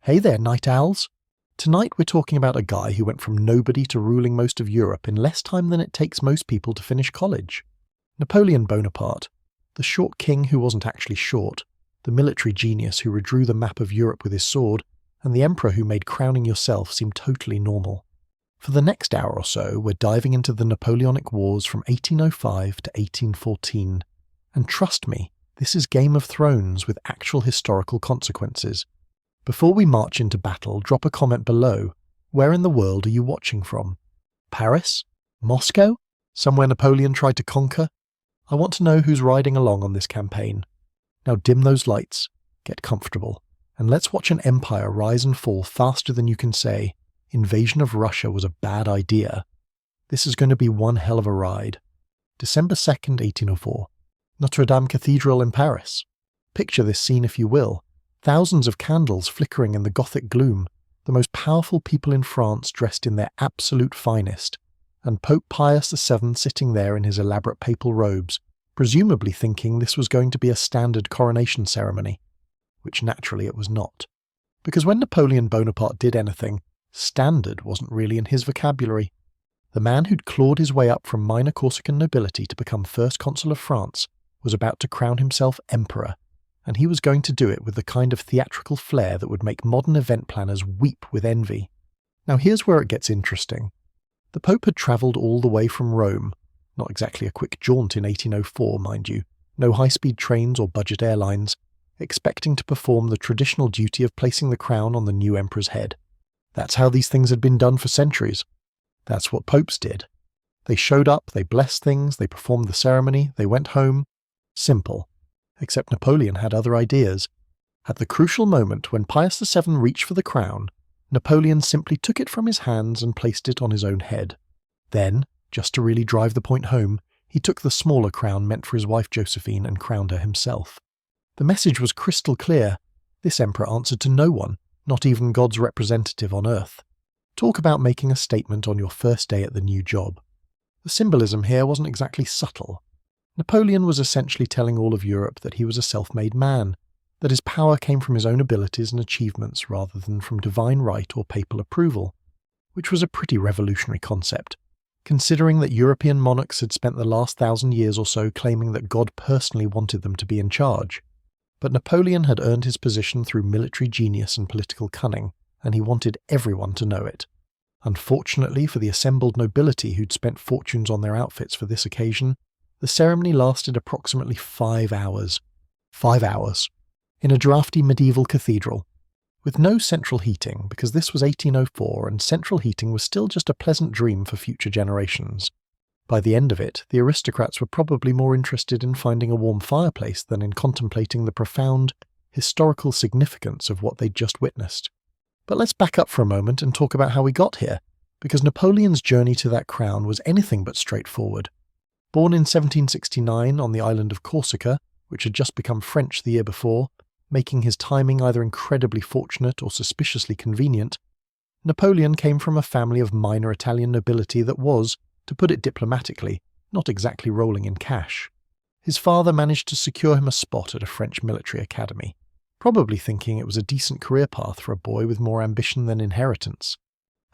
Hey there, night owls! Tonight we're talking about a guy who went from nobody to ruling most of Europe in less time than it takes most people to finish college. Napoleon Bonaparte, the short king who wasn't actually short, the military genius who redrew the map of Europe with his sword, and the emperor who made crowning yourself seem totally normal. For the next hour or so, we're diving into the Napoleonic Wars from 1805 to 1814. And trust me, this is Game of Thrones with actual historical consequences. Before we march into battle, drop a comment below. Where in the world are you watching from? Paris? Moscow? Somewhere Napoleon tried to conquer? I want to know who's riding along on this campaign. Now dim those lights, get comfortable, and let's watch an empire rise and fall faster than you can say, invasion of Russia was a bad idea. This is going to be one hell of a ride. December 2nd, 1804. Notre Dame Cathedral in Paris. Picture this scene if you will. Thousands of candles flickering in the Gothic gloom, the most powerful people in France dressed in their absolute finest, and Pope Pius VII sitting there in his elaborate papal robes, presumably thinking this was going to be a standard coronation ceremony, which naturally it was not. Because when Napoleon Bonaparte did anything, standard wasn't really in his vocabulary. The man who'd clawed his way up from minor Corsican nobility to become first consul of France was about to crown himself emperor, and he was going to do it with the kind of theatrical flair that would make modern event planners weep with envy. Now here's where it gets interesting. The Pope had travelled all the way from Rome, not exactly a quick jaunt in 1804, mind you, no high-speed trains or budget airlines, expecting to perform the traditional duty of placing the crown on the new emperor's head. That's how these things had been done for centuries. That's what popes did. They showed up, they blessed things, they performed the ceremony, they went home. Simple. Except Napoleon had other ideas. At the crucial moment when Pius VII reached for the crown, Napoleon simply took it from his hands and placed it on his own head. Then, just to really drive the point home, he took the smaller crown meant for his wife Josephine and crowned her himself. The message was crystal clear. This emperor answered to no one, not even God's representative on earth. Talk about making a statement on your first day at the new job. The symbolism here wasn't exactly subtle. Napoleon was essentially telling all of Europe that he was a self-made man, that his power came from his own abilities and achievements rather than from divine right or papal approval, which was a pretty revolutionary concept, considering that European monarchs had spent the last 1,000 years or so claiming that God personally wanted them to be in charge. But Napoleon had earned his position through military genius and political cunning, and he wanted everyone to know it. Unfortunately for the assembled nobility who'd spent fortunes on their outfits for this occasion, the ceremony lasted approximately 5 hours. 5 hours. In a drafty medieval cathedral. With no central heating, because this was 1804 and central heating was still just a pleasant dream for future generations. By the end of it, the aristocrats were probably more interested in finding a warm fireplace than in contemplating the profound, historical significance of what they'd just witnessed. But let's back up for a moment and talk about how we got here, because Napoleon's journey to that crown was anything but straightforward. Born in 1769 on the island of Corsica, which had just become French the year before, making his timing either incredibly fortunate or suspiciously convenient, Napoleon came from a family of minor Italian nobility that was, to put it diplomatically, not exactly rolling in cash. His father managed to secure him a spot at a French military academy, probably thinking it was a decent career path for a boy with more ambition than inheritance.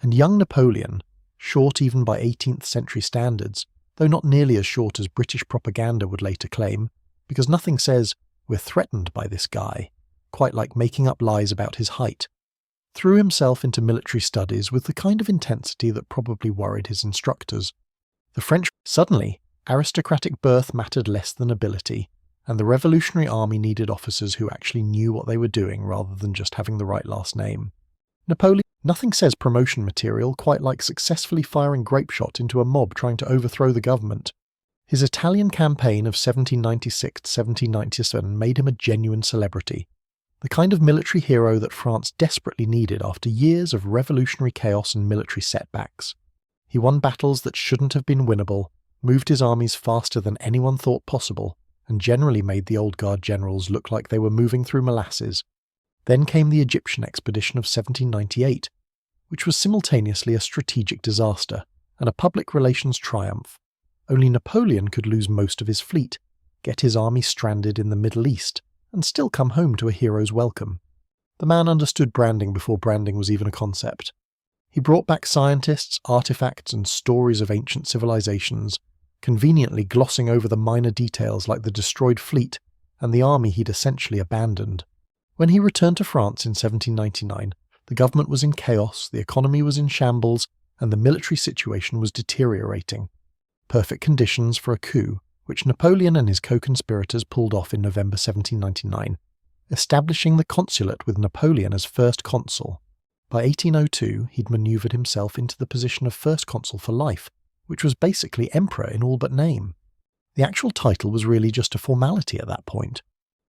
And young Napoleon, short even by 18th century standards, though not nearly as short as British propaganda would later claim, because nothing says, "we're threatened by this guy," quite like making up lies about his height, threw himself into military studies with the kind of intensity that probably worried his instructors. The French suddenly, aristocratic birth mattered less than ability, and the Revolutionary Army needed officers who actually knew what they were doing rather than just having the right last name. Napoleon, nothing says promotion material quite like successfully firing grapeshot into a mob trying to overthrow the government. His Italian campaign of 1796 to 1797 made him a genuine celebrity, the kind of military hero that France desperately needed after years of revolutionary chaos and military setbacks. He won battles that shouldn't have been winnable, moved his armies faster than anyone thought possible, and generally made the old guard generals look like they were moving through molasses. Then came the Egyptian expedition of 1798, which was simultaneously a strategic disaster and a public relations triumph. Only Napoleon could lose most of his fleet, get his army stranded in the Middle East, and still come home to a hero's welcome. The man understood branding before branding was even a concept. He brought back scientists, artifacts, and stories of ancient civilizations, conveniently glossing over the minor details like the destroyed fleet and the army he'd essentially abandoned. When he returned to France in 1799, the government was in chaos, the economy was in shambles, and the military situation was deteriorating. Perfect conditions for a coup, which Napoleon and his co-conspirators pulled off in November 1799, establishing the consulate with Napoleon as first consul. By 1802, he'd manoeuvred himself into the position of first consul for life, which was basically emperor in all but name. The actual title was really just a formality at that point.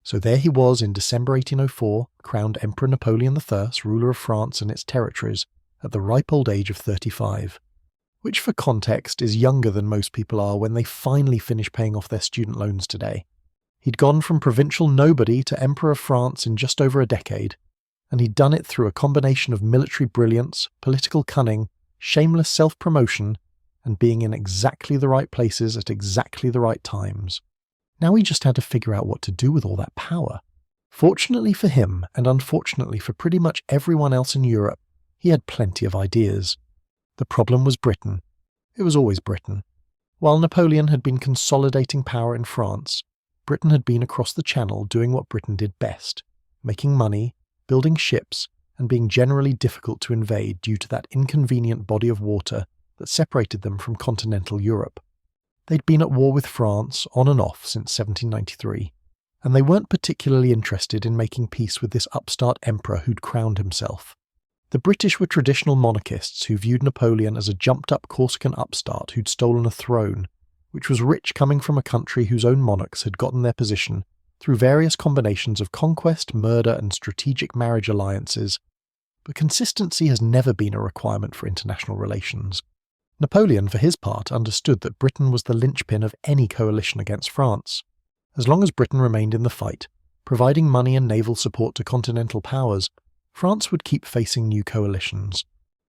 So there he was in December 1804, crowned Emperor Napoleon I, ruler of France and its territories, at the ripe old age of 35. Which, for context, is younger than most people are when they finally finish paying off their student loans today. He'd gone from provincial nobody to Emperor of France in just over a decade, and he'd done it through a combination of military brilliance, political cunning, shameless self-promotion, and being in exactly the right places at exactly the right times. Now he just had to figure out what to do with all that power. Fortunately for him, and unfortunately for pretty much everyone else in Europe, he had plenty of ideas. The problem was Britain. It was always Britain. While Napoleon had been consolidating power in France, Britain had been across the Channel doing what Britain did best, making money, building ships, and being generally difficult to invade due to that inconvenient body of water that separated them from continental Europe. They'd been at war with France on and off since 1793, and they weren't particularly interested in making peace with this upstart emperor who'd crowned himself. The British were traditional monarchists who viewed Napoleon as a jumped-up Corsican upstart who'd stolen a throne, which was rich coming from a country whose own monarchs had gotten their position through various combinations of conquest, murder, and strategic marriage alliances. But consistency has never been a requirement for international relations. Napoleon, for his part, understood that Britain was the linchpin of any coalition against France. As long as Britain remained in the fight, providing money and naval support to continental powers, France would keep facing new coalitions.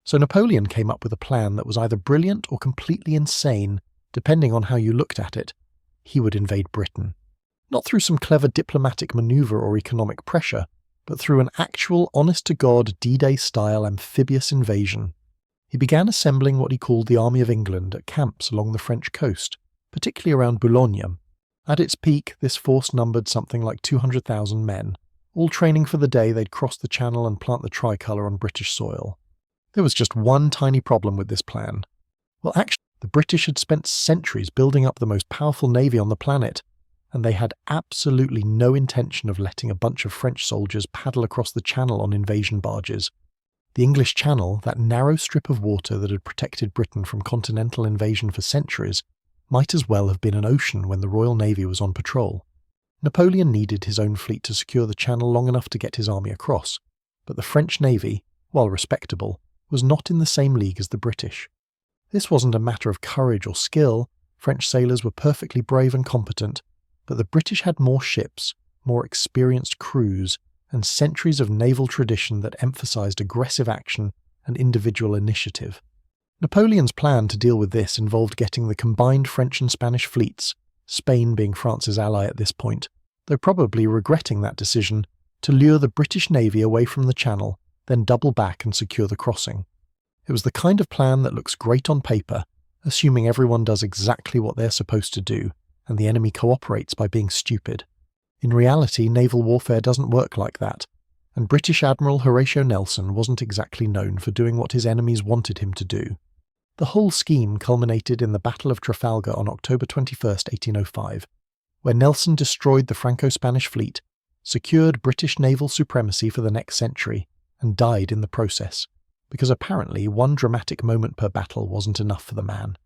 So Napoleon came up with a plan that was either brilliant or completely insane, depending on how you looked at it. He would invade Britain. Not through some clever diplomatic maneuver or economic pressure, but through an actual, honest-to-God, D-Day-style amphibious invasion. He began assembling what he called the Army of England at camps along the French coast, particularly around Boulogne. At its peak, this force numbered something like 200,000 men, all training for the day they'd cross the Channel and plant the tricolour on British soil. There was just one tiny problem with this plan. Well, actually, the British had spent centuries building up the most powerful navy on the planet, and they had absolutely no intention of letting a bunch of French soldiers paddle across the Channel on invasion barges. The English Channel, that narrow strip of water that had protected Britain from continental invasion for centuries, might as well have been an ocean when the Royal Navy was on patrol. Napoleon needed his own fleet to secure the Channel long enough to get his army across, but the French Navy, while respectable, was not in the same league as the British. This wasn't a matter of courage or skill. French sailors were perfectly brave and competent, but the British had more ships, more experienced crews, and centuries of naval tradition that emphasized aggressive action and individual initiative. Napoleon's plan to deal with this involved getting the combined French and Spanish fleets, Spain being France's ally at this point, though probably regretting that decision, to lure the British Navy away from the Channel, then double back and secure the crossing. It was the kind of plan that looks great on paper, assuming everyone does exactly what they're supposed to do, and the enemy cooperates by being stupid. In reality, naval warfare doesn't work like that, and British Admiral Horatio Nelson wasn't exactly known for doing what his enemies wanted him to do. The whole scheme culminated in the Battle of Trafalgar on October 21, 1805, where Nelson destroyed the Franco-Spanish fleet, secured British naval supremacy for the next century, and died in the process, because apparently one dramatic moment per battle wasn't enough for the man.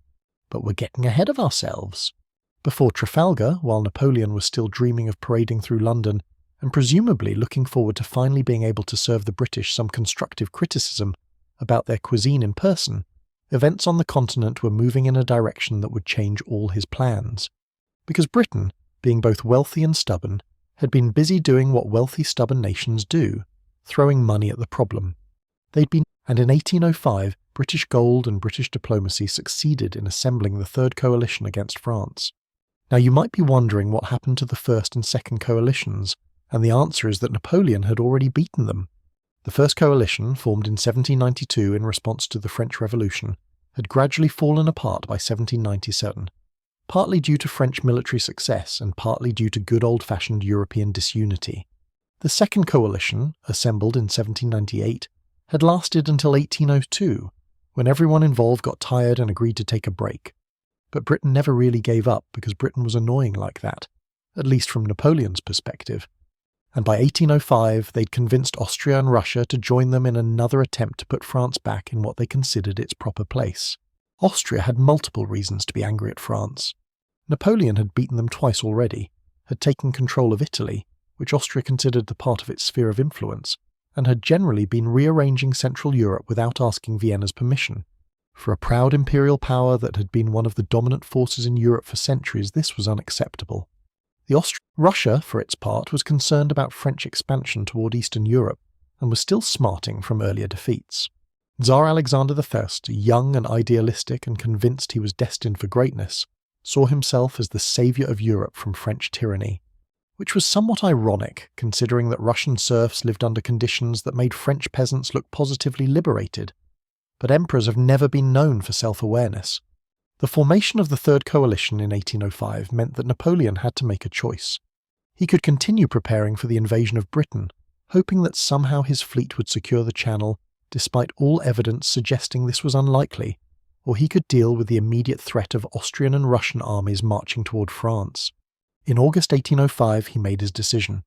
But we're getting ahead of ourselves. Before Trafalgar, while Napoleon was still dreaming of parading through London, and presumably looking forward to finally being able to serve the British some constructive criticism about their cuisine in person, events on the continent were moving in a direction that would change all his plans. Because Britain, being both wealthy and stubborn, had been busy doing what wealthy, stubborn nations do, throwing money at the problem. And in 1805, British gold and British diplomacy succeeded in assembling the Third Coalition against France. Now you might be wondering what happened to the First and Second Coalitions, and the answer is that Napoleon had already beaten them. The first coalition, formed in 1792 in response to the French Revolution, had gradually fallen apart by 1797, partly due to French military success and partly due to good old-fashioned European disunity. The second coalition, assembled in 1798, had lasted until 1802, when everyone involved got tired and agreed to take a break. But Britain never really gave up because Britain was annoying like that, at least from Napoleon's perspective. And by 1805 they'd convinced Austria and Russia to join them in another attempt to put France back in what they considered its proper place. Austria had multiple reasons to be angry at France. Napoleon had beaten them twice already, had taken control of Italy, which Austria considered the part of its sphere of influence, and had generally been rearranging Central Europe without asking Vienna's permission. For a proud imperial power that had been one of the dominant forces in Europe for centuries, this was unacceptable. Russia, for its part, was concerned about French expansion toward Eastern Europe and was still smarting from earlier defeats. Tsar Alexander I, young and idealistic and convinced he was destined for greatness, saw himself as the saviour of Europe from French tyranny, which was somewhat ironic considering that Russian serfs lived under conditions that made French peasants look positively liberated. But emperors have never been known for self-awareness. The formation of the Third Coalition in 1805 meant that Napoleon had to make a choice. He could continue preparing for the invasion of Britain, hoping that somehow his fleet would secure the Channel, despite all evidence suggesting this was unlikely, or he could deal with the immediate threat of Austrian and Russian armies marching toward France. In August 1805 he made his decision.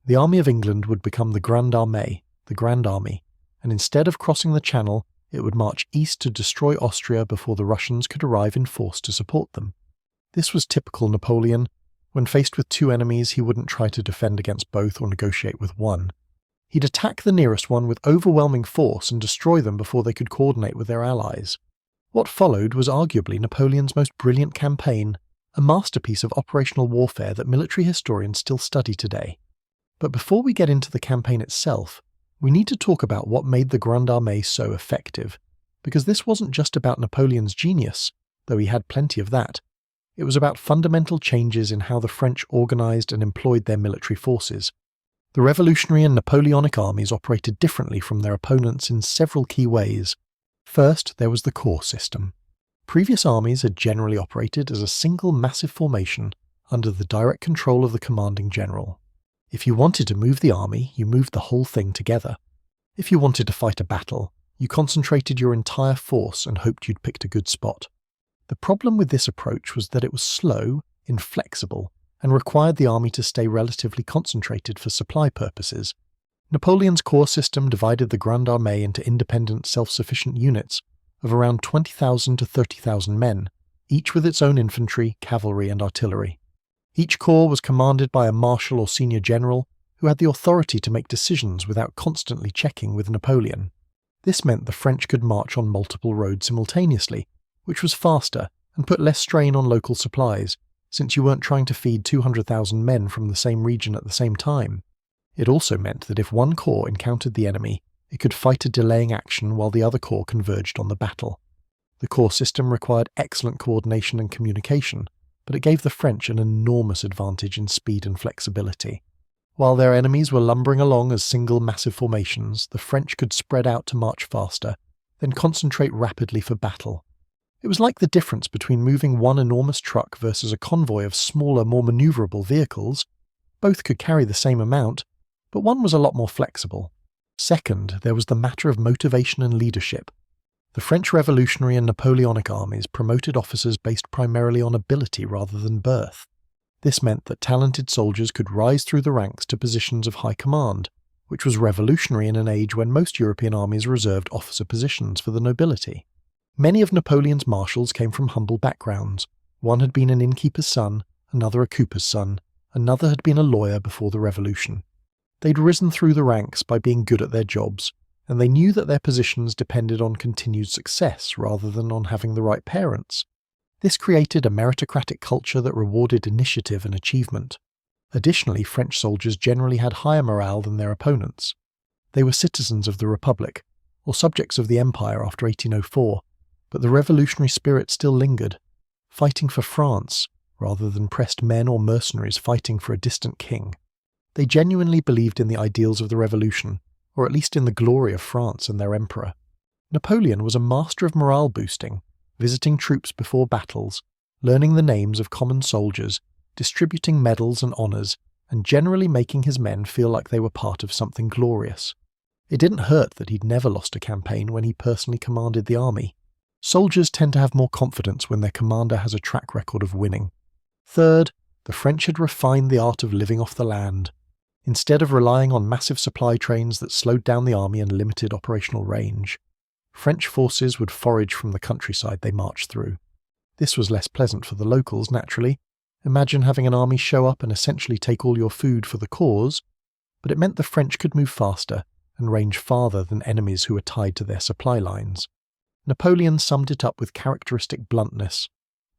The Army of England would become the Grande Armée, the Grand Army, and instead of crossing the Channel, it would march east to destroy Austria before the Russians could arrive in force to support them. This was typical Napoleon. When faced with two enemies, he wouldn't try to defend against both or negotiate with one. He'd attack the nearest one with overwhelming force and destroy them before they could coordinate with their allies. What followed was arguably Napoleon's most brilliant campaign, a masterpiece of operational warfare that military historians still study today. But before we get into the campaign itself, we need to talk about what made the Grande Armée so effective, because this wasn't just about Napoleon's genius, though he had plenty of that. It was about fundamental changes in how the French organised and employed their military forces. The revolutionary and Napoleonic armies operated differently from their opponents in several key ways. First, there was the corps system. Previous armies had generally operated as a single massive formation under the direct control of the commanding general. If you wanted to move the army, you moved the whole thing together. If you wanted to fight a battle, you concentrated your entire force and hoped you'd picked a good spot. The problem with this approach was that it was slow, inflexible, and required the army to stay relatively concentrated for supply purposes. Napoleon's corps system divided the Grande Armée into independent, self-sufficient units of around 20,000 to 30,000 men, each with its own infantry, cavalry, and artillery. Each corps was commanded by a marshal or senior general who had the authority to make decisions without constantly checking with Napoleon. This meant the French could march on multiple roads simultaneously, which was faster and put less strain on local supplies, since you weren't trying to feed 200,000 men from the same region at the same time. It also meant that if one corps encountered the enemy, it could fight a delaying action while the other corps converged on the battle. The corps system required excellent coordination and communication, but it gave the French an enormous advantage in speed and flexibility. While their enemies were lumbering along as single massive formations, the French could spread out to march faster, then concentrate rapidly for battle. It was like the difference between moving one enormous truck versus a convoy of smaller, more maneuverable vehicles. Both could carry the same amount, but one was a lot more flexible. Second, there was the matter of motivation and leadership. The French Revolutionary and Napoleonic armies promoted officers based primarily on ability rather than birth. This meant that talented soldiers could rise through the ranks to positions of high command, which was revolutionary in an age when most European armies reserved officer positions for the nobility. Many of Napoleon's marshals came from humble backgrounds. One had been an innkeeper's son, another a cooper's son, another had been a lawyer before the Revolution. They'd risen through the ranks by being good at their jobs, and they knew that their positions depended on continued success rather than on having the right parents. This created a meritocratic culture that rewarded initiative and achievement. Additionally, French soldiers generally had higher morale than their opponents. They were citizens of the Republic, or subjects of the Empire after 1804, but the revolutionary spirit still lingered, fighting for France rather than pressed men or mercenaries fighting for a distant king. They genuinely believed in the ideals of the revolution, or at least in the glory of France and their emperor. Napoleon was a master of morale boosting, visiting troops before battles, learning the names of common soldiers, distributing medals and honours, and generally making his men feel like they were part of something glorious. It didn't hurt that he'd never lost a campaign when he personally commanded the army. Soldiers tend to have more confidence when their commander has a track record of winning. Third, the French had refined the art of living off the land. Instead of relying on massive supply trains that slowed down the army and limited operational range, French forces would forage from the countryside they marched through. This was less pleasant for the locals, naturally. Imagine having an army show up and essentially take all your food for the cause, but it meant the French could move faster and range farther than enemies who were tied to their supply lines. Napoleon summed it up with characteristic bluntness.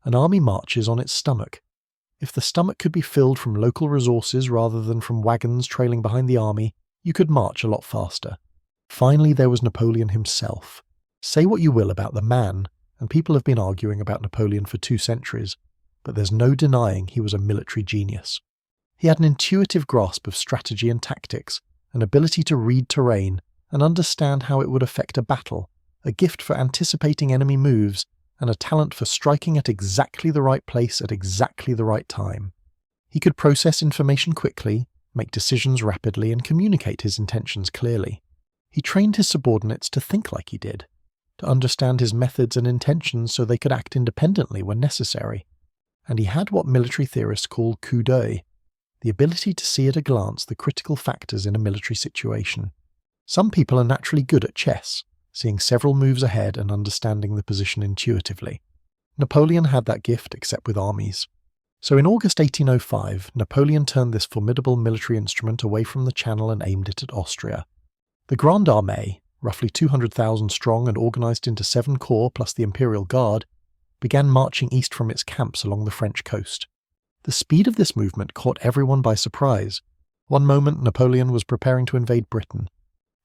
An army marches on its stomach. If the stomach could be filled from local resources rather than from wagons trailing behind the army, you could march a lot faster. Finally, there was Napoleon himself. Say what you will about the man, and people have been arguing about Napoleon for 2 centuries, but there's no denying he was a military genius. He had an intuitive grasp of strategy and tactics, an ability to read terrain and understand how it would affect a battle, a gift for anticipating enemy moves, and a talent for striking at exactly the right place at exactly the right time. He could process information quickly, make decisions rapidly, and communicate his intentions clearly. He trained his subordinates to think like he did, to understand his methods and intentions so they could act independently when necessary. And he had what military theorists call coup d'œil, the ability to see at a glance the critical factors in a military situation. Some people are naturally good at chess, seeing several moves ahead and understanding the position intuitively. Napoleon had that gift, except with armies. So in August 1805, Napoleon turned this formidable military instrument away from the Channel and aimed it at Austria. The Grande Armée, roughly 200,000 strong and organised into 7 corps plus the Imperial Guard, began marching east from its camps along the French coast. The speed of this movement caught everyone by surprise. One moment Napoleon was preparing to invade Britain.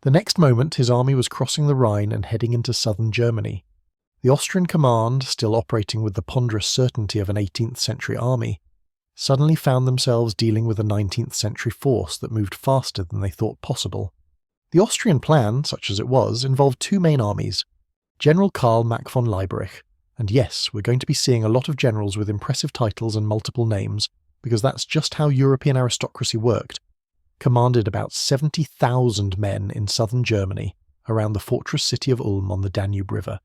The next moment his army was crossing the Rhine and heading into southern Germany. The Austrian command, still operating with the ponderous certainty of an 18th century army, suddenly found themselves dealing with a 19th century force that moved faster than they thought possible. The Austrian plan, such as it was, involved 2 main armies, General Karl Mack von Leiberich, and yes, we're going to be seeing a lot of generals with impressive titles and multiple names, because that's just how European aristocracy worked, commanded about 70,000 men in southern Germany around the fortress city of Ulm on the Danube River.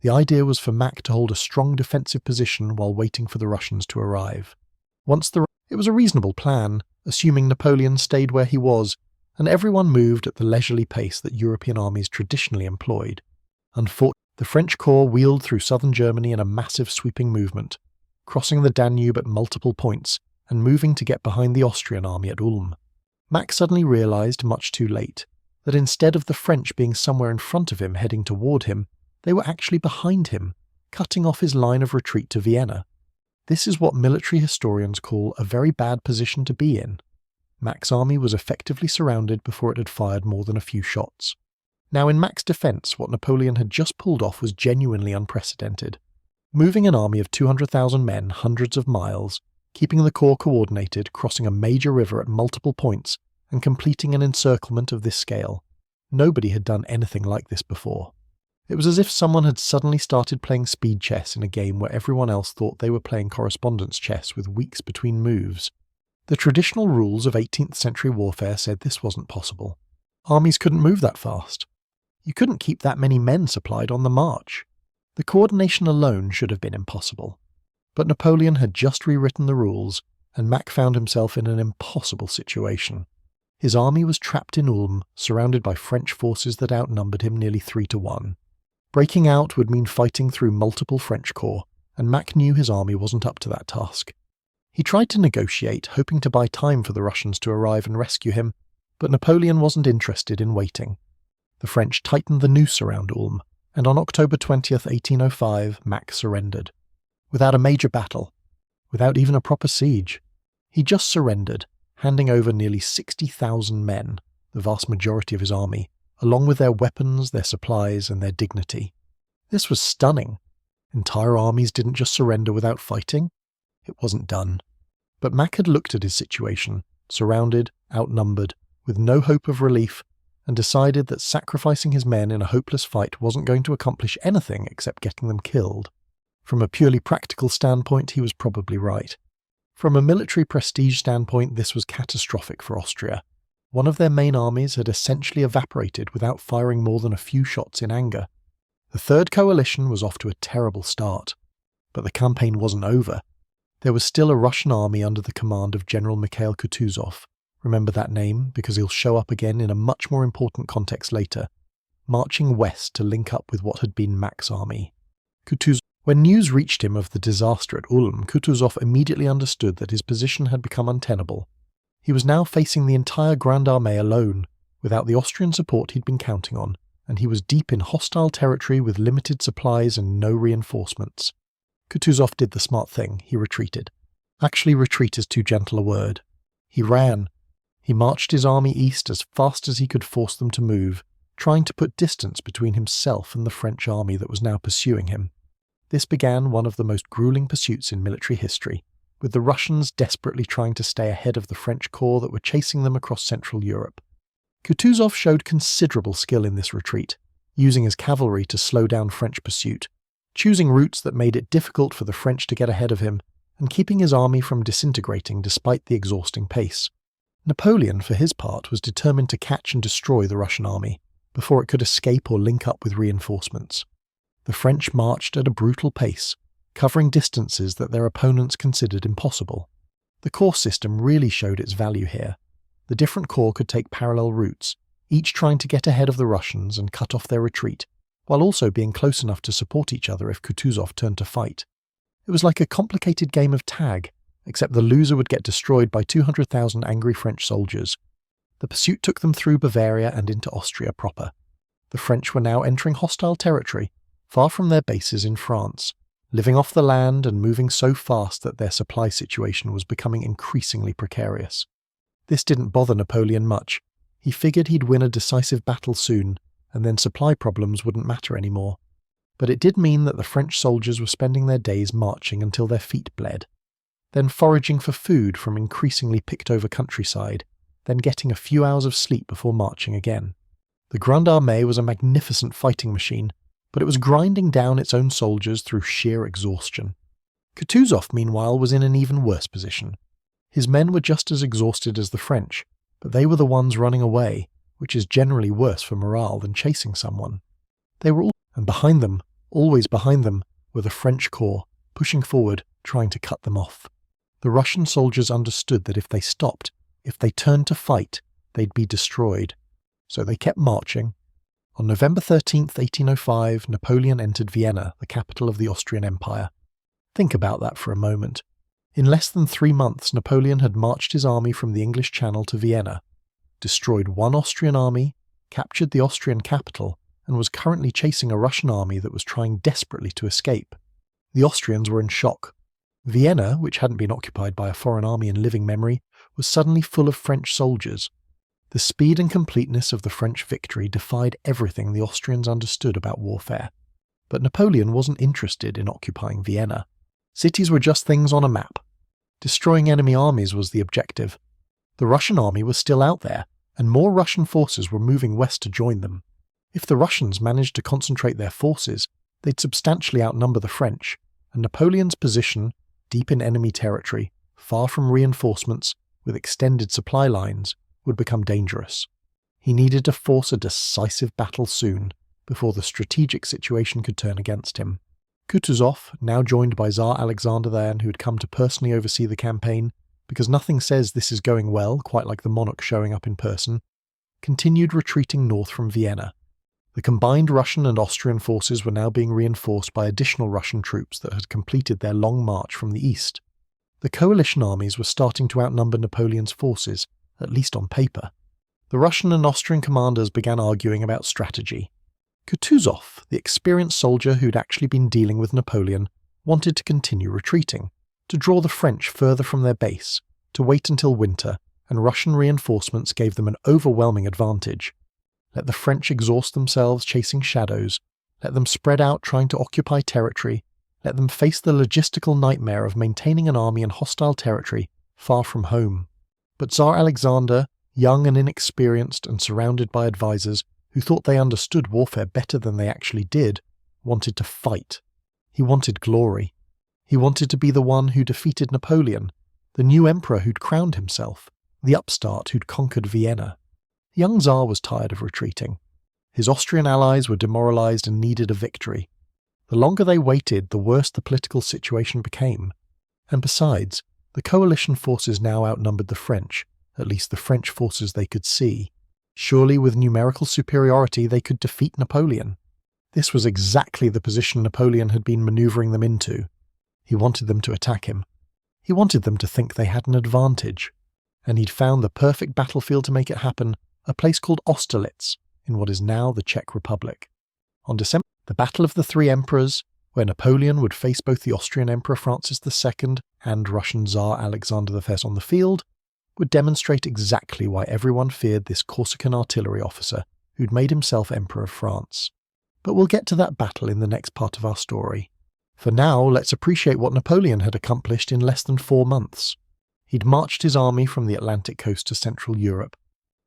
The idea was for Mack to hold a strong defensive position while waiting for the Russians to arrive. It was a reasonable plan, assuming Napoleon stayed where he was, and everyone moved at the leisurely pace that European armies traditionally employed. Unfortunately, the French corps wheeled through southern Germany in a massive sweeping movement, crossing the Danube at multiple points and moving to get behind the Austrian army at Ulm. Mack suddenly realised, much too late, that instead of the French being somewhere in front of him heading toward him, they were actually behind him, cutting off his line of retreat to Vienna. This is what military historians call a very bad position to be in. Mack's army was effectively surrounded before it had fired more than a few shots. Now, in Mack's defence, what Napoleon had just pulled off was genuinely unprecedented. Moving an army of 200,000 men hundreds of miles, keeping the corps coordinated, crossing a major river at multiple points, and completing an encirclement of this scale. Nobody had done anything like this before. It was as if someone had suddenly started playing speed chess in a game where everyone else thought they were playing correspondence chess with weeks between moves. The traditional rules of 18th century warfare said this wasn't possible. Armies couldn't move that fast. You couldn't keep that many men supplied on the march. The coordination alone should have been impossible. But Napoleon had just rewritten the rules, and Mack found himself in an impossible situation. His army was trapped in Ulm, surrounded by French forces that outnumbered him nearly 3-1. Breaking out would mean fighting through multiple French corps, and Mack knew his army wasn't up to that task. He tried to negotiate, hoping to buy time for the Russians to arrive and rescue him, but Napoleon wasn't interested in waiting. The French tightened the noose around Ulm, and on October 20th, 1805, Mack surrendered. Without a major battle, without even a proper siege. He just surrendered, handing over nearly 60,000 men, the vast majority of his army, along with their weapons, their supplies, and their dignity. This was stunning. Entire armies didn't just surrender without fighting. It wasn't done. But Mack had looked at his situation, surrounded, outnumbered, with no hope of relief, and decided that sacrificing his men in a hopeless fight wasn't going to accomplish anything except getting them killed. From a purely practical standpoint, he was probably right. From a military prestige standpoint, this was catastrophic for Austria. One of their main armies had essentially evaporated without firing more than a few shots in anger. The Third Coalition was off to a terrible start. But the campaign wasn't over. There was still a Russian army under the command of General Mikhail Kutuzov. Remember that name, because he'll show up again in a much more important context later, marching west to link up with what had been Mack's army. When news reached him of the disaster at Ulm, Kutuzov immediately understood that his position had become untenable. He was now facing the entire Grand Armée alone, without the Austrian support he'd been counting on, and he was deep in hostile territory with limited supplies and no reinforcements. Kutuzov did the smart thing. He retreated. Actually, retreat is too gentle a word. He ran. He marched his army east as fast as he could force them to move, trying to put distance between himself and the French army that was now pursuing him. This began one of the most grueling pursuits in military history, with the Russians desperately trying to stay ahead of the French corps that were chasing them across Central Europe. Kutuzov showed considerable skill in this retreat, using his cavalry to slow down French pursuit, choosing routes that made it difficult for the French to get ahead of him, and keeping his army from disintegrating despite the exhausting pace. Napoleon, for his part, was determined to catch and destroy the Russian army before it could escape or link up with reinforcements. The French marched at a brutal pace, covering distances that their opponents considered impossible. The corps system really showed its value here. The different corps could take parallel routes, each trying to get ahead of the Russians and cut off their retreat, while also being close enough to support each other if Kutuzov turned to fight. It was like a complicated game of tag, except the loser would get destroyed by 200,000 angry French soldiers. The pursuit took them through Bavaria and into Austria proper. The French were now entering hostile territory, far from their bases in France, living off the land and moving so fast that their supply situation was becoming increasingly precarious. This didn't bother Napoleon much. He figured he'd win a decisive battle soon, and then supply problems wouldn't matter anymore. But it did mean that the French soldiers were spending their days marching until their feet bled, then foraging for food from increasingly picked-over countryside, then getting a few hours of sleep before marching again. The Grande Armée was a magnificent fighting machine, but it was grinding down its own soldiers through sheer exhaustion. Kutuzov, meanwhile, was in an even worse position. His men were just as exhausted as the French, but they were the ones running away, which is generally worse for morale than chasing someone. They were all, and behind them, always behind them, were the French corps, pushing forward, trying to cut them off. The Russian soldiers understood that if they stopped, if they turned to fight, they'd be destroyed. So they kept marching. On November 13th, 1805, Napoleon entered Vienna, the capital of the Austrian Empire. Think about that for a moment. In less than 3 months, Napoleon had marched his army from the English Channel to Vienna, destroyed one Austrian army, captured the Austrian capital, and was currently chasing a Russian army that was trying desperately to escape. The Austrians were in shock. Vienna, which hadn't been occupied by a foreign army in living memory, was suddenly full of French soldiers. The speed and completeness of the French victory defied everything the Austrians understood about warfare. But Napoleon wasn't interested in occupying Vienna. Cities were just things on a map. Destroying enemy armies was the objective. The Russian army was still out there, and more Russian forces were moving west to join them. If the Russians managed to concentrate their forces, they'd substantially outnumber the French, and Napoleon's position, deep in enemy territory, far from reinforcements, with extended supply lines, would become dangerous. He needed to force a decisive battle soon, before the strategic situation could turn against him. Kutuzov, now joined by Tsar Alexander there, who had come to personally oversee the campaign, because nothing says this is going well, quite like the monarch showing up in person, continued retreating north from Vienna. The combined Russian and Austrian forces were now being reinforced by additional Russian troops that had completed their long march from the east. The coalition armies were starting to outnumber Napoleon's forces, at least on paper. The Russian and Austrian commanders began arguing about strategy. Kutuzov, the experienced soldier who'd actually been dealing with Napoleon, wanted to continue retreating, to draw the French further from their base, to wait until winter, and Russian reinforcements gave them an overwhelming advantage. Let the French exhaust themselves chasing shadows, let them spread out trying to occupy territory, let them face the logistical nightmare of maintaining an army in hostile territory, far from home. But Tsar Alexander, Young and inexperienced and surrounded by advisors who thought they understood warfare better than they actually did, wanted to fight. He wanted glory. He wanted to be the one who defeated Napoleon, the new emperor who'd crowned himself, the upstart who'd conquered Vienna. The young Tsar was tired of retreating. His Austrian allies were demoralized and needed a victory. The longer they waited, the worse the political situation became. And besides, the coalition forces now outnumbered the French, at least the French forces they could see. Surely with numerical superiority they could defeat Napoleon. This was exactly the position Napoleon had been maneuvering them into. He wanted them to attack him. He wanted them to think they had an advantage. And he'd found the perfect battlefield to make it happen, a place called Austerlitz, in what is now the Czech Republic. On December, the Battle of the Three Emperors, where Napoleon would face both the Austrian Emperor Francis II and Russian Tsar Alexander I on the field, would demonstrate exactly why everyone feared this Corsican artillery officer who'd made himself Emperor of France. But we'll get to that battle in the next part of our story. For now, let's appreciate what Napoleon had accomplished in less than 4 months. He'd marched his army from the Atlantic coast to Central Europe.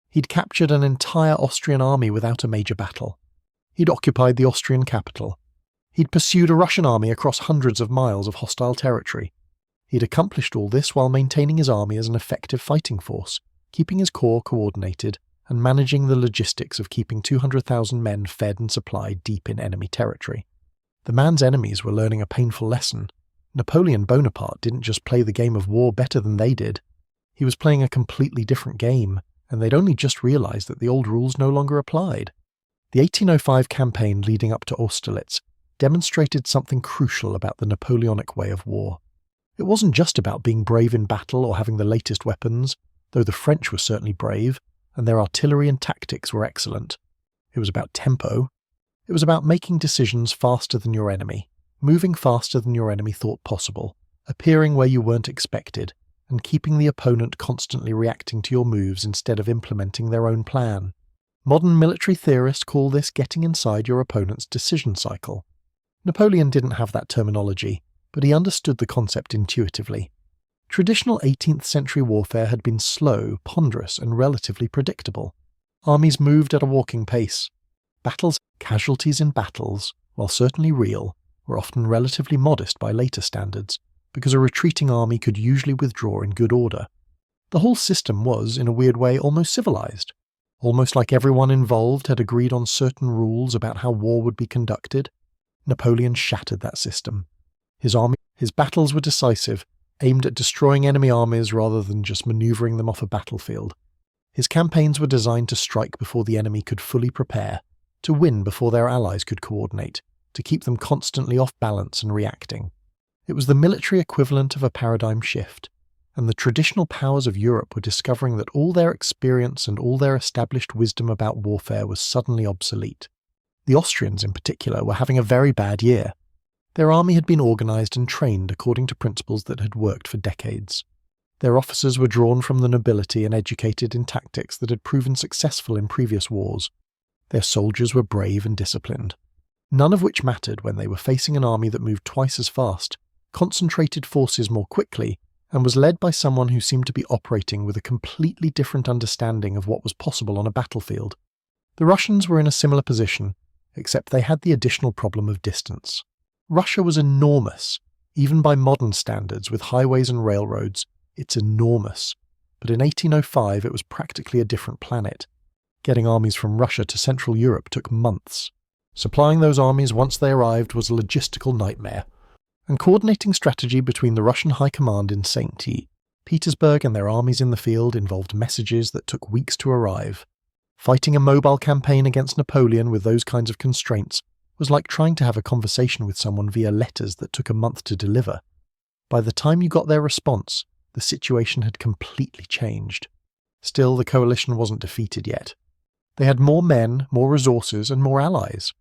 He'd captured an entire Austrian army without a major battle. He'd occupied the Austrian capital. He'd pursued a Russian army across hundreds of miles of hostile territory. He'd accomplished all this while maintaining his army as an effective fighting force, keeping his corps coordinated, and managing the logistics of keeping 200,000 men fed and supplied deep in enemy territory. The man's enemies were learning a painful lesson. Napoleon Bonaparte didn't just play the game of war better than they did. He was playing a completely different game, and they'd only just realized that the old rules no longer applied. The 1805 campaign leading up to Austerlitz demonstrated something crucial about the Napoleonic way of war. It wasn't just about being brave in battle or having the latest weapons, though the French were certainly brave, and their artillery and tactics were excellent. It was about tempo. It was about making decisions faster than your enemy, moving faster than your enemy thought possible, appearing where you weren't expected, and keeping the opponent constantly reacting to your moves instead of implementing their own plan. Modern military theorists call this getting inside your opponent's decision cycle. Napoleon didn't have that terminology, but he understood the concept intuitively. Traditional 18th century warfare had been slow, ponderous, and relatively predictable. Armies moved at a walking pace. Casualties in battles, while certainly real, were often relatively modest by later standards, because a retreating army could usually withdraw in good order. The whole system was, in a weird way, almost civilized. Almost like everyone involved had agreed on certain rules about how war would be conducted. Napoleon shattered that system. His battles were decisive, aimed at destroying enemy armies rather than just maneuvering them off a battlefield. His campaigns were designed to strike before the enemy could fully prepare, to win before their allies could coordinate, to keep them constantly off balance and reacting. It was the military equivalent of a paradigm shift, and the traditional powers of Europe were discovering that all their experience and all their established wisdom about warfare was suddenly obsolete. The Austrians, in particular, were having a very bad year. Their army had been organized and trained according to principles that had worked for decades. Their officers were drawn from the nobility and educated in tactics that had proven successful in previous wars. Their soldiers were brave and disciplined. None of which mattered when they were facing an army that moved twice as fast, concentrated forces more quickly, and was led by someone who seemed to be operating with a completely different understanding of what was possible on a battlefield. The Russians were in a similar position, except they had the additional problem of distance. Russia was enormous. Even by modern standards, with highways and railroads, it's enormous. But in 1805 it was practically a different planet. Getting armies from Russia to Central Europe took months. Supplying those armies once they arrived was a logistical nightmare. And coordinating strategy between the Russian High Command in St. Petersburg and their armies in the field involved messages that took weeks to arrive. Fighting a mobile campaign against Napoleon with those kinds of constraints was like trying to have a conversation with someone via letters that took a month to deliver. By the time you got their response, the situation had completely changed. Still, the coalition wasn't defeated yet. They had more men, more resources, and more allies.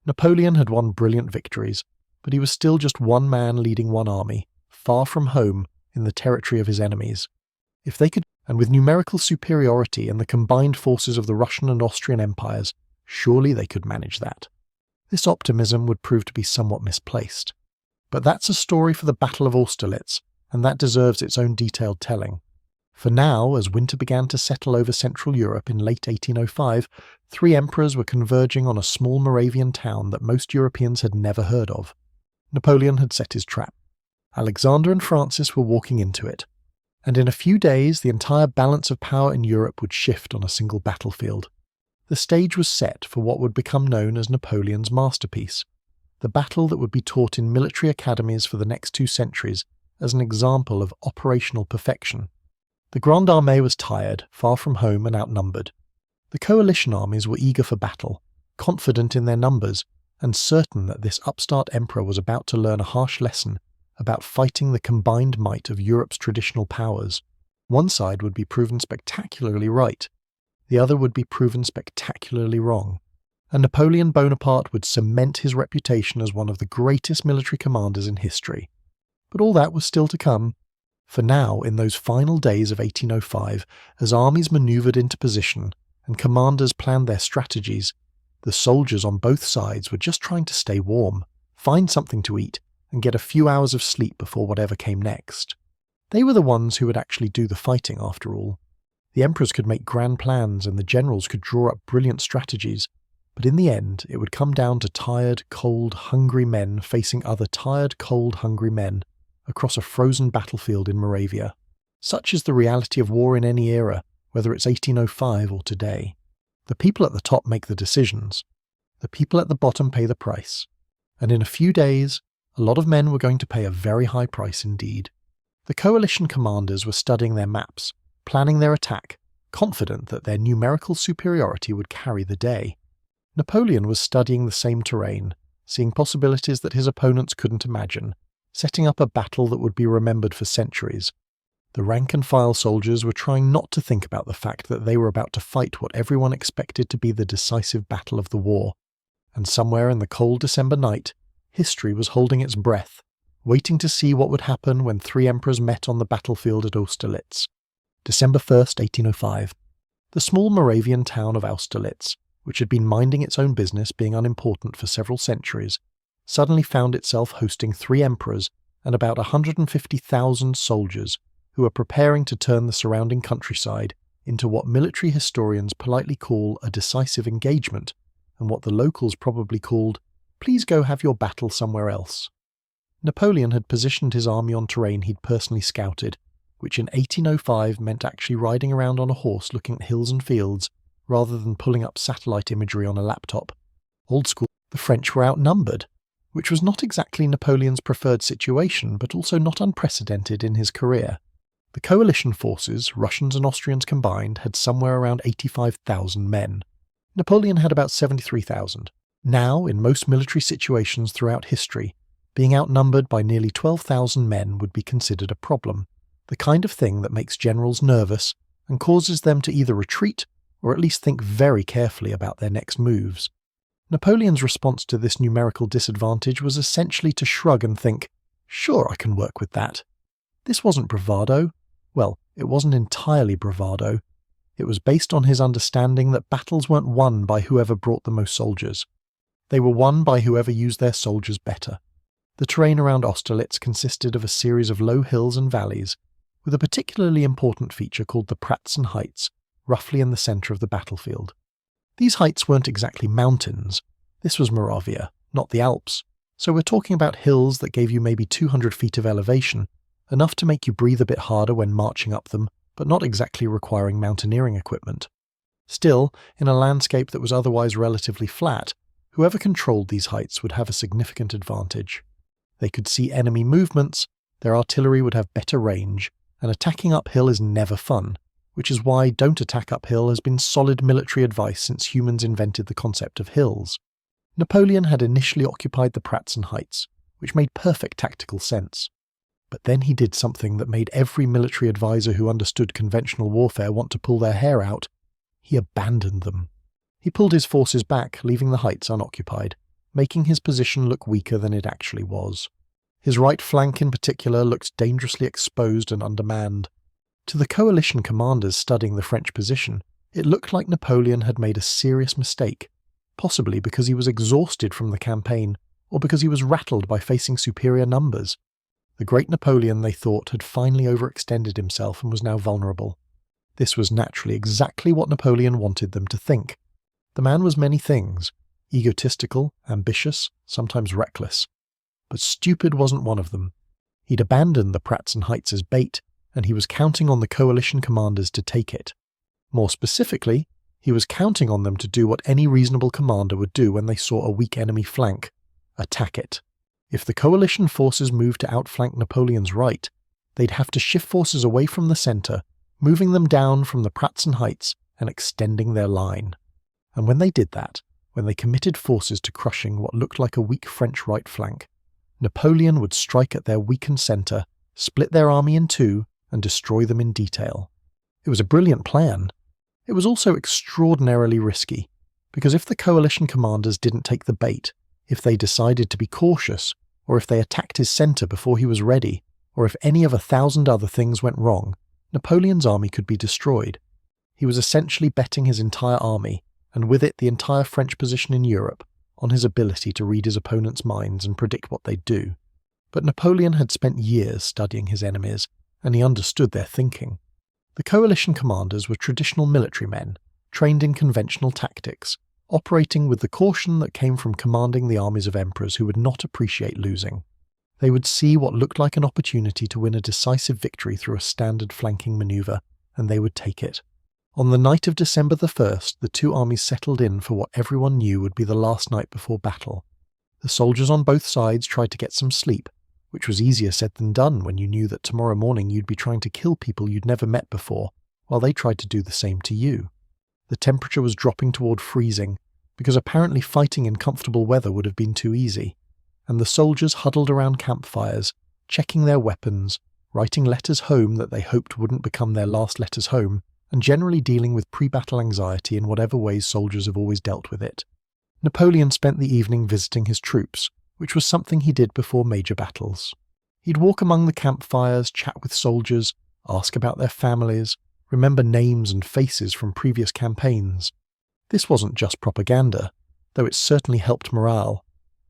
Napoleon had won brilliant victories, but he was still just one man leading one army, far from home, in the territory of his enemies. If they could, and with numerical superiority and the combined forces of the Russian and Austrian empires, surely they could manage that. This optimism would prove to be somewhat misplaced. But that's a story for the Battle of Austerlitz, and that deserves its own detailed telling. For now, as winter began to settle over Central Europe in late 1805, 3 emperors were converging on a small Moravian town that most Europeans had never heard of. Napoleon had set his trap. Alexander and Francis were walking into it. And in a few days, the entire balance of power in Europe would shift on a single battlefield. The stage was set for what would become known as Napoleon's masterpiece, the battle that would be taught in military academies for the next 2 centuries as an example of operational perfection. The Grande Armée was tired, far from home and outnumbered. The coalition armies were eager for battle, confident in their numbers, and certain that this upstart emperor was about to learn a harsh lesson about fighting the combined might of Europe's traditional powers. One side would be proven spectacularly right, the other would be proven spectacularly wrong, and Napoleon Bonaparte would cement his reputation as one of the greatest military commanders in history. But all that was still to come. For now, in those final days of 1805, as armies manoeuvred into position and commanders planned their strategies, the soldiers on both sides were just trying to stay warm, find something to eat, and get a few hours of sleep before whatever came next. They were the ones who would actually do the fighting, after all. The emperors could make grand plans and the generals could draw up brilliant strategies, but in the end it would come down to tired, cold, hungry men facing other tired, cold, hungry men across a frozen battlefield in Moravia. Such is the reality of war in any era, whether it's 1805 or today. The people at the top make the decisions. The people at the bottom pay the price. And in a few days, a lot of men were going to pay a very high price indeed. The coalition commanders were studying their maps, planning their attack, confident that their numerical superiority would carry the day. Napoleon was studying the same terrain, seeing possibilities that his opponents couldn't imagine, setting up a battle that would be remembered for centuries. The rank-and-file soldiers were trying not to think about the fact that they were about to fight what everyone expected to be the decisive battle of the war. And somewhere in the cold December night, history was holding its breath, waiting to see what would happen when 3 emperors met on the battlefield at Austerlitz. December 1st, 1805. The small Moravian town of Austerlitz, which had been minding its own business, being unimportant for several centuries, suddenly found itself hosting 3 emperors and about 150,000 soldiers who were preparing to turn the surrounding countryside into what military historians politely call a decisive engagement, and what the locals probably called, "Please go have your battle somewhere else." Napoleon had positioned his army on terrain he'd personally scouted, which in 1805 meant actually riding around on a horse looking at hills and fields, rather than pulling up satellite imagery on a laptop. Old school. The French were outnumbered, which was not exactly Napoleon's preferred situation, but also not unprecedented in his career. The coalition forces, Russians and Austrians combined, had somewhere around 85,000 men. Napoleon had about 73,000. Now, in most military situations throughout history, being outnumbered by nearly 12,000 men would be considered a problem, the kind of thing that makes generals nervous and causes them to either retreat or at least think very carefully about their next moves. Napoleon's response to this numerical disadvantage was essentially to shrug and think, "Sure, I can work with that." This wasn't bravado. Well, it wasn't entirely bravado. It was based on his understanding that battles weren't won by whoever brought the most soldiers. They were won by whoever used their soldiers better. The terrain around Austerlitz consisted of a series of low hills and valleys, with a particularly important feature called the Pratzen Heights, roughly in the centre of the battlefield. These heights weren't exactly mountains. This was Moravia, not the Alps, so we're talking about hills that gave you maybe 200 feet of elevation, enough to make you breathe a bit harder when marching up them, but not exactly requiring mountaineering equipment. Still, in a landscape that was otherwise relatively flat, whoever controlled these heights would have a significant advantage. They could see enemy movements, their artillery would have better range, and attacking uphill is never fun, which is why "don't attack uphill" has been solid military advice since humans invented the concept of hills. Napoleon had initially occupied the Pratzen Heights, which made perfect tactical sense. But then he did something that made every military advisor who understood conventional warfare want to pull their hair out. He abandoned them. He pulled his forces back, leaving the heights unoccupied, making his position look weaker than it actually was. His right flank in particular looked dangerously exposed and undermanned. To the coalition commanders studying the French position, it looked like Napoleon had made a serious mistake, possibly because he was exhausted from the campaign, or because he was rattled by facing superior numbers. The great Napoleon, they thought, had finally overextended himself and was now vulnerable. This was naturally exactly what Napoleon wanted them to think. The man was many things: egotistical, ambitious, sometimes reckless. But stupid wasn't one of them. He'd abandoned the Pratzen Heights as bait, and he was counting on the coalition commanders to take it. More specifically, he was counting on them to do what any reasonable commander would do when they saw a weak enemy flank: attack it. If the coalition forces moved to outflank Napoleon's right, they'd have to shift forces away from the centre, moving them down from the Pratzen Heights and extending their line. And when they did that, when they committed forces to crushing what looked like a weak French right flank, Napoleon would strike at their weakened centre, split their army in two, and destroy them in detail. It was a brilliant plan. It was also extraordinarily risky, because if the coalition commanders didn't take the bait, if they decided to be cautious, or if they attacked his centre before he was ready, or if any of 1,000 other things went wrong, Napoleon's army could be destroyed. He was essentially betting his entire army, and with it the entire French position in Europe, on his ability to read his opponents' minds and predict what they'd do. But Napoleon had spent years studying his enemies, and he understood their thinking. The coalition commanders were traditional military men, trained in conventional tactics, operating with the caution that came from commanding the armies of emperors who would not appreciate losing. They would see what looked like an opportunity to win a decisive victory through a standard flanking manoeuvre, and they would take it. On the night of December the 1st, the two armies settled in for what everyone knew would be the last night before battle. The soldiers on both sides tried to get some sleep, which was easier said than done when you knew that tomorrow morning you'd be trying to kill people you'd never met before, while they tried to do the same to you. The temperature was dropping toward freezing, because apparently fighting in comfortable weather would have been too easy, and the soldiers huddled around campfires, checking their weapons, writing letters home that they hoped wouldn't become their last letters home, and generally dealing with pre-battle anxiety in whatever ways soldiers have always dealt with it. Napoleon spent the evening visiting his troops, which was something he did before major battles. He'd walk among the campfires, chat with soldiers, ask about their families, remember names and faces from previous campaigns. This wasn't just propaganda, though it certainly helped morale.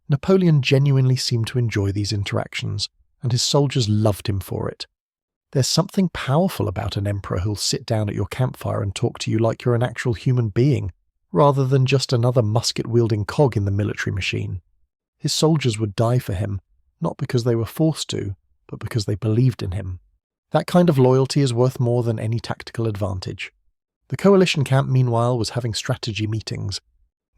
Napoleon genuinely seemed to enjoy these interactions, and his soldiers loved him for it. There's something powerful about an emperor who'll sit down at your campfire and talk to you like you're an actual human being, rather than just another musket-wielding cog in the military machine. His soldiers would die for him, not because they were forced to, but because they believed in him. That kind of loyalty is worth more than any tactical advantage. The coalition camp, meanwhile, was having strategy meetings.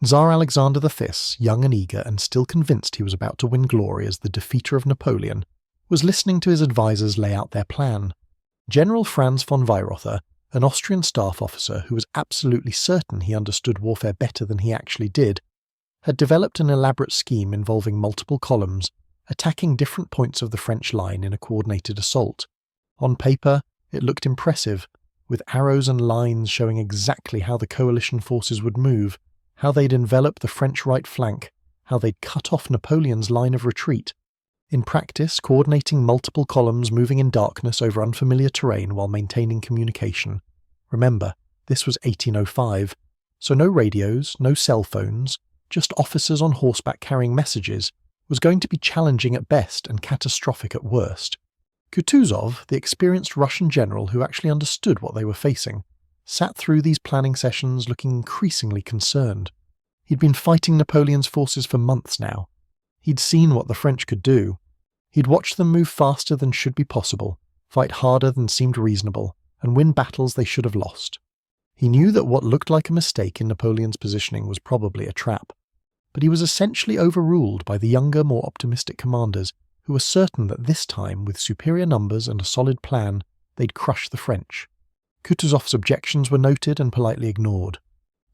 Tsar Alexander V, young and eager and still convinced he was about to win glory as the defeater of Napoleon, was listening to his advisors lay out their plan. General Franz von Weirother, an Austrian staff officer who was absolutely certain he understood warfare better than he actually did, had developed an elaborate scheme involving multiple columns, attacking different points of the French line in a coordinated assault. On paper, it looked impressive, with arrows and lines showing exactly how the coalition forces would move, how they'd envelop the French right flank, how they'd cut off Napoleon's line of retreat. In practice, coordinating multiple columns moving in darkness over unfamiliar terrain while maintaining communication. Remember, this was 1805, so no radios, no cell phones, just officers on horseback carrying messages, was going to be challenging at best and catastrophic at worst. Kutuzov, the experienced Russian general who actually understood what they were facing, sat through these planning sessions looking increasingly concerned. He'd been fighting Napoleon's forces for months now. He'd seen what the French could do. He'd watched them move faster than should be possible, fight harder than seemed reasonable, and win battles they should have lost. He knew that what looked like a mistake in Napoleon's positioning was probably a trap, but he was essentially overruled by the younger, more optimistic commanders who were certain that this time, with superior numbers and a solid plan, they'd crush the French. Kutuzov's objections were noted and politely ignored.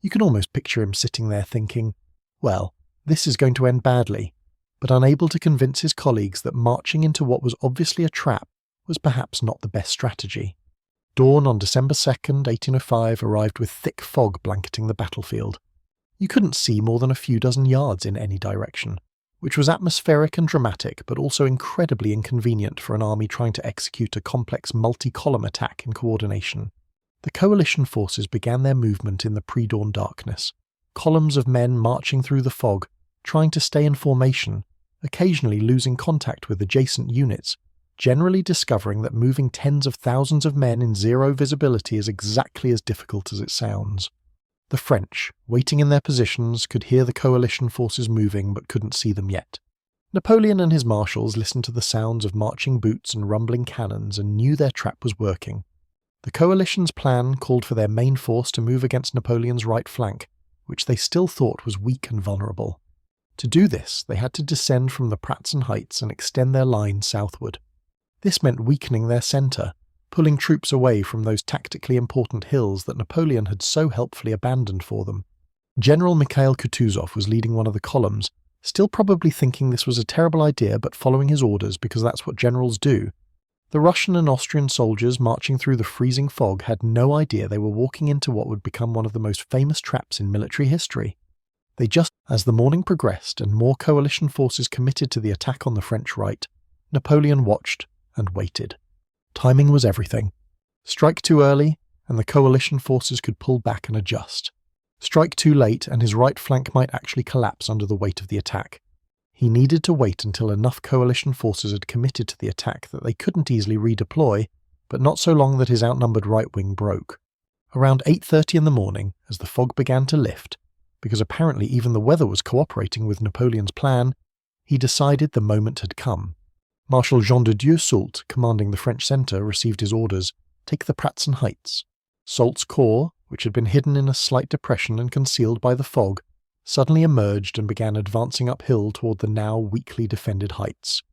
You can almost picture him sitting there thinking, well, this is going to end badly, but unable to convince his colleagues that marching into what was obviously a trap was perhaps not the best strategy. Dawn on December 2nd, 1805 arrived with thick fog blanketing the battlefield. You couldn't see more than a few dozen yards in any direction, which was atmospheric and dramatic but also incredibly inconvenient for an army trying to execute a complex multi-column attack in coordination. The coalition forces began their movement in the pre-dawn darkness, columns of men marching through the fog, trying to stay in formation, occasionally losing contact with adjacent units, generally discovering that moving tens of thousands of men in zero visibility is exactly as difficult as it sounds. The French, waiting in their positions, could hear the coalition forces moving but couldn't see them yet. Napoleon and his marshals listened to the sounds of marching boots and rumbling cannons and knew their trap was working. The coalition's plan called for their main force to move against Napoleon's right flank, which they still thought was weak and vulnerable. To do this, they had to descend from the Pratzen Heights and extend their line southward. This meant weakening their centre, pulling troops away from those tactically important hills that Napoleon had so helpfully abandoned for them. General Mikhail Kutuzov was leading one of the columns, still probably thinking this was a terrible idea but following his orders because that's what generals do. The Russian and Austrian soldiers marching through the freezing fog had no idea they were walking into what would become one of the most famous traps in military history. As the morning progressed and more coalition forces committed to the attack on the French right, Napoleon watched and waited. Timing was everything. Strike too early, and the coalition forces could pull back and adjust. Strike too late, and his right flank might actually collapse under the weight of the attack. He needed to wait until enough coalition forces had committed to the attack that they couldn't easily redeploy, but not so long that his outnumbered right wing broke. Around 8:30 in the morning, as the fog began to lift, because apparently even the weather was cooperating with Napoleon's plan, he decided the moment had come. Marshal Jean de Dieu Soult, commanding the French centre, received his orders: take the Pratzen Heights. Soult's corps, which had been hidden in a slight depression and concealed by the fog, suddenly emerged and began advancing uphill toward the now weakly defended heights.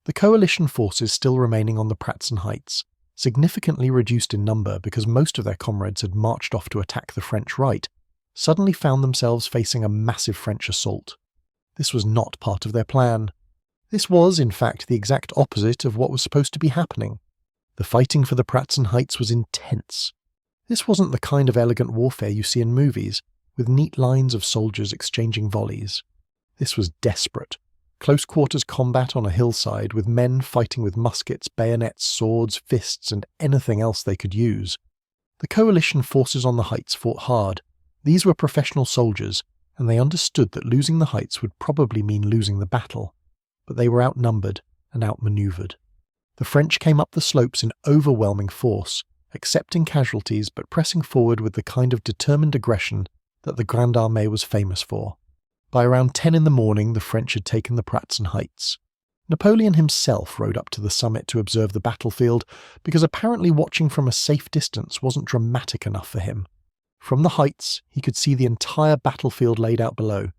The coalition forces still remaining on the Pratzen Heights, significantly reduced in number because most of their comrades had marched off to attack the French right, suddenly found themselves facing a massive French assault. This was not part of their plan. This was, in fact, the exact opposite of what was supposed to be happening. The fighting for the Pratzen Heights was intense. This wasn't the kind of elegant warfare you see in movies, with neat lines of soldiers exchanging volleys. This was desperate. Close-quarters combat on a hillside, with men fighting with muskets, bayonets, swords, fists, and anything else they could use. The coalition forces on the heights fought hard. These were professional soldiers, and they understood that losing the heights would probably mean losing the battle. But they were outnumbered and outmaneuvered. The French came up the slopes in overwhelming force, accepting casualties but pressing forward with the kind of determined aggression that the Grande Armée was famous for. By around 10 in the morning, the French had taken the Pratzen Heights. Napoleon himself rode up to the summit to observe the battlefield because apparently watching from a safe distance wasn't dramatic enough for him. From the heights, he could see the entire battlefield laid out below.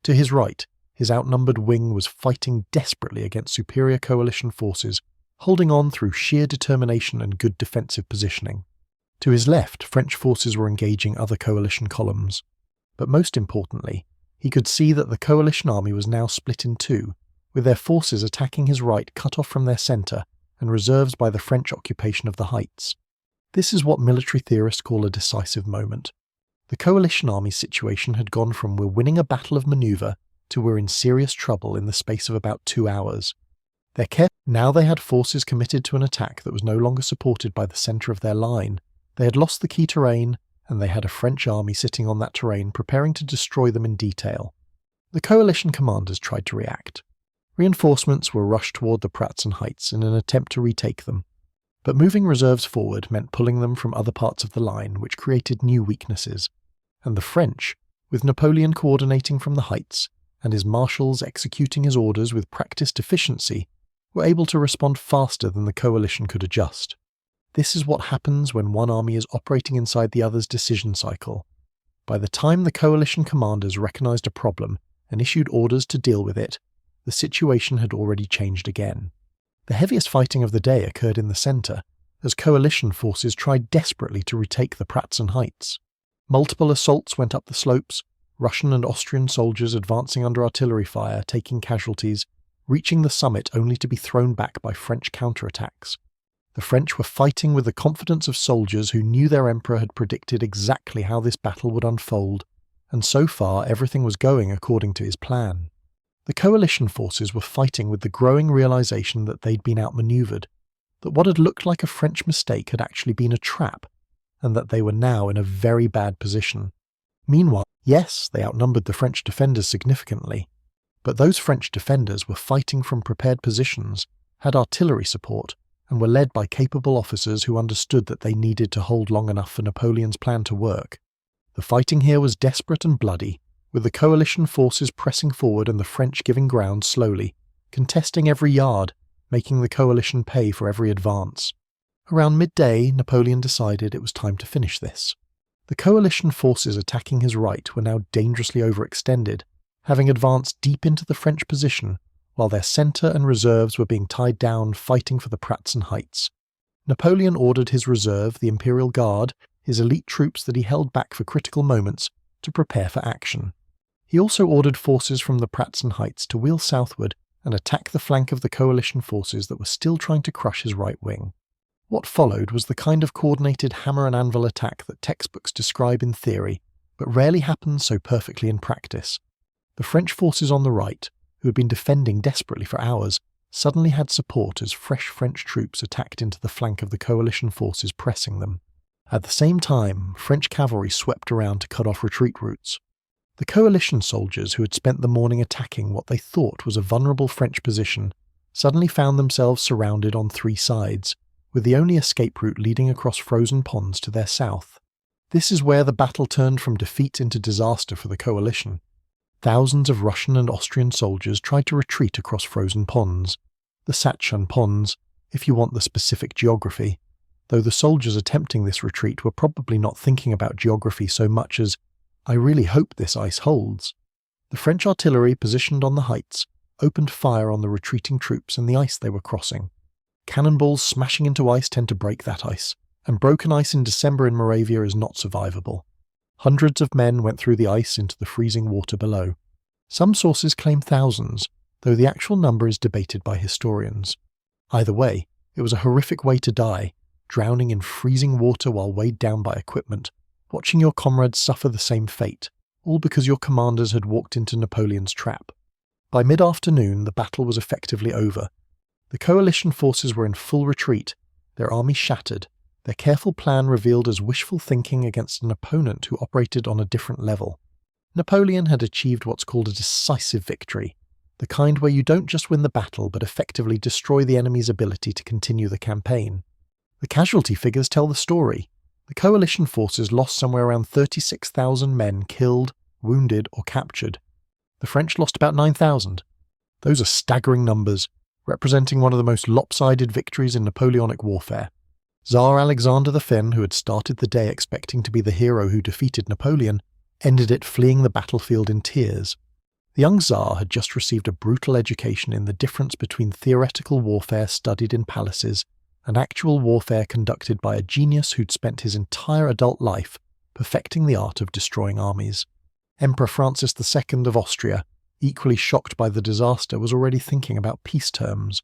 To his right, his outnumbered wing was fighting desperately against superior coalition forces, holding on through sheer determination and good defensive positioning. To his left, French forces were engaging other coalition columns. But most importantly, he could see that the coalition army was now split in two, with their forces attacking his right cut off from their centre and reserves by the French occupation of the heights. This is what military theorists call a decisive moment. The coalition army's situation had gone from "we're winning a battle of manoeuvre" to "we're in serious trouble" in the space of about 2 hours. Now they had forces committed to an attack that was no longer supported by the centre of their line. They had lost the key terrain, and they had a French army sitting on that terrain preparing to destroy them in detail. The coalition commanders tried to react. Reinforcements were rushed toward the Pratzen Heights in an attempt to retake them. But moving reserves forward meant pulling them from other parts of the line, which created new weaknesses. And the French, with Napoleon coordinating from the heights, and his marshals executing his orders with practiced efficiency, were able to respond faster than the coalition could adjust. This is what happens when one army is operating inside the other's decision cycle. By the time the coalition commanders recognized a problem and issued orders to deal with it, the situation had already changed again. The heaviest fighting of the day occurred in the centre, as coalition forces tried desperately to retake the Pratzen Heights. Multiple assaults went up the slopes, Russian and Austrian soldiers advancing under artillery fire, taking casualties, reaching the summit only to be thrown back by French counterattacks. The French were fighting with the confidence of soldiers who knew their emperor had predicted exactly how this battle would unfold, and so far everything was going according to his plan. The coalition forces were fighting with the growing realization that they'd been outmaneuvered, that what had looked like a French mistake had actually been a trap, and that they were now in a very bad position. Meanwhile, yes, they outnumbered the French defenders significantly, but those French defenders were fighting from prepared positions, had artillery support, and were led by capable officers who understood that they needed to hold long enough for Napoleon's plan to work. The fighting here was desperate and bloody, with the coalition forces pressing forward and the French giving ground slowly, contesting every yard, making the coalition pay for every advance. Around midday, Napoleon decided it was time to finish this. The coalition forces attacking his right were now dangerously overextended, having advanced deep into the French position, while their centre and reserves were being tied down fighting for the Pratzen Heights. Napoleon ordered his reserve, the Imperial Guard, his elite troops that he held back for critical moments, to prepare for action. He also ordered forces from the Pratzen Heights to wheel southward and attack the flank of the coalition forces that were still trying to crush his right wing. What followed was the kind of coordinated hammer and anvil attack that textbooks describe in theory, but rarely happens so perfectly in practice. The French forces on the right, who had been defending desperately for hours, suddenly had support as fresh French troops attacked into the flank of the coalition forces pressing them. At the same time, French cavalry swept around to cut off retreat routes. The coalition soldiers who had spent the morning attacking what they thought was a vulnerable French position suddenly found themselves surrounded on three sides, with the only escape route leading across frozen ponds to their south. This is where the battle turned from defeat into disaster for the coalition. Thousands of Russian and Austrian soldiers tried to retreat across frozen ponds, the Sachsen ponds, if you want the specific geography, though the soldiers attempting this retreat were probably not thinking about geography so much as, "I really hope this ice holds." The French artillery positioned on the heights opened fire on the retreating troops and the ice they were crossing. Cannonballs smashing into ice tend to break that ice, and broken ice in December in Moravia is not survivable. Hundreds of men went through the ice into the freezing water below. Some sources claim thousands, though the actual number is debated by historians. Either way, it was a horrific way to die, drowning in freezing water while weighed down by equipment, watching your comrades suffer the same fate, all because your commanders had walked into Napoleon's trap. By mid-afternoon, the battle was effectively over. The coalition forces were in full retreat, their army shattered, their careful plan revealed as wishful thinking against an opponent who operated on a different level. Napoleon had achieved what's called a decisive victory, the kind where you don't just win the battle but effectively destroy the enemy's ability to continue the campaign. The casualty figures tell the story. The coalition forces lost somewhere around 36,000 men killed, wounded or captured. The French lost about 9,000. Those are staggering numbers, representing one of the most lopsided victories in Napoleonic warfare. Tsar Alexander the Finn, who had started the day expecting to be the hero who defeated Napoleon, ended it fleeing the battlefield in tears. The young Tsar had just received a brutal education in the difference between theoretical warfare studied in palaces and actual warfare conducted by a genius who'd spent his entire adult life perfecting the art of destroying armies. Emperor Francis II of Austria, equally shocked by the disaster, was already thinking about peace terms.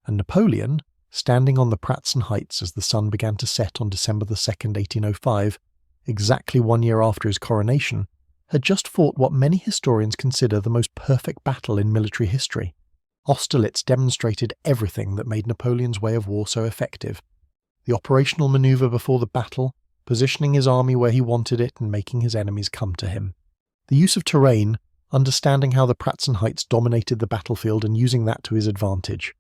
And Napoleon, standing on the Pratzen Heights as the sun began to set on December 2nd, 1805, exactly 1 year after his coronation, had just fought what many historians consider the most perfect battle in military history. Austerlitz demonstrated everything that made Napoleon's way of war so effective. The operational manoeuvre before the battle, positioning his army where he wanted it and making his enemies come to him. The use of terrain, understanding how the Pratzen Heights dominated the battlefield and using that to his advantage.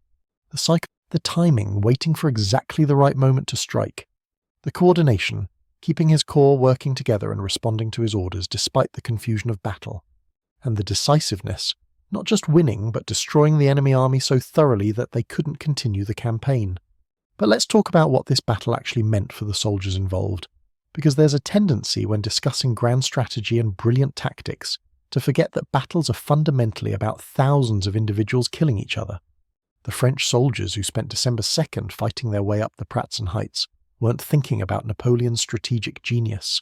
The timing, waiting for exactly the right moment to strike. The coordination, keeping his corps working together and responding to his orders despite the confusion of battle. And the decisiveness, not just winning but destroying the enemy army so thoroughly that they couldn't continue the campaign. But let's talk about what this battle actually meant for the soldiers involved, because there's a tendency when discussing grand strategy and brilliant tactics to forget that battles are fundamentally about thousands of individuals killing each other. The French soldiers who spent December 2nd fighting their way up the Pratzen Heights weren't thinking about Napoleon's strategic genius.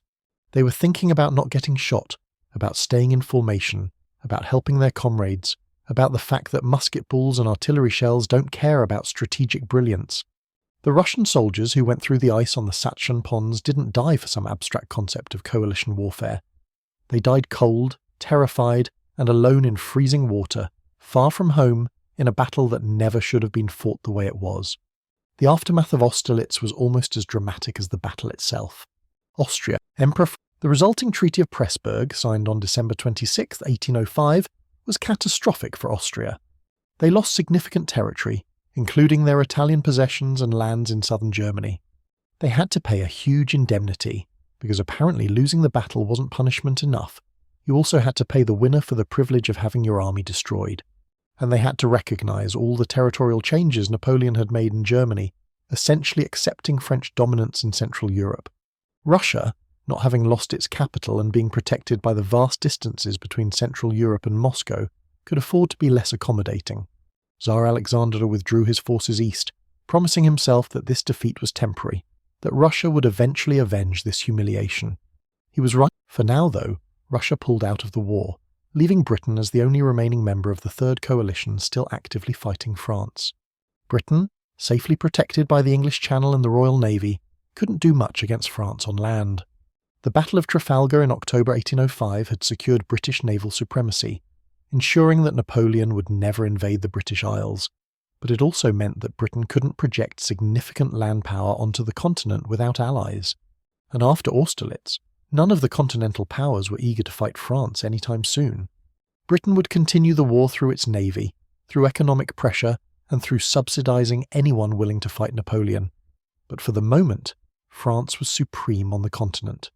They were thinking about not getting shot, about staying in formation, about helping their comrades, about the fact that musket balls and artillery shells don't care about strategic brilliance. The Russian soldiers who went through the ice on the Sachsen ponds didn't die for some abstract concept of coalition warfare. They died cold, terrified, and alone in freezing water, far from home, in a battle that never should have been fought the way it was. The aftermath of Austerlitz was almost as dramatic as the battle itself. Austria, the resulting Treaty of Pressburg, signed on December 26, 1805, was catastrophic for Austria. They lost significant territory, including their Italian possessions and lands in southern Germany. They had to pay a huge indemnity, because apparently losing the battle wasn't punishment enough. You also had to pay the winner for the privilege of having your army destroyed. And they had to recognise all the territorial changes Napoleon had made in Germany, essentially accepting French dominance in Central Europe. Russia, not having lost its capital and being protected by the vast distances between Central Europe and Moscow, could afford to be less accommodating. Tsar Alexander withdrew his forces east, promising himself that this defeat was temporary, that Russia would eventually avenge this humiliation. He was right. For now, though, Russia pulled out of the war, leaving Britain as the only remaining member of the Third Coalition still actively fighting France. Britain, safely protected by the English Channel and the Royal Navy, couldn't do much against France on land. The Battle of Trafalgar in October 1805 had secured British naval supremacy, ensuring that Napoleon would never invade the British Isles, but it also meant that Britain couldn't project significant land power onto the continent without allies. And after Austerlitz, none of the continental powers were eager to fight France anytime soon. Britain would continue the war through its navy, through economic pressure, and through subsidizing anyone willing to fight Napoleon. But for the moment, France was supreme on the continent.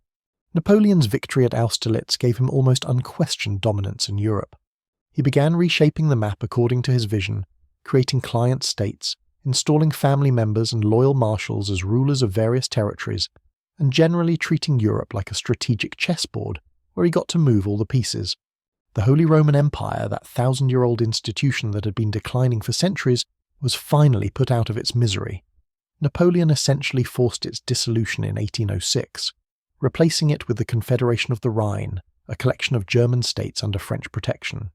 Napoleon's victory at Austerlitz gave him almost unquestioned dominance in Europe. He began reshaping the map according to his vision, creating client states, installing family members and loyal marshals as rulers of various territories, and generally treating Europe like a strategic chessboard where he got to move all the pieces. The Holy Roman Empire, that 1,000-year-old institution that had been declining for centuries, was finally put out of its misery. Napoleon essentially forced its dissolution in 1806, replacing it with the Confederation of the Rhine, a collection of German states under French protection.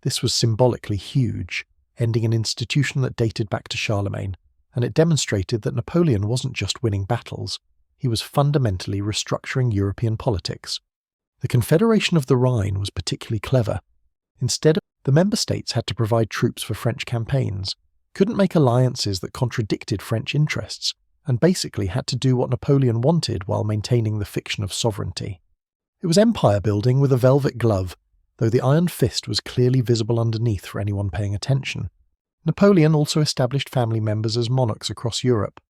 This was symbolically huge, ending an institution that dated back to Charlemagne, and it demonstrated that Napoleon wasn't just winning battles, he was fundamentally restructuring European politics. The Confederation of the Rhine was particularly clever. Instead, the member states had to provide troops for French campaigns, couldn't make alliances that contradicted French interests, and basically had to do what Napoleon wanted while maintaining the fiction of sovereignty. It was empire building with a velvet glove, though the iron fist was clearly visible underneath for anyone paying attention. Napoleon also established family members as monarchs across Europe.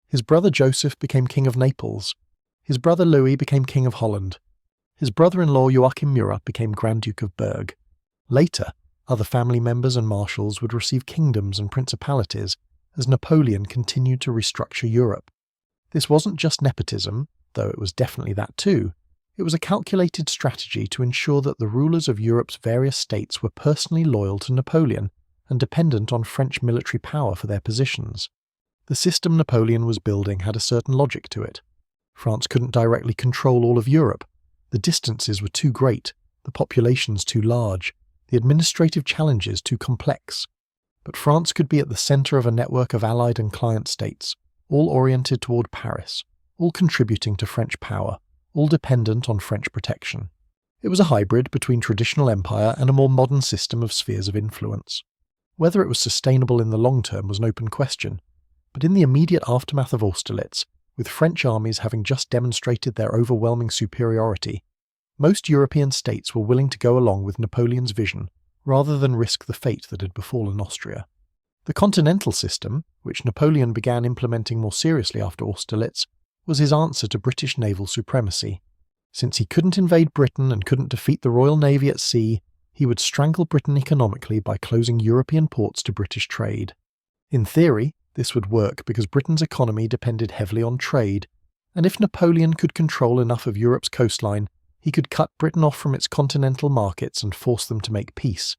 His brother Joseph became King of Naples. His brother Louis became King of Holland. His brother-in-law Joachim Murat became Grand Duke of Berg. Later, other family members and marshals would receive kingdoms and principalities as Napoleon continued to restructure Europe. This wasn't just nepotism, though it was definitely that too. It was a calculated strategy to ensure that the rulers of Europe's various states were personally loyal to Napoleon and dependent on French military power for their positions. The system Napoleon was building had a certain logic to it. France couldn't directly control all of Europe. The distances were too great, the populations too large, the administrative challenges too complex. But France could be at the centre of a network of allied and client states, all oriented toward Paris, all contributing to French power, all dependent on French protection. It was a hybrid between traditional empire and a more modern system of spheres of influence. Whether it was sustainable in the long term was an open question, but in the immediate aftermath of Austerlitz, with French armies having just demonstrated their overwhelming superiority, most European states were willing to go along with Napoleon's vision rather than risk the fate that had befallen Austria. The continental system, which Napoleon began implementing more seriously after Austerlitz, was his answer to British naval supremacy. Since he couldn't invade Britain and couldn't defeat the Royal Navy at sea, he would strangle Britain economically by closing European ports to British trade. In theory, this would work because Britain's economy depended heavily on trade, and if Napoleon could control enough of Europe's coastline, he could cut Britain off from its continental markets and force them to make peace.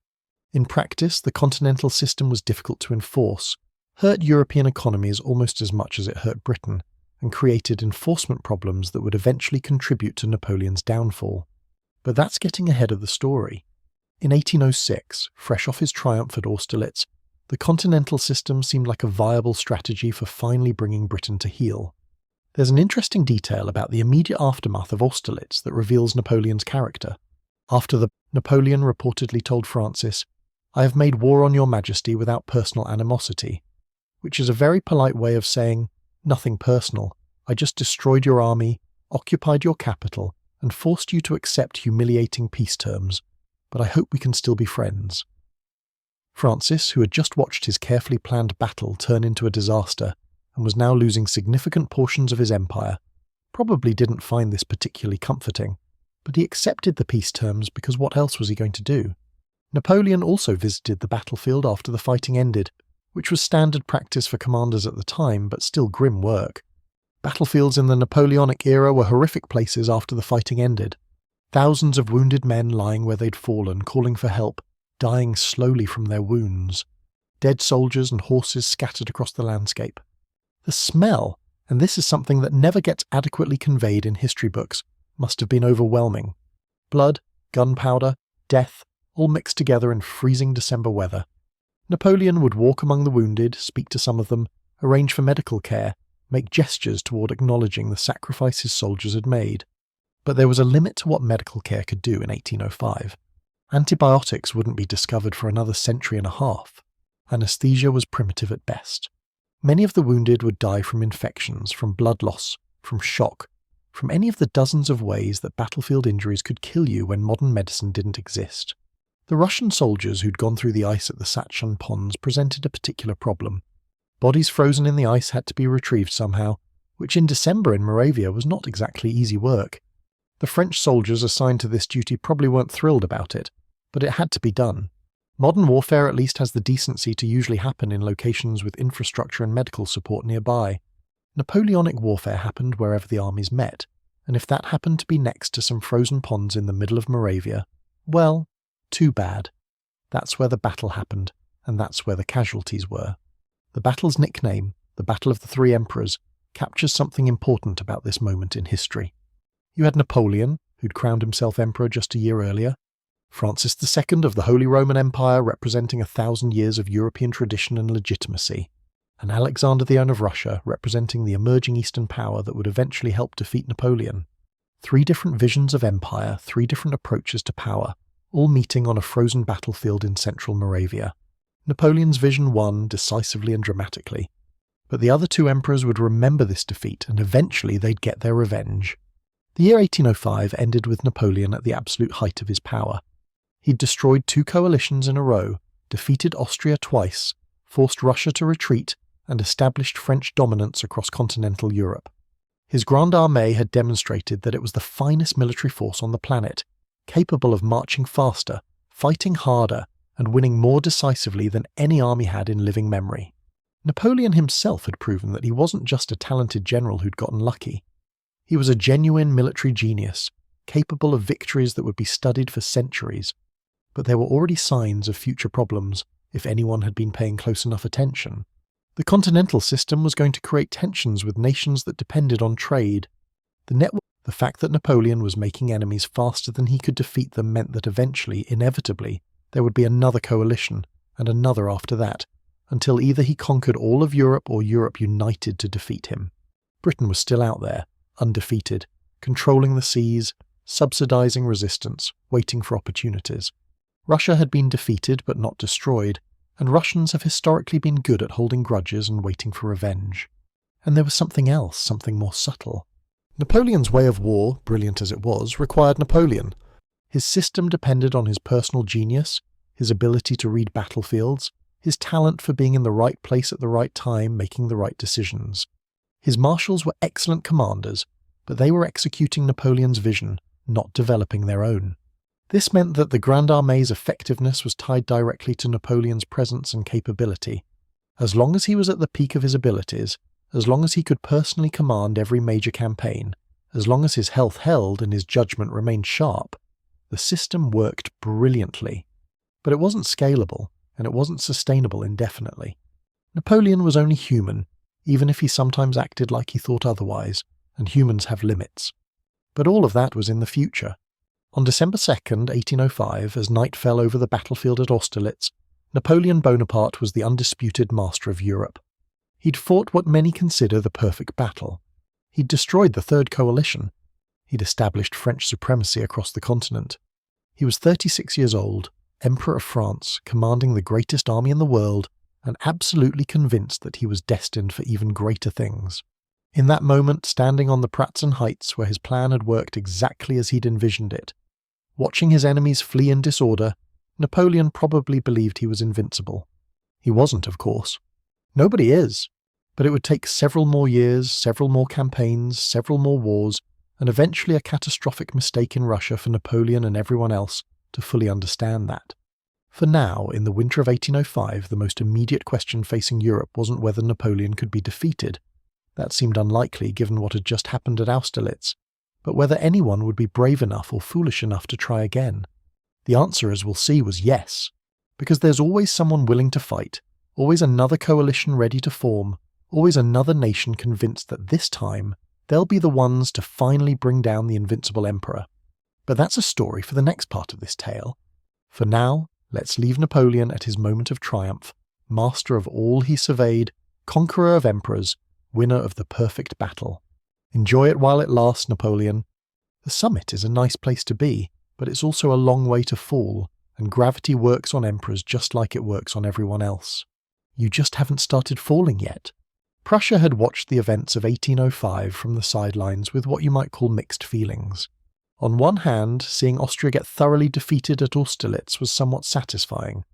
In practice, the continental system was difficult to enforce, hurt European economies almost as much as it hurt Britain, and created enforcement problems that would eventually contribute to Napoleon's downfall. But that's getting ahead of the story. In 1806, fresh off his triumph at Austerlitz, the continental system seemed like a viable strategy for finally bringing Britain to heel. There's an interesting detail about the immediate aftermath of Austerlitz that reveals Napoleon's character. Napoleon reportedly told Francis, "I have made war on your majesty without personal animosity," which is a very polite way of saying, "Nothing personal. I just destroyed your army, occupied your capital, and forced you to accept humiliating peace terms. But I hope we can still be friends." Francis, who had just watched his carefully planned battle turn into a disaster and was now losing significant portions of his empire, probably didn't find this particularly comforting, but he accepted the peace terms because what else was he going to do? Napoleon also visited the battlefield after the fighting ended, which was standard practice for commanders at the time, but still grim work. Battlefields in the Napoleonic era were horrific places after the fighting ended. Thousands of wounded men lying where they'd fallen, calling for help, dying slowly from their wounds. Dead soldiers and horses scattered across the landscape. The smell, and this is something that never gets adequately conveyed in history books, must have been overwhelming. Blood, gunpowder, death, all mixed together in freezing December weather. Napoleon would walk among the wounded, speak to some of them, arrange for medical care, make gestures toward acknowledging the sacrifice his soldiers had made. But there was a limit to what medical care could do in 1805. Antibiotics wouldn't be discovered for another century and a half. Anesthesia was primitive at best. Many of the wounded would die from infections, from blood loss, from shock, from any of the dozens of ways that battlefield injuries could kill you when modern medicine didn't exist. The Russian soldiers who'd gone through the ice at the Sachin ponds presented a particular problem. Bodies frozen in the ice had to be retrieved somehow, which in December in Moravia was not exactly easy work. The French soldiers assigned to this duty probably weren't thrilled about it, but it had to be done. Modern warfare at least has the decency to usually happen in locations with infrastructure and medical support nearby. Napoleonic warfare happened wherever the armies met, and if that happened to be next to some frozen ponds in the middle of Moravia, well, too bad. That's where the battle happened, and that's where the casualties were. The battle's nickname, the Battle of the Three Emperors, captures something important about this moment in history. You had Napoleon, who'd crowned himself emperor just a year earlier, Francis II of the Holy Roman Empire representing 1,000 years of European tradition and legitimacy, and Alexander the One of Russia representing the emerging Eastern power that would eventually help defeat Napoleon. 3 different visions of empire, 3 different approaches to power, all meeting on a frozen battlefield in central Moravia. Napoleon's vision won decisively and dramatically, but the other 2 emperors would remember this defeat and eventually they'd get their revenge. The year 1805 ended with Napoleon at the absolute height of his power. He'd destroyed 2 coalitions in a row, defeated Austria twice, forced Russia to retreat, and established French dominance across continental Europe. His Grande Armée had demonstrated that it was the finest military force on the planet, capable of marching faster, fighting harder, and winning more decisively than any army had in living memory. Napoleon himself had proven that he wasn't just a talented general who'd gotten lucky. He was a genuine military genius, capable of victories that would be studied for centuries. But there were already signs of future problems, if anyone had been paying close enough attention. The continental system was going to create tensions with nations that depended on trade. The fact that Napoleon was making enemies faster than he could defeat them meant that eventually, inevitably, there would be another coalition, and another after that, until either he conquered all of Europe or Europe united to defeat him. Britain was still out there, undefeated, controlling the seas, subsidizing resistance, waiting for opportunities. Russia had been defeated but not destroyed, and Russians have historically been good at holding grudges and waiting for revenge. And there was something else, something more subtle. Napoleon's way of war, brilliant as it was, required Napoleon. His system depended on his personal genius, his ability to read battlefields, his talent for being in the right place at the right time, making the right decisions. His marshals were excellent commanders, but they were executing Napoleon's vision, not developing their own. This meant that the Grande Armée's effectiveness was tied directly to Napoleon's presence and capability. As long as he was at the peak of his abilities, as long as he could personally command every major campaign, as long as his health held and his judgment remained sharp, the system worked brilliantly. But it wasn't scalable, and it wasn't sustainable indefinitely. Napoleon was only human, even if he sometimes acted like he thought otherwise, and humans have limits. But all of that was in the future. On December 2nd, 1805, as night fell over the battlefield at Austerlitz, Napoleon Bonaparte was the undisputed master of Europe. He'd fought what many consider the perfect battle. He'd destroyed the Third Coalition. He'd established French supremacy across the continent. He was 36 years old, Emperor of France, commanding the greatest army in the world, and absolutely convinced that he was destined for even greater things. In that moment, standing on the Pratzen Heights where his plan had worked exactly as he'd envisioned it, watching his enemies flee in disorder, Napoleon probably believed he was invincible. He wasn't, of course. Nobody is. But it would take several more years, several more campaigns, several more wars, and eventually a catastrophic mistake in Russia for Napoleon and everyone else to fully understand that. For now, in the winter of 1805, the most immediate question facing Europe wasn't whether Napoleon could be defeated. That seemed unlikely given what had just happened at Austerlitz, but whether anyone would be brave enough or foolish enough to try again. The answer, as we'll see, was yes, because there's always someone willing to fight, always another coalition ready to form, always another nation convinced that this time they'll be the ones to finally bring down the invincible emperor. But that's a story for the next part of this tale. For now, let's leave Napoleon at his moment of triumph, master of all he surveyed, conqueror of emperors, winner of the perfect battle. Enjoy it while it lasts, Napoleon. The summit is a nice place to be, but it's also a long way to fall, and gravity works on emperors just like it works on everyone else. You just haven't started falling yet. Prussia had watched the events of 1805 from the sidelines with what you might call mixed feelings. On one hand, seeing Austria get thoroughly defeated at Austerlitz was somewhat satisfying.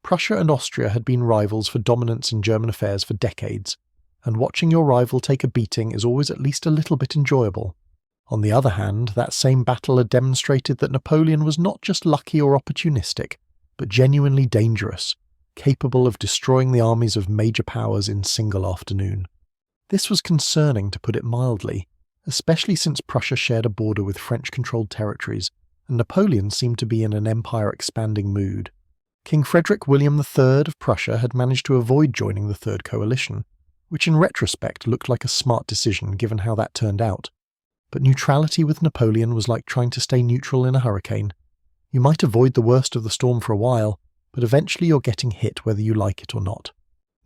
Prussia and Austria had been rivals for dominance in German affairs for decades, and watching your rival take a beating is always at least a little bit enjoyable. On the other hand, that same battle had demonstrated that Napoleon was not just lucky or opportunistic, but genuinely dangerous, capable of destroying the armies of major powers in single afternoon. This was concerning, to put it mildly, especially since Prussia shared a border with French-controlled territories, and Napoleon seemed to be in an empire-expanding mood. King Frederick William III of Prussia had managed to avoid joining the Third Coalition, which in retrospect looked like a smart decision given how that turned out. But neutrality with Napoleon was like trying to stay neutral in a hurricane. You might avoid the worst of the storm for a while, but eventually you're getting hit whether you like it or not.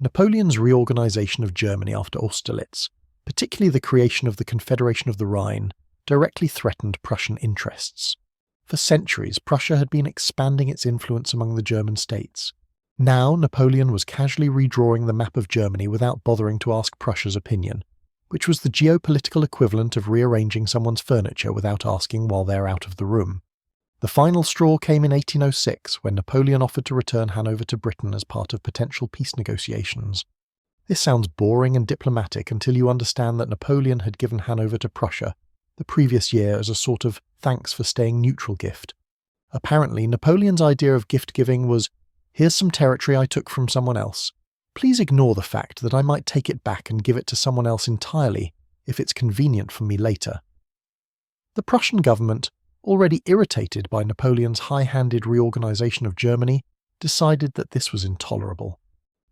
Napoleon's reorganization of Germany after Austerlitz, particularly the creation of the Confederation of the Rhine, directly threatened Prussian interests. For centuries, Prussia had been expanding its influence among the German states. Now Napoleon was casually redrawing the map of Germany without bothering to ask Prussia's opinion, which was the geopolitical equivalent of rearranging someone's furniture without asking while they're out of the room. The final straw came in 1806 when Napoleon offered to return Hanover to Britain as part of potential peace negotiations. This sounds boring and diplomatic until you understand that Napoleon had given Hanover to Prussia the previous year as a sort of thanks for staying neutral gift. Apparently, Napoleon's idea of gift-giving was, here's some territory I took from someone else. Please ignore the fact that I might take it back and give it to someone else entirely if it's convenient for me later. The Prussian government, already irritated by Napoleon's high-handed reorganization of Germany, decided that this was intolerable,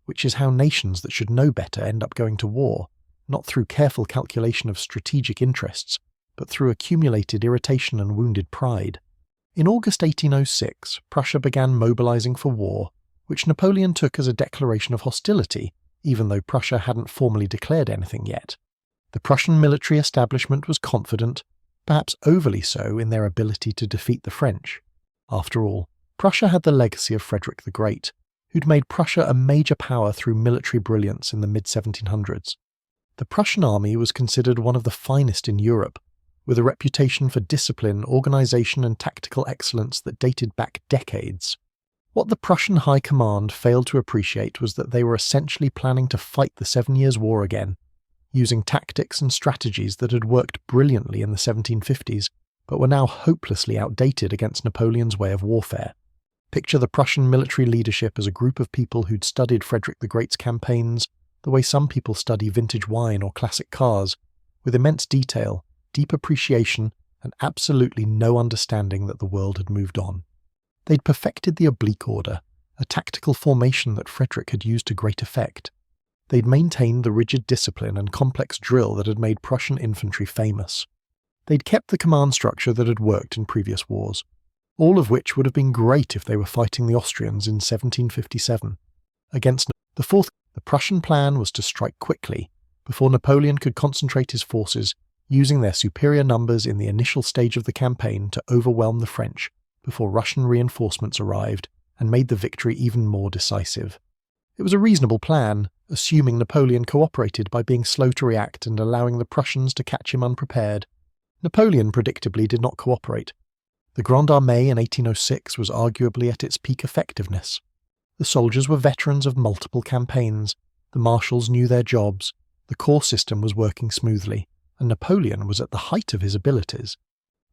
which is how nations that should know better end up going to war, not through careful calculation of strategic interests, but through accumulated irritation and wounded pride. In August 1806, Prussia began mobilizing for war, which Napoleon took as a declaration of hostility, even though Prussia hadn't formally declared anything yet. The Prussian military establishment was confident, perhaps overly so, in their ability to defeat the French. After all, Prussia had the legacy of Frederick the Great, who'd made Prussia a major power through military brilliance in the mid-1700s. The Prussian army was considered one of the finest in Europe, with a reputation for discipline, organization and tactical excellence that dated back decades. What the Prussian High Command failed to appreciate was that they were essentially planning to fight the 7 Years' War again, using tactics and strategies that had worked brilliantly in the 1750s, but were now hopelessly outdated against Napoleon's way of warfare. Picture the Prussian military leadership as a group of people who'd studied Frederick the Great's campaigns the way some people study vintage wine or classic cars, with immense detail, deep appreciation, and absolutely no understanding that the world had moved on. They'd perfected the oblique order, a tactical formation that Frederick had used to great effect. They'd maintained the rigid discipline and complex drill that had made Prussian infantry famous. They'd kept the command structure that had worked in previous wars, all of which would have been great if they were fighting the Austrians in 1757. Against the Prussian plan was to strike quickly, before Napoleon could concentrate his forces, using their superior numbers in the initial stage of the campaign to overwhelm the French before Russian reinforcements arrived and made the victory even more decisive. It was a reasonable plan, assuming Napoleon cooperated by being slow to react and allowing the Prussians to catch him unprepared. Napoleon predictably did not cooperate. The Grande Armée in 1806 was arguably at its peak effectiveness. The soldiers were veterans of multiple campaigns, the marshals knew their jobs, the corps system was working smoothly, and Napoleon was at the height of his abilities.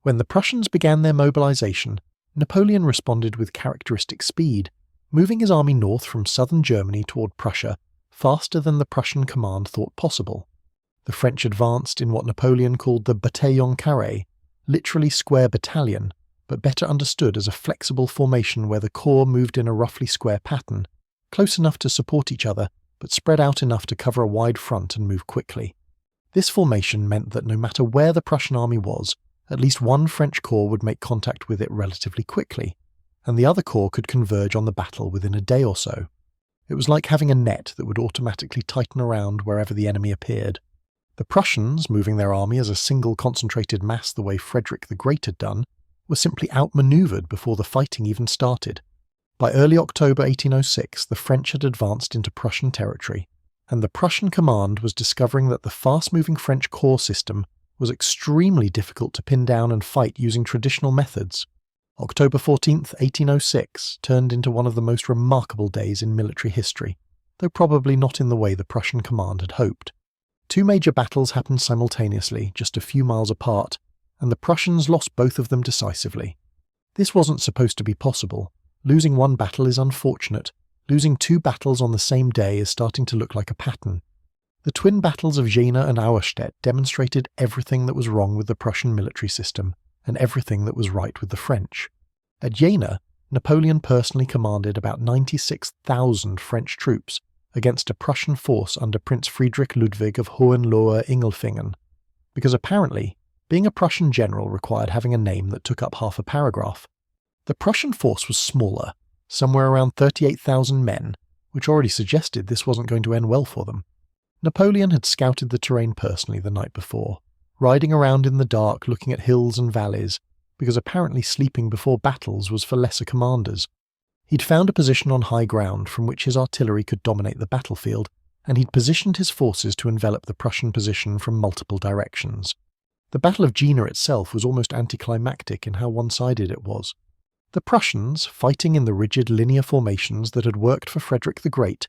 When the Prussians began their mobilization, Napoleon responded with characteristic speed, moving his army north from southern Germany toward Prussia faster than the Prussian command thought possible. The French advanced in what Napoleon called the bataillon carré, literally square battalion, but better understood as a flexible formation where the corps moved in a roughly square pattern, close enough to support each other, but spread out enough to cover a wide front and move quickly. This formation meant that no matter where the Prussian army was, at least one French corps would make contact with it relatively quickly, and the other corps could converge on the battle within a day or so. It was like having a net that would automatically tighten around wherever the enemy appeared. The Prussians, moving their army as a single concentrated mass the way Frederick the Great had done, were simply outmaneuvered before the fighting even started. By early October 1806, the French had advanced into Prussian territory, and the Prussian command was discovering that the fast-moving French corps system was extremely difficult to pin down and fight using traditional methods. October 14, 1806, turned into one of the most remarkable days in military history, though probably not in the way the Prussian command had hoped. Two major battles happened simultaneously, just a few miles apart, and the Prussians lost both of them decisively. This wasn't supposed to be possible. Losing one battle is unfortunate. Losing two battles on the same day is starting to look like a pattern. The twin battles of Jena and Austerlitz demonstrated everything that was wrong with the Prussian military system, and everything that was right with the French. At Jena, Napoleon personally commanded about 96,000 French troops against a Prussian force under Prince Friedrich Ludwig of Hohenlohe-Ingelfingen, because apparently, being a Prussian general required having a name that took up half a paragraph. The Prussian force was smaller, somewhere around 38,000 men, which already suggested this wasn't going to end well for them. Napoleon had scouted the terrain personally the night before, riding around in the dark looking at hills and valleys, because apparently sleeping before battles was for lesser commanders. He'd found a position on high ground from which his artillery could dominate the battlefield, and he'd positioned his forces to envelop the Prussian position from multiple directions. The Battle of Jena itself was almost anticlimactic in how one-sided it was. The Prussians, fighting in the rigid linear formations that had worked for Frederick the Great,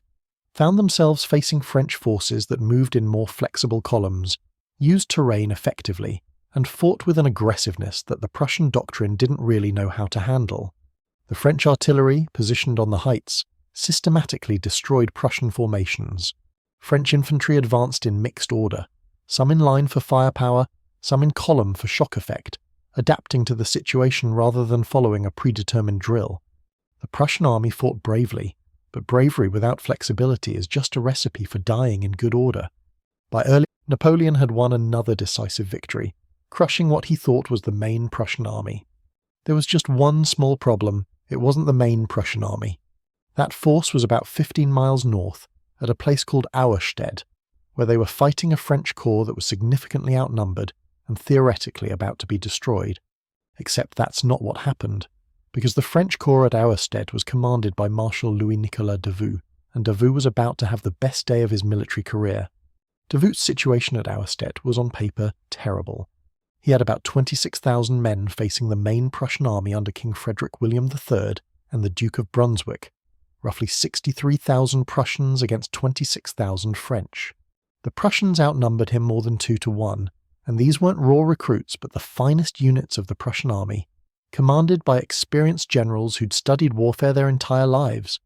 found themselves facing French forces that moved in more flexible columns, used terrain effectively, and fought with an aggressiveness that the Prussian doctrine didn't really know how to handle. The French artillery, positioned on the heights, systematically destroyed Prussian formations. French infantry advanced in mixed order, some in line for firepower, some in column for shock effect, adapting to the situation rather than following a predetermined drill. The Prussian army fought bravely, but bravery without flexibility is just a recipe for dying in good order. By early, Napoleon had won another decisive victory, crushing what he thought was the main Prussian army. There was just one small problem: it wasn't the main Prussian army. That force was about 15 miles north, at a place called Austerlitz, where they were fighting a French corps that was significantly outnumbered and theoretically about to be destroyed. Except that's not what happened, because the French corps at Austerlitz was commanded by Marshal Louis-Nicolas Davout, and Davout was about to have the best day of his military career. Davout's situation at Austerlitz was on paper terrible. He had about 26,000 men facing the main Prussian army under King Frederick William III and the Duke of Brunswick, roughly 63,000 Prussians against 26,000 French. The Prussians outnumbered him more than 2 to 1, and these weren't raw recruits but the finest units of the Prussian army, commanded by experienced generals who'd studied warfare their entire lives.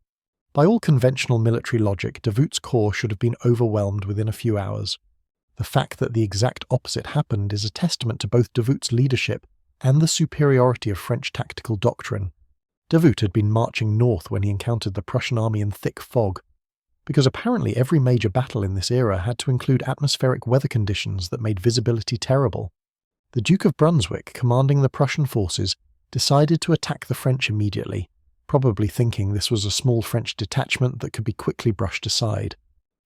By all conventional military logic, Davout's corps should have been overwhelmed within a few hours. The fact that the exact opposite happened is a testament to both Davout's leadership and the superiority of French tactical doctrine. Davout had been marching north when he encountered the Prussian army in thick fog, because apparently every major battle in this era had to include atmospheric weather conditions that made visibility terrible. The Duke of Brunswick, commanding the Prussian forces, decided to attack the French immediately, probably thinking this was a small French detachment that could be quickly brushed aside.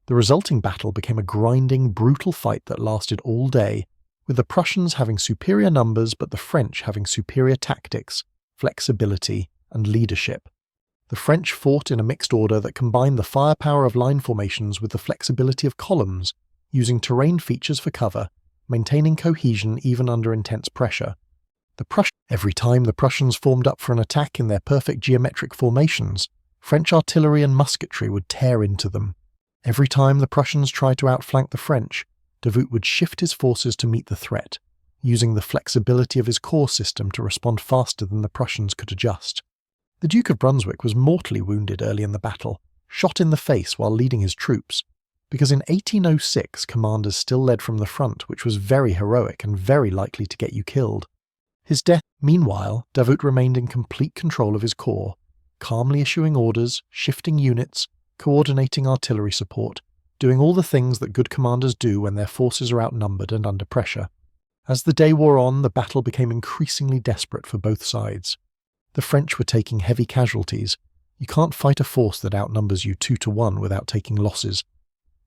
The resulting battle became a grinding, brutal fight that lasted all day, with the Prussians having superior numbers but the French having superior tactics, flexibility, and leadership. The French fought in a mixed order that combined the firepower of line formations with the flexibility of columns, using terrain features for cover, maintaining cohesion even under intense pressure. Every time the Prussians formed up for an attack in their perfect geometric formations, French artillery and musketry would tear into them. Every time the Prussians tried to outflank the French, Davout would shift his forces to meet the threat, using the flexibility of his corps system to respond faster than the Prussians could adjust. The Duke of Brunswick was mortally wounded early in the battle, shot in the face while leading his troops, because in 1806 commanders still led from the front, which was very heroic and very likely to get you killed. His death. Meanwhile, Davout remained in complete control of his corps, calmly issuing orders, shifting units, coordinating artillery support, doing all the things that good commanders do when their forces are outnumbered and under pressure. As the day wore on, the battle became increasingly desperate for both sides. The French were taking heavy casualties. You can't fight a force that outnumbers you 2-1 without taking losses.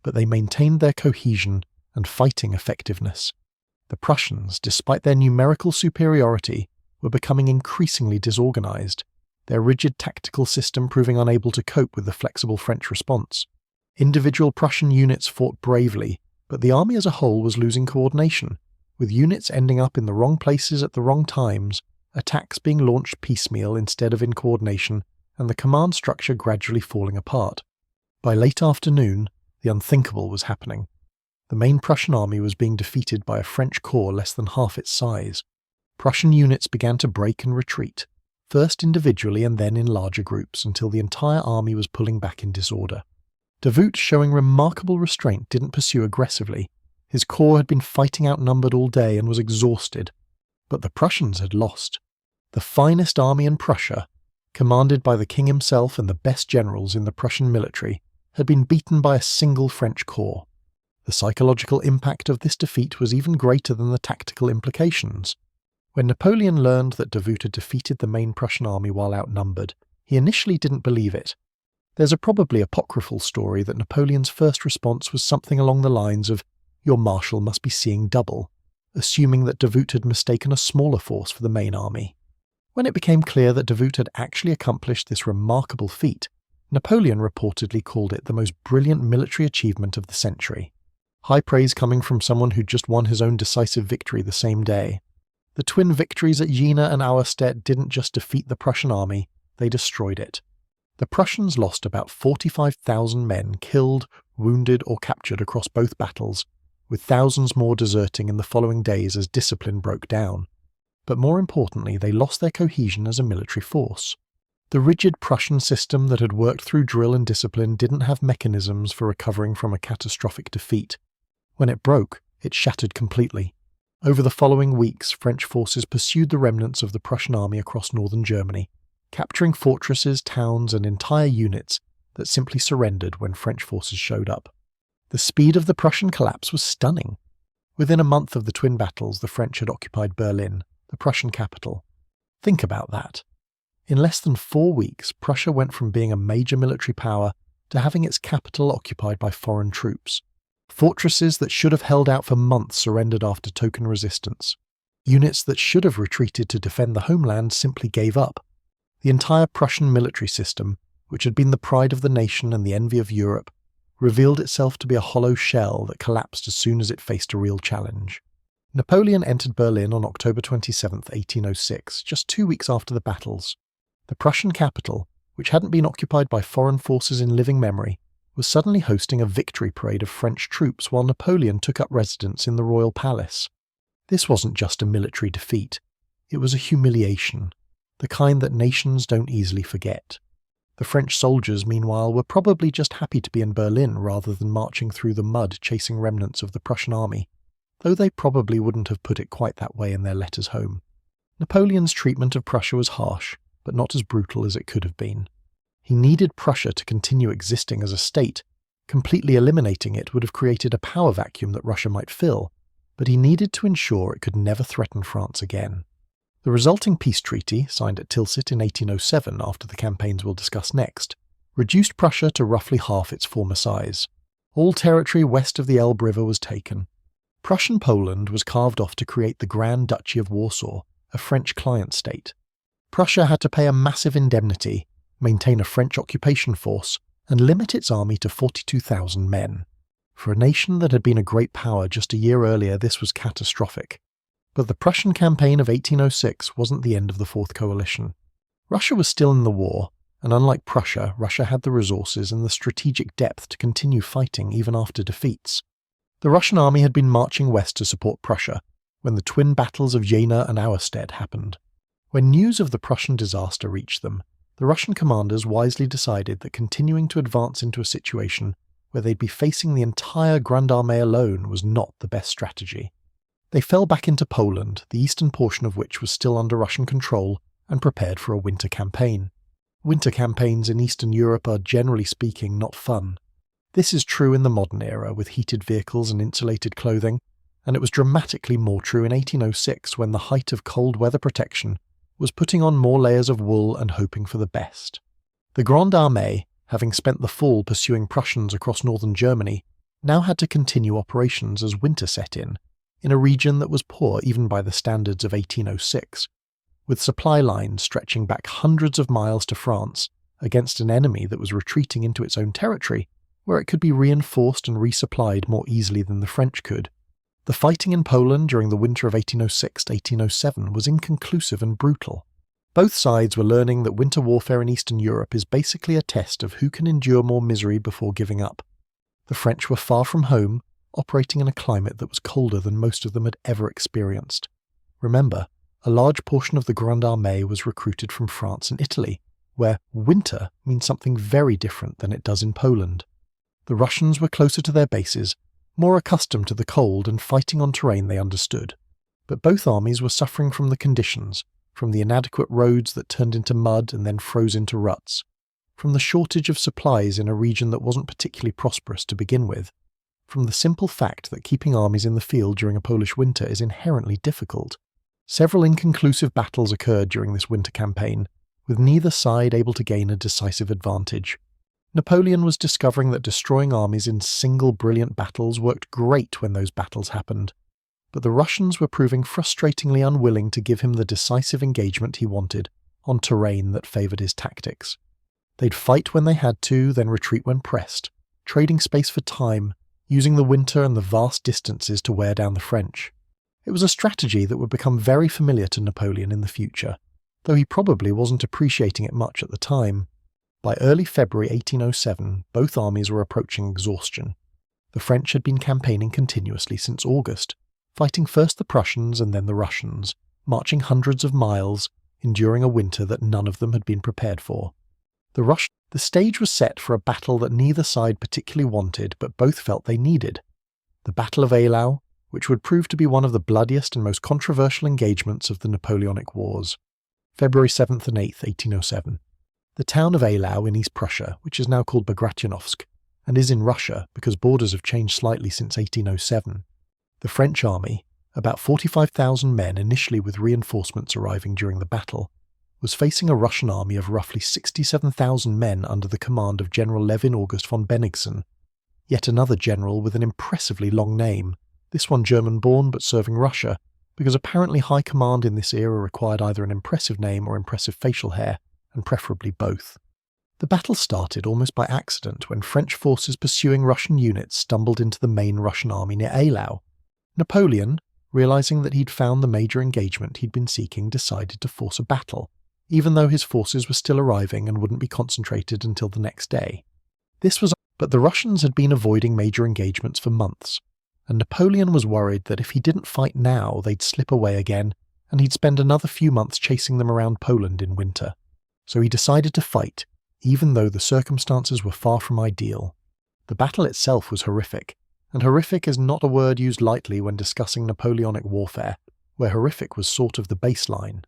But they maintained their cohesion and fighting effectiveness. The Prussians, despite their numerical superiority, were becoming increasingly disorganized, their rigid tactical system proving unable to cope with the flexible French response. Individual Prussian units fought bravely, but the army as a whole was losing coordination, with units ending up in the wrong places at the wrong times, attacks being launched piecemeal instead of in coordination, and the command structure gradually falling apart. By late afternoon, the unthinkable was happening. The main Prussian army was being defeated by a French corps less than half its size. Prussian units began to break and retreat, first individually and then in larger groups, until the entire army was pulling back in disorder. Davout, showing remarkable restraint, didn't pursue aggressively. His corps had been fighting outnumbered all day and was exhausted. But the Prussians had lost. The finest army in Prussia, commanded by the king himself and the best generals in the Prussian military, had been beaten by a single French corps. The psychological impact of this defeat was even greater than the tactical implications. When Napoleon learned that Davout had defeated the main Prussian army while outnumbered, he initially didn't believe it. There's a probably apocryphal story that Napoleon's first response was something along the lines of, "Your marshal must be seeing double," assuming that Davout had mistaken a smaller force for the main army. When it became clear that Davout had actually accomplished this remarkable feat, Napoleon reportedly called it the most brilliant military achievement of the century. High praise coming from someone who'd just won his own decisive victory the same day. The twin victories at Jena and Austerlitz didn't just defeat the Prussian army, they destroyed it. The Prussians lost about 45,000 men killed, wounded or captured across both battles, with thousands more deserting in the following days as discipline broke down. But more importantly, they lost their cohesion as a military force. The rigid Prussian system that had worked through drill and discipline didn't have mechanisms for recovering from a catastrophic defeat. When it broke, it shattered completely. Over the following weeks, French forces pursued the remnants of the Prussian army across northern Germany, capturing fortresses, towns, and entire units that simply surrendered when French forces showed up. The speed of the Prussian collapse was stunning. Within a month of the twin battles, the French had occupied Berlin, the Prussian capital. Think about that. In less than 4 weeks, Prussia went from being a major military power to having its capital occupied by foreign troops. Fortresses that should have held out for months surrendered after token resistance. Units that should have retreated to defend the homeland simply gave up. The entire Prussian military system, which had been the pride of the nation and the envy of Europe, revealed itself to be a hollow shell that collapsed as soon as it faced a real challenge. Napoleon entered Berlin on October 27, 1806, just 2 weeks after the battles. The Prussian capital, which hadn't been occupied by foreign forces in living memory, was suddenly hosting a victory parade of French troops while Napoleon took up residence in the royal palace. This wasn't just a military defeat. It was a humiliation, the kind that nations don't easily forget. The French soldiers, meanwhile, were probably just happy to be in Berlin rather than marching through the mud chasing remnants of the Prussian army, though they probably wouldn't have put it quite that way in their letters home. Napoleon's treatment of Prussia was harsh, but not as brutal as it could have been. He needed Prussia to continue existing as a state. Completely eliminating it would have created a power vacuum that Russia might fill, but he needed to ensure it could never threaten France again. The resulting peace treaty, signed at Tilsit in 1807 after the campaigns we'll discuss next, reduced Prussia to roughly half its former size. All territory west of the Elbe River was taken. Prussian Poland was carved off to create the Grand Duchy of Warsaw, a French client state. Prussia had to pay a massive indemnity, maintain a French occupation force, and limit its army to 42,000 men. For a nation that had been a great power just a year earlier, this was catastrophic. But the Prussian campaign of 1806 wasn't the end of the Fourth Coalition. Russia was still in the war, and unlike Prussia, Russia had the resources and the strategic depth to continue fighting even after defeats. The Russian army had been marching west to support Prussia when the twin battles of Jena and Austerlitz happened. When news of the Prussian disaster reached them, the Russian commanders wisely decided that continuing to advance into a situation where they'd be facing the entire Grand Armée alone was not the best strategy. They fell back into Poland, the eastern portion of which was still under Russian control, and prepared for a winter campaign. Winter campaigns in Eastern Europe are, generally speaking, not fun. This is true in the modern era with heated vehicles and insulated clothing, and it was dramatically more true in 1806 when the height of cold weather protection was putting on more layers of wool and hoping for the best. The Grande Armée, having spent the fall pursuing Prussians across northern Germany, now had to continue operations as winter set in a region that was poor even by the standards of 1806, with supply lines stretching back hundreds of miles to France against an enemy that was retreating into its own territory, where it could be reinforced and resupplied more easily than the French could. The fighting in Poland during the winter of 1806 to 1807 was inconclusive and brutal. Both sides were learning that winter warfare in Eastern Europe is basically a test of who can endure more misery before giving up. The French were far from home, operating in a climate that was colder than most of them had ever experienced. Remember, a large portion of the Grande Armée was recruited from France and Italy, where winter means something very different than it does in Poland. The Russians were closer to their bases, more accustomed to the cold and fighting on terrain they understood. But both armies were suffering from the conditions, from the inadequate roads that turned into mud and then froze into ruts, from the shortage of supplies in a region that wasn't particularly prosperous to begin with, from the simple fact that keeping armies in the field during a Polish winter is inherently difficult. Several inconclusive battles occurred during this winter campaign, with neither side able to gain a decisive advantage. Napoleon was discovering that destroying armies in single brilliant battles worked great when those battles happened, but the Russians were proving frustratingly unwilling to give him the decisive engagement he wanted on terrain that favoured his tactics. They'd fight when they had to, then retreat when pressed, trading space for time, using the winter and the vast distances to wear down the French. It was a strategy that would become very familiar to Napoleon in the future, though he probably wasn't appreciating it much at the time. By early February 1807, both armies were approaching exhaustion. The French had been campaigning continuously since August, fighting first the Prussians and then the Russians, marching hundreds of miles, enduring a winter that none of them had been prepared for. The stage was set for a battle that neither side particularly wanted but both felt they needed. The Battle of Eylau, which would prove to be one of the bloodiest and most controversial engagements of the Napoleonic Wars. February 7th and 8th, 1807. The town of Eylau in East Prussia, which is now called Bagratiónovsk, and is in Russia because borders have changed slightly since 1807. The French army, about 45,000 men initially with reinforcements arriving during the battle, was facing a Russian army of roughly 67,000 men under the command of General Levin August von Bennigsen, yet another general with an impressively long name, this one German-born but serving Russia, because apparently high command in this era required either an impressive name or impressive facial hair, and preferably both. The battle started almost by accident when French forces pursuing Russian units stumbled into the main Russian army near Eylau. Napoleon, realizing that he'd found the major engagement he'd been seeking, decided to force a battle, even though his forces were still arriving and wouldn't be concentrated until the next day. But the Russians had been avoiding major engagements for months, and Napoleon was worried that if he didn't fight now, they'd slip away again, and he'd spend another few months chasing them around Poland in winter. So he decided to fight, even though the circumstances were far from ideal. The battle itself was horrific, and horrific is not a word used lightly when discussing Napoleonic warfare, where horrific was sort of the baseline.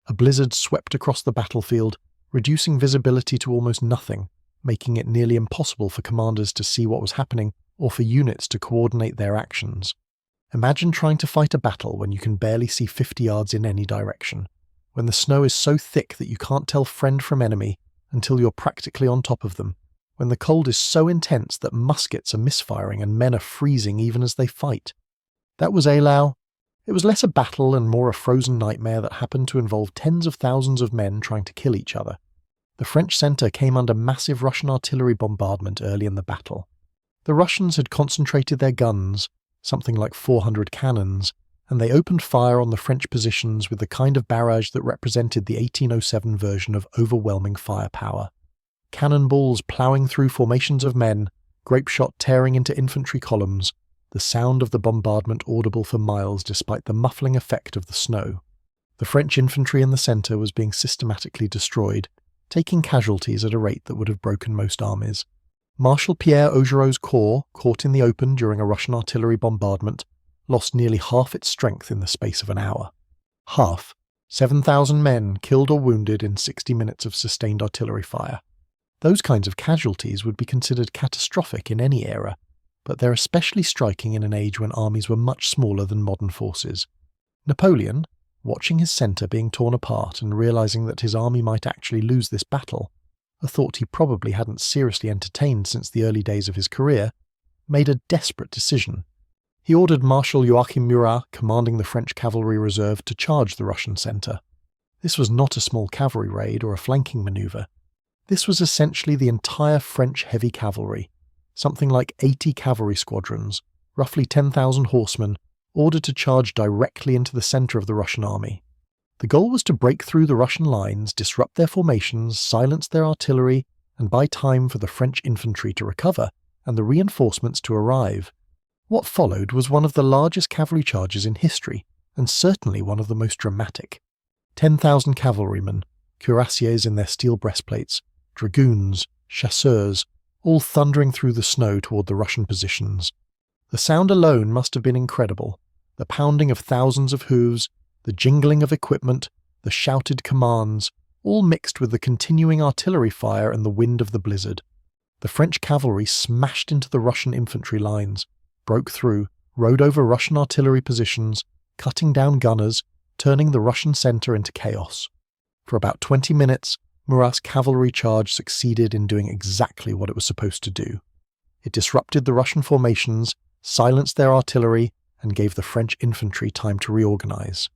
A blizzard swept across the battlefield, reducing visibility to almost nothing, making it nearly impossible for commanders to see what was happening or for units to coordinate their actions. Imagine trying to fight a battle when you can barely see 50 yards in any direction, when the snow is so thick that you can't tell friend from enemy until you're practically on top of them, when the cold is so intense that muskets are misfiring and men are freezing even as they fight. That was Eylau. It was less a battle and more a frozen nightmare that happened to involve tens of thousands of men trying to kill each other. The French centre came under massive Russian artillery bombardment early in the battle. The Russians had concentrated their guns, something like 400 cannons, and they opened fire on the French positions with the kind of barrage that represented the 1807 version of overwhelming firepower. Cannonballs ploughing through formations of men, grapeshot tearing into infantry columns, the sound of the bombardment audible for miles despite the muffling effect of the snow. The French infantry in the centre was being systematically destroyed, taking casualties at a rate that would have broken most armies. Marshal Pierre Augereau's corps, caught in the open during a Russian artillery bombardment, lost nearly half its strength in the space of an hour. Half, 7,000 men killed or wounded in 60 minutes of sustained artillery fire. Those kinds of casualties would be considered catastrophic in any era, but they're especially striking in an age when armies were much smaller than modern forces. Napoleon, watching his centre being torn apart and realising that his army might actually lose this battle, a thought he probably hadn't seriously entertained since the early days of his career, made a desperate decision. He ordered Marshal Joachim Murat, commanding the French cavalry reserve, to charge the Russian centre. This was not a small cavalry raid or a flanking manoeuvre. This was essentially the entire French heavy cavalry, something like 80 cavalry squadrons, roughly 10,000 horsemen, ordered to charge directly into the centre of the Russian army. The goal was to break through the Russian lines, disrupt their formations, silence their artillery, and buy time for the French infantry to recover and the reinforcements to arrive. What followed was one of the largest cavalry charges in history, and certainly one of the most dramatic. 10,000 cavalrymen, cuirassiers in their steel breastplates, dragoons, chasseurs, all thundering through the snow toward the Russian positions. The sound alone must have been incredible. The pounding of thousands of hooves, the jingling of equipment, the shouted commands, all mixed with the continuing artillery fire and the wind of the blizzard. The French cavalry smashed into the Russian infantry lines, broke through, rode over Russian artillery positions, cutting down gunners, turning the Russian centre into chaos. For about 20 minutes, Murat's cavalry charge succeeded in doing exactly what it was supposed to do. It disrupted the Russian formations, silenced their artillery, and gave the French infantry time to reorganize.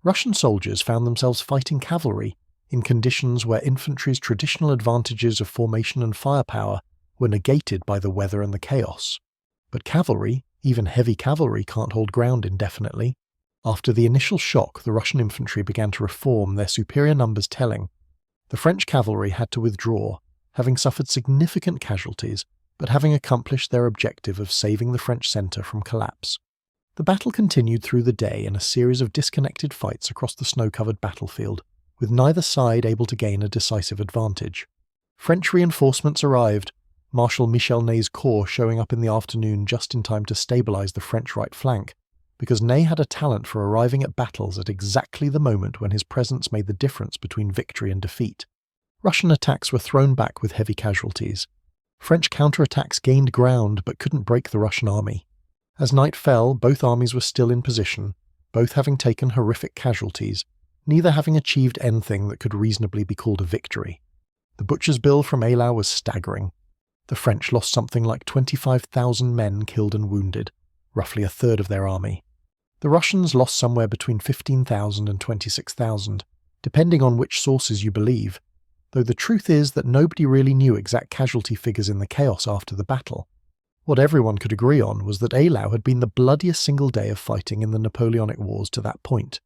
Russian soldiers found themselves fighting cavalry in conditions where infantry's traditional advantages of formation and firepower were negated by the weather and the chaos. But cavalry, even heavy cavalry, can't hold ground indefinitely. After the initial shock, the Russian infantry began to reform, their superior numbers telling. The French cavalry had to withdraw, having suffered significant casualties, but having accomplished their objective of saving the French centre from collapse. The battle continued through the day in a series of disconnected fights across the snow-covered battlefield, with neither side able to gain a decisive advantage. French reinforcements arrived, Marshal Michel Ney's corps showing up in the afternoon just in time to stabilise the French right flank, because Ney had a talent for arriving at battles at exactly the moment when his presence made the difference between victory and defeat. Russian attacks were thrown back with heavy casualties. French counterattacks gained ground but couldn't break the Russian army. As night fell, both armies were still in position, both having taken horrific casualties, neither having achieved anything that could reasonably be called a victory. The butcher's bill from Eylau was staggering. The French lost something like 25,000 men killed and wounded, roughly a third of their army. The Russians lost somewhere between 15,000 and 26,000, depending on which sources you believe, though the truth is that nobody really knew exact casualty figures in the chaos after the battle. What everyone could agree on was that Eylau had been the bloodiest single day of fighting in the Napoleonic Wars to that point.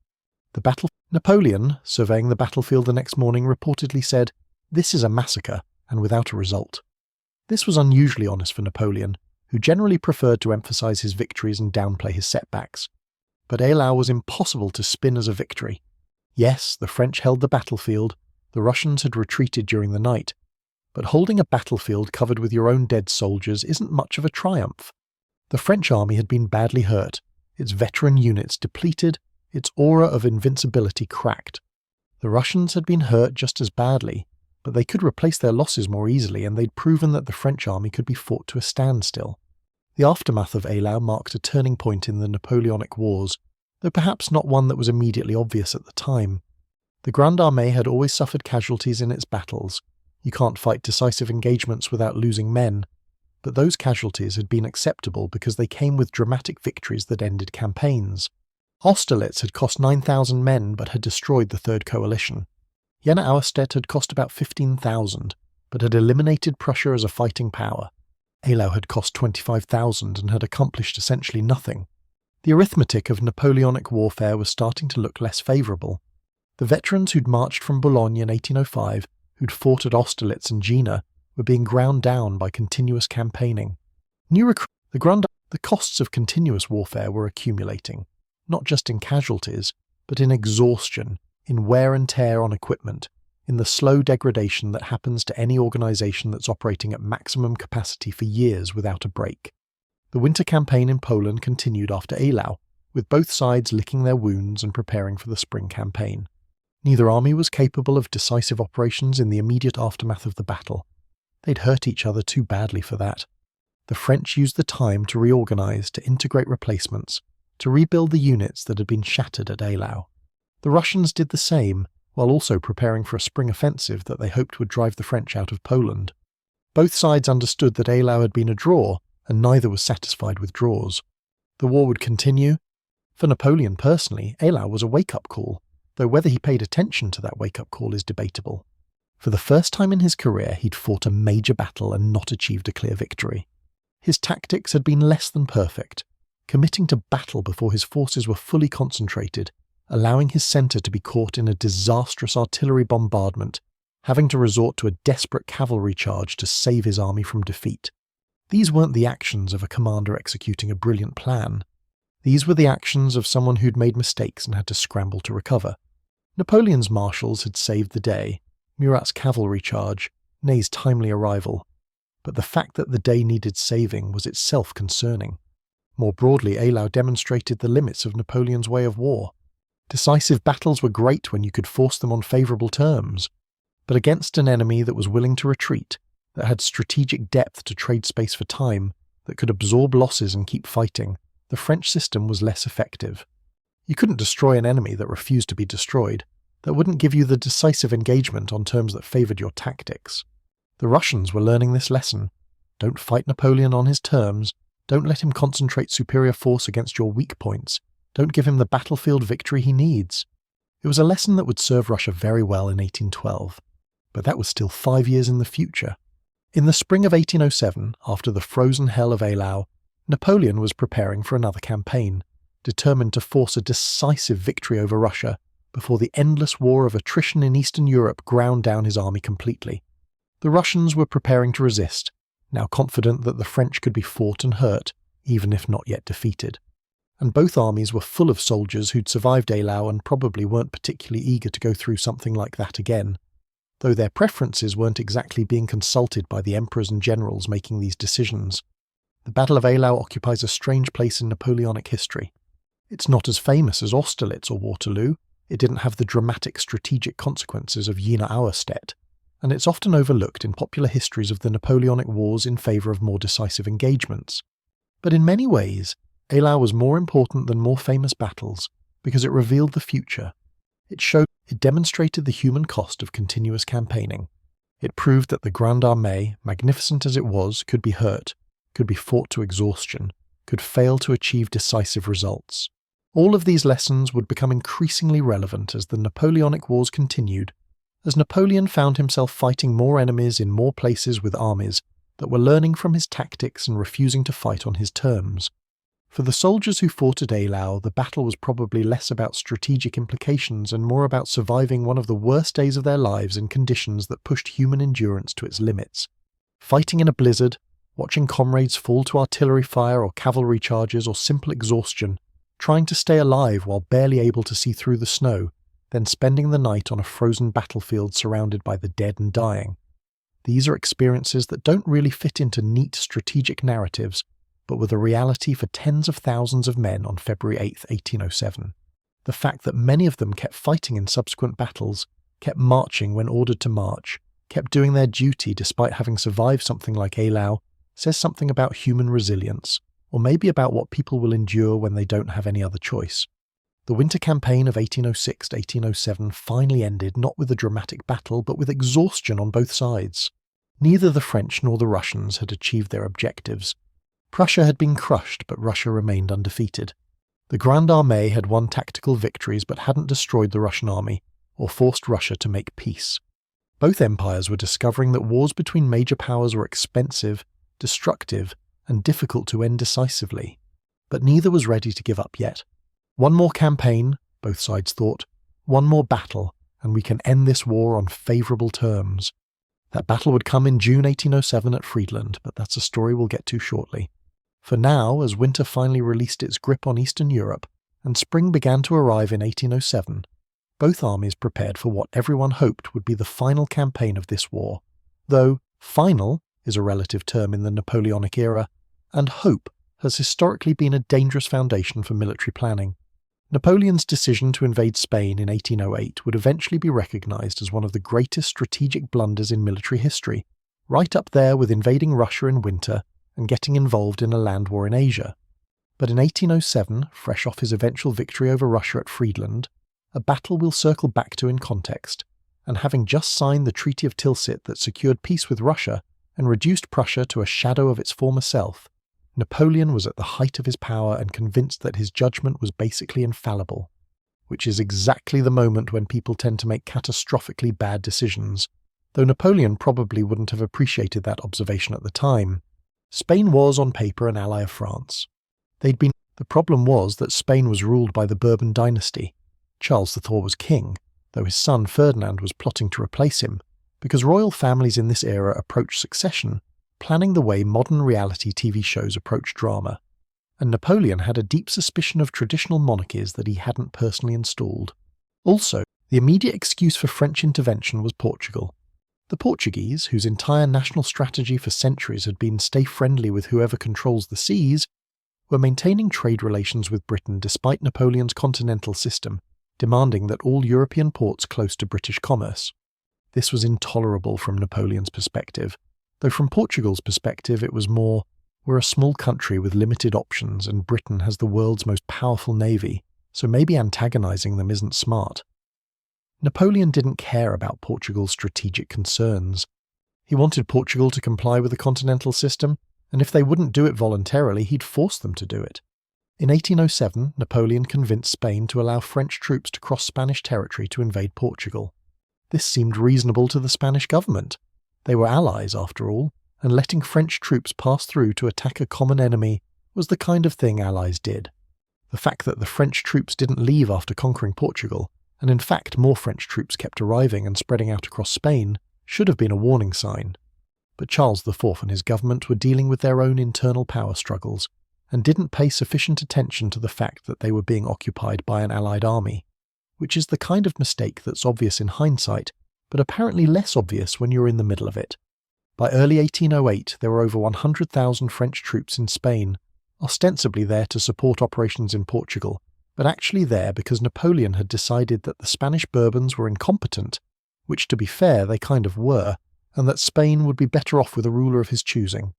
Napoleon, surveying the battlefield the next morning, reportedly said, "This is a massacre, and without a result." This was unusually honest for Napoleon, who generally preferred to emphasize his victories and downplay his setbacks. But Eylau was impossible to spin as a victory. Yes, the French held the battlefield, the Russians had retreated during the night, but holding a battlefield covered with your own dead soldiers isn't much of a triumph. The French army had been badly hurt, its veteran units depleted, its aura of invincibility cracked. The Russians had been hurt just as badly, but they could replace their losses more easily, and they'd proven that the French army could be fought to a standstill. The aftermath of Eylau marked a turning point in the Napoleonic Wars, though perhaps not one that was immediately obvious at the time. The Grande Armée had always suffered casualties in its battles. You can't fight decisive engagements without losing men, but those casualties had been acceptable because they came with dramatic victories that ended campaigns. Austerlitz had cost 9,000 men but had destroyed the Third Coalition. Jena Auerstedt had cost about 15,000, but had eliminated Prussia as a fighting power. Eylau had cost 25,000 and had accomplished essentially nothing. The arithmetic of Napoleonic warfare was starting to look less favourable. The veterans who'd marched from Boulogne in 1805, who'd fought at Austerlitz and Jena, were being ground down by continuous campaigning. The costs of continuous warfare were accumulating, not just in casualties, but in exhaustion, in wear and tear on equipment, in the slow degradation that happens to any organisation that's operating at maximum capacity for years without a break. The winter campaign in Poland continued after Eylau, with both sides licking their wounds and preparing for the spring campaign. Neither army was capable of decisive operations in the immediate aftermath of the battle. They'd hurt each other too badly for that. The French used the time to reorganise, to integrate replacements, to rebuild the units that had been shattered at Eylau. The Russians did the same, while also preparing for a spring offensive that they hoped would drive the French out of Poland. Both sides understood that Eylau had been a draw, and neither was satisfied with draws. The war would continue. For Napoleon personally, Eylau was a wake-up call, though whether he paid attention to that wake-up call is debatable. For the first time in his career, he'd fought a major battle and not achieved a clear victory. His tactics had been less than perfect, committing to battle before his forces were fully concentrated, allowing his centre to be caught in a disastrous artillery bombardment, having to resort to a desperate cavalry charge to save his army from defeat. These weren't the actions of a commander executing a brilliant plan. These were the actions of someone who'd made mistakes and had to scramble to recover. Napoleon's marshals had saved the day, Murat's cavalry charge, Ney's timely arrival. But the fact that the day needed saving was itself concerning. More broadly, Eylau demonstrated the limits of Napoleon's way of war. Decisive battles were great when you could force them on favourable terms, but against an enemy that was willing to retreat, that had strategic depth to trade space for time, that could absorb losses and keep fighting, the French system was less effective. You couldn't destroy an enemy that refused to be destroyed, that wouldn't give you the decisive engagement on terms that favoured your tactics. The Russians were learning this lesson. Don't fight Napoleon on his terms, don't let him concentrate superior force against your weak points, don't give him the battlefield victory he needs. It was a lesson that would serve Russia very well in 1812, but that was still 5 years in the future. In the spring of 1807, after the frozen hell of Eylau, Napoleon was preparing for another campaign, determined to force a decisive victory over Russia before the endless war of attrition in Eastern Europe ground down his army completely. The Russians were preparing to resist, now confident that the French could be fought and hurt, even if not yet defeated. And both armies were full of soldiers who'd survived Eylau and probably weren't particularly eager to go through something like that again, though their preferences weren't exactly being consulted by the emperors and generals making these decisions. The Battle of Eylau occupies a strange place in Napoleonic history. It's not as famous as Austerlitz or Waterloo, it didn't have the dramatic strategic consequences of Jena Auerstedt, and it's often overlooked in popular histories of the Napoleonic Wars in favour of more decisive engagements. But in many ways, Eylau was more important than more famous battles, because it revealed the future. It demonstrated the human cost of continuous campaigning. It proved that the Grande Armée, magnificent as it was, could be hurt, could be fought to exhaustion, could fail to achieve decisive results. All of these lessons would become increasingly relevant as the Napoleonic Wars continued, as Napoleon found himself fighting more enemies in more places with armies that were learning from his tactics and refusing to fight on his terms. For the soldiers who fought at Eylau, the battle was probably less about strategic implications and more about surviving one of the worst days of their lives in conditions that pushed human endurance to its limits. Fighting in a blizzard, watching comrades fall to artillery fire or cavalry charges or simple exhaustion, trying to stay alive while barely able to see through the snow, then spending the night on a frozen battlefield surrounded by the dead and dying. These are experiences that don't really fit into neat strategic narratives, but were the reality for tens of thousands of men on February 8, 1807. The fact that many of them kept fighting in subsequent battles, kept marching when ordered to march, kept doing their duty despite having survived something like Eylau, says something about human resilience, or maybe about what people will endure when they don't have any other choice. The winter campaign of 1806-1807 finally ended not with a dramatic battle, but with exhaustion on both sides. Neither the French nor the Russians had achieved their objectives. Prussia had been crushed, but Russia remained undefeated. The Grande Armée had won tactical victories but hadn't destroyed the Russian army, or forced Russia to make peace. Both empires were discovering that wars between major powers were expensive, destructive, and difficult to end decisively. But neither was ready to give up yet. One more campaign, both sides thought, one more battle, and we can end this war on favourable terms. That battle would come in June 1807 at Friedland, but that's a story we'll get to shortly. For now, as winter finally released its grip on Eastern Europe, and spring began to arrive in 1807, both armies prepared for what everyone hoped would be the final campaign of this war, though final is a relative term in the Napoleonic era, and hope has historically been a dangerous foundation for military planning. Napoleon's decision to invade Spain in 1808 would eventually be recognised as one of the greatest strategic blunders in military history, right up there with invading Russia in winter and getting involved in a land war in Asia. But in 1807, fresh off his eventual victory over Russia at Friedland, a battle we'll circle back to in context, and having just signed the Treaty of Tilsit that secured peace with Russia and reduced Prussia to a shadow of its former self, Napoleon was at the height of his power and convinced that his judgment was basically infallible, which is exactly the moment when people tend to make catastrophically bad decisions, though Napoleon probably wouldn't have appreciated that observation at the time. Spain was, on paper, an ally of France. The problem was that Spain was ruled by the Bourbon dynasty. Charles IV was king, though his son Ferdinand was plotting to replace him, because royal families in this era approached succession, planning the way modern reality TV shows approach drama, and Napoleon had a deep suspicion of traditional monarchies that he hadn't personally installed. Also, the immediate excuse for French intervention was Portugal. The Portuguese, whose entire national strategy for centuries had been stay friendly with whoever controls the seas, were maintaining trade relations with Britain despite Napoleon's continental system, demanding that all European ports close to British commerce. This was intolerable from Napoleon's perspective, though from Portugal's perspective it was more, we're a small country with limited options and Britain has the world's most powerful navy, so maybe antagonising them isn't smart. Napoleon didn't care about Portugal's strategic concerns. He wanted Portugal to comply with the continental system, and if they wouldn't do it voluntarily, he'd force them to do it. In 1807, Napoleon convinced Spain to allow French troops to cross Spanish territory to invade Portugal. This seemed reasonable to the Spanish government. They were allies, after all, and letting French troops pass through to attack a common enemy was the kind of thing allies did. The fact that the French troops didn't leave after conquering Portugal, and in fact more French troops kept arriving and spreading out across Spain, should have been a warning sign. But Charles IV and his government were dealing with their own internal power struggles, and didn't pay sufficient attention to the fact that they were being occupied by an allied army, which is the kind of mistake that's obvious in hindsight, but apparently less obvious when you're in the middle of it. By early 1808, there were over 100,000 French troops in Spain, ostensibly there to support operations in Portugal, but actually there because Napoleon had decided that the Spanish Bourbons were incompetent, which to be fair they kind of were, and that Spain would be better off with a ruler of his choosing.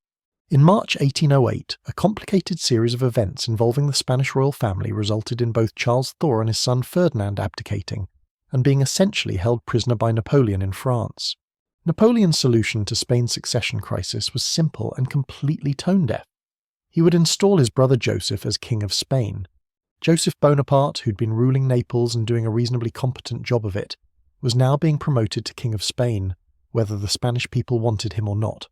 In March 1808, a complicated series of events involving the Spanish royal family resulted in both Charles IV and his son Ferdinand abdicating, and being essentially held prisoner by Napoleon in France. Napoleon's solution to Spain's succession crisis was simple and completely tone-deaf. He would install his brother Joseph as King of Spain. Joseph Bonaparte, who'd been ruling Naples and doing a reasonably competent job of it, was now being promoted to King of Spain, whether the Spanish people wanted him or not.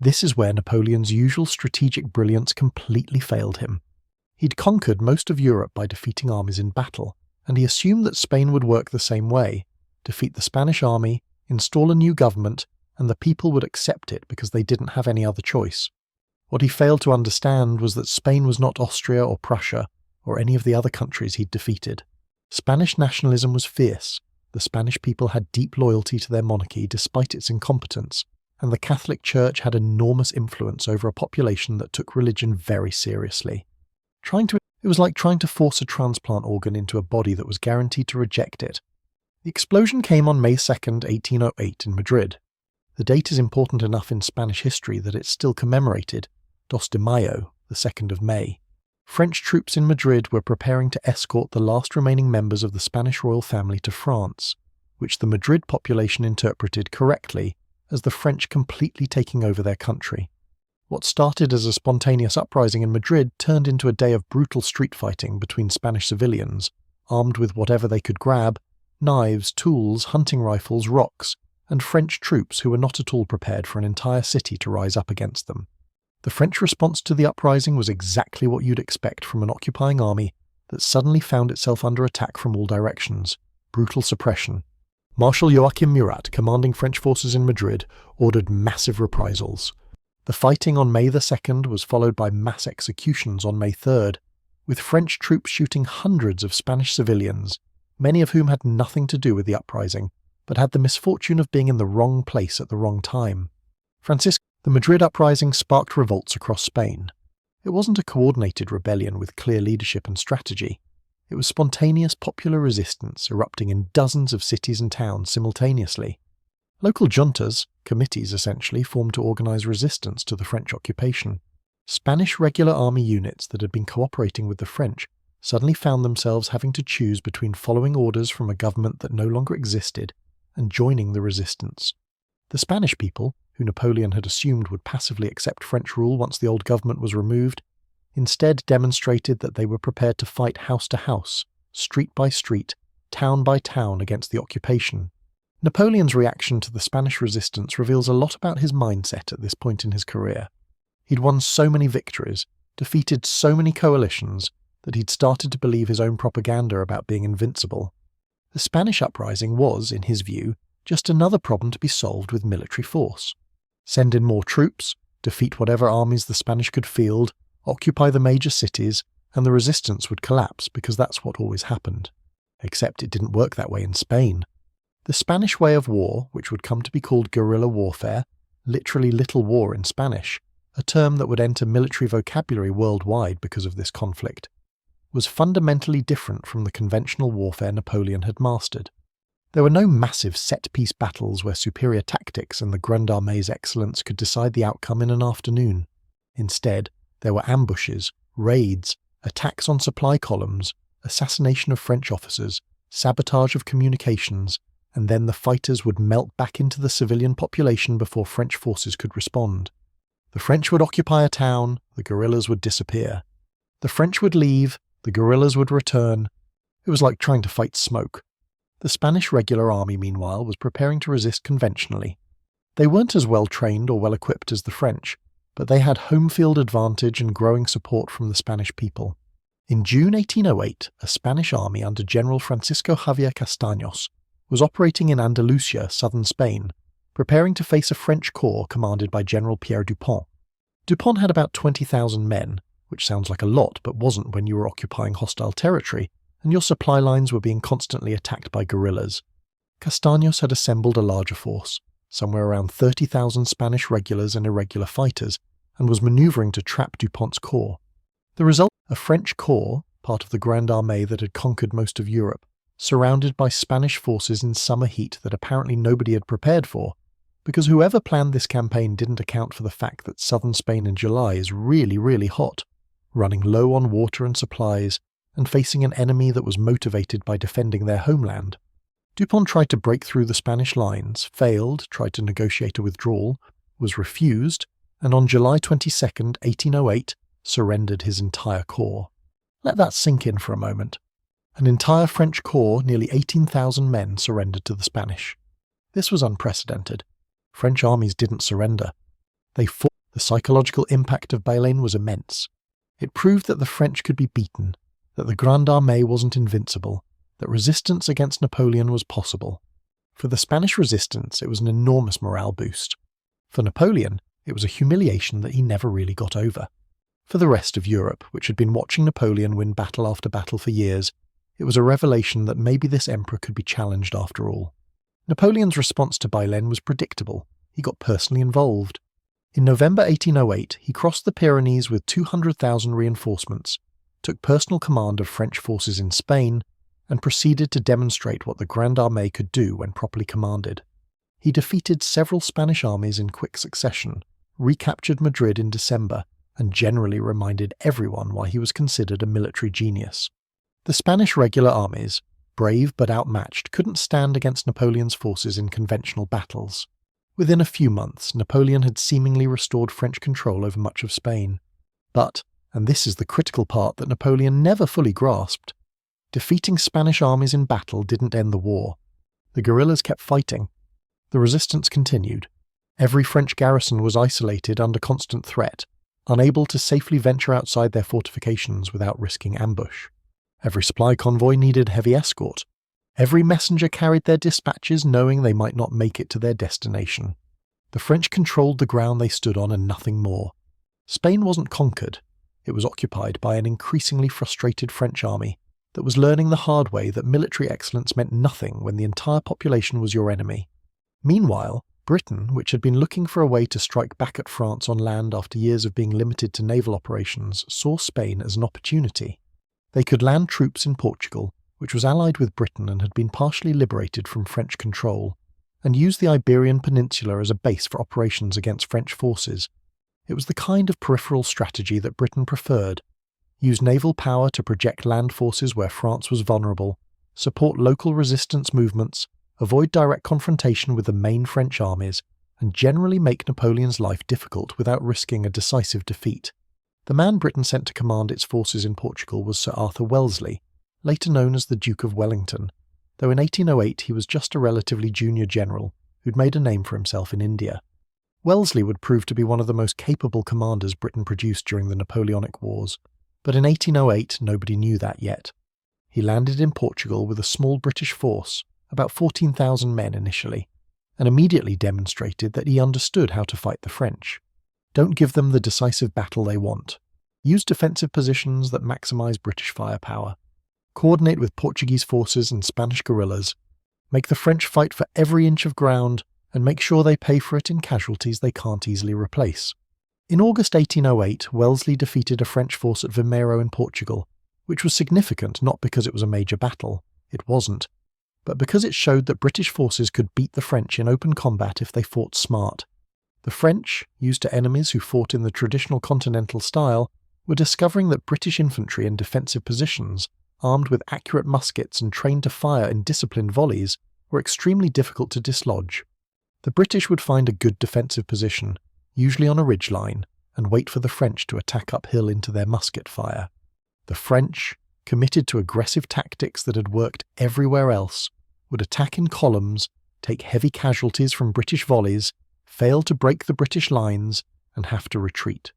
This is where Napoleon's usual strategic brilliance completely failed him. He'd conquered most of Europe by defeating armies in battle, and he assumed that Spain would work the same way, defeat the Spanish army, install a new government, and the people would accept it because they didn't have any other choice. What he failed to understand was that Spain was not Austria or Prussia, or any of the other countries he'd defeated. Spanish nationalism was fierce, the Spanish people had deep loyalty to their monarchy despite its incompetence, and the Catholic Church had enormous influence over a population that took religion very seriously. It was like trying to force a transplant organ into a body that was guaranteed to reject it. The explosion came on May 2nd, 1808 in Madrid. The date is important enough in Spanish history that it's still commemorated, Dos de Mayo, the 2nd of May. French troops in Madrid were preparing to escort the last remaining members of the Spanish royal family to France, which the Madrid population interpreted correctly as the French completely taking over their country. What started as a spontaneous uprising in Madrid turned into a day of brutal street fighting between Spanish civilians, armed with whatever they could grab, knives, tools, hunting rifles, rocks, and French troops who were not at all prepared for an entire city to rise up against them. The French response to the uprising was exactly what you'd expect from an occupying army that suddenly found itself under attack from all directions: brutal suppression. Marshal Joachim Murat, commanding French forces in Madrid, ordered massive reprisals. The fighting on May the 2nd was followed by mass executions on May 3rd, with French troops shooting hundreds of Spanish civilians, many of whom had nothing to do with the uprising, but had the misfortune of being in the wrong place at the wrong time. The Madrid uprising sparked revolts across Spain. It wasn't a coordinated rebellion with clear leadership and strategy. It was spontaneous popular resistance erupting in dozens of cities and towns simultaneously. Local juntas, committees essentially, formed to organize resistance to the French occupation. Spanish regular army units that had been cooperating with the French suddenly found themselves having to choose between following orders from a government that no longer existed and joining the resistance. The Spanish people, who Napoleon had assumed would passively accept French rule once the old government was removed, instead demonstrated that they were prepared to fight house to house, street by street, town by town against the occupation. Napoleon's reaction to the Spanish resistance reveals a lot about his mindset at this point in his career. He'd won so many victories, defeated so many coalitions, that he'd started to believe his own propaganda about being invincible. The Spanish uprising was, in his view, just another problem to be solved with military force. Send in more troops, defeat whatever armies the Spanish could field, occupy the major cities, and the resistance would collapse because that's what always happened. Except it didn't work that way in Spain. The Spanish way of war, which would come to be called guerrilla warfare, literally little war in Spanish, a term that would enter military vocabulary worldwide because of this conflict, was fundamentally different from the conventional warfare Napoleon had mastered. There were no massive set-piece battles where superior tactics and the Grande Armée's excellence could decide the outcome in an afternoon. Instead, there were ambushes, raids, attacks on supply columns, assassination of French officers, sabotage of communications, and then the fighters would melt back into the civilian population before French forces could respond. The French would occupy a town, the guerrillas would disappear. The French would leave, the guerrillas would return. It was like trying to fight smoke. The Spanish regular army, meanwhile, was preparing to resist conventionally. They weren't as well trained or well equipped as the French, but they had home field advantage and growing support from the Spanish people. In June 1808, a Spanish army under General Francisco Javier Castaños was operating in Andalusia, southern Spain, preparing to face a French corps commanded by General Pierre Dupont. Dupont had about 20,000 men, which sounds like a lot but wasn't when you were occupying hostile territory, and your supply lines were being constantly attacked by guerrillas. Castaños had assembled a larger force, somewhere around 30,000 Spanish regulars and irregular fighters, and was maneuvering to trap Dupont's corps. The result, a French corps, part of the Grande Armée that had conquered most of Europe, surrounded by Spanish forces in summer heat that apparently nobody had prepared for, because whoever planned this campaign didn't account for the fact that southern Spain in July is really, really hot, running low on water and supplies, and facing an enemy that was motivated by defending their homeland. Dupont tried to break through the Spanish lines, failed, tried to negotiate a withdrawal, was refused, and on July 22, 1808, surrendered his entire corps. Let that sink in for a moment. An entire French corps, nearly 18,000 men, surrendered to the Spanish. This was unprecedented. French armies didn't surrender. They fought. The psychological impact of Baylen was immense. It proved that the French could be beaten, that the Grande Armée wasn't invincible, that resistance against Napoleon was possible. For the Spanish resistance, it was an enormous morale boost. For Napoleon, it was a humiliation that he never really got over. For the rest of Europe, which had been watching Napoleon win battle after battle for years, it was a revelation that maybe this emperor could be challenged after all. Napoleon's response to Baylen was predictable. He got personally involved. In November 1808, he crossed the Pyrenees with 200,000 reinforcements, took personal command of French forces in Spain, and proceeded to demonstrate what the Grande Armée could do when properly commanded. He defeated several Spanish armies in quick succession, recaptured Madrid in December, and generally reminded everyone why he was considered a military genius. The Spanish regular armies, brave but outmatched, couldn't stand against Napoleon's forces in conventional battles. Within a few months, Napoleon had seemingly restored French control over much of Spain. But, and this is the critical part that Napoleon never fully grasped, defeating Spanish armies in battle didn't end the war. The guerrillas kept fighting. The resistance continued. Every French garrison was isolated under constant threat, unable to safely venture outside their fortifications without risking ambush. Every supply convoy needed heavy escort. Every messenger carried their dispatches knowing they might not make it to their destination. The French controlled the ground they stood on and nothing more. Spain wasn't conquered. It was occupied by an increasingly frustrated French army that was learning the hard way that military excellence meant nothing when the entire population was your enemy. Meanwhile, Britain, which had been looking for a way to strike back at France on land after years of being limited to naval operations, saw Spain as an opportunity. They could land troops in Portugal, which was allied with Britain and had been partially liberated from French control, and use the Iberian Peninsula as a base for operations against French forces. It was the kind of peripheral strategy that Britain preferred: use naval power to project land forces where France was vulnerable, support local resistance movements, avoid direct confrontation with the main French armies, and generally make Napoleon's life difficult without risking a decisive defeat. The man Britain sent to command its forces in Portugal was Sir Arthur Wellesley, later known as the Duke of Wellington, though in 1808 he was just a relatively junior general who'd made a name for himself in India. Wellesley would prove to be one of the most capable commanders Britain produced during the Napoleonic Wars, but in 1808 nobody knew that yet. He landed in Portugal with a small British force, about 14,000 men initially, and immediately demonstrated that he understood how to fight the French. Don't give them the decisive battle they want. Use defensive positions that maximize British firepower. Coordinate with Portuguese forces and Spanish guerrillas. Make the French fight for every inch of ground, and make sure they pay for it in casualties they can't easily replace. In August 1808, Wellesley defeated a French force at Vimeiro in Portugal, which was significant not because it was a major battle, it wasn't, but because it showed that British forces could beat the French in open combat if they fought smart. The French, used to enemies who fought in the traditional continental style, were discovering that British infantry in defensive positions, armed with accurate muskets and trained to fire in disciplined volleys, were extremely difficult to dislodge. The British would find a good defensive position, usually on a ridgeline, and wait for the French to attack uphill into their musket fire. The French, committed to aggressive tactics that had worked everywhere else, would attack in columns, take heavy casualties from British volleys, fail to break the British lines, and have to retreat.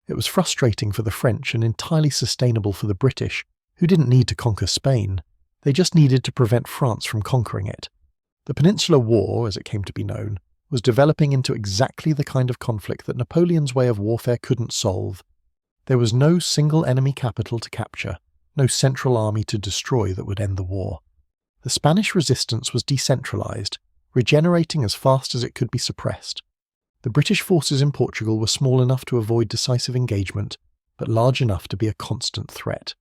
It was frustrating for the French and entirely sustainable for the British, who didn't need to conquer Spain. They just needed to prevent France from conquering it. The Peninsular War, as it came to be known, was developing into exactly the kind of conflict that Napoleon's way of warfare couldn't solve. There was no single enemy capital to capture, no central army to destroy that would end the war. The Spanish resistance was decentralized, regenerating as fast as it could be suppressed. The British forces in Portugal were small enough to avoid decisive engagement, but large enough to be a constant threat.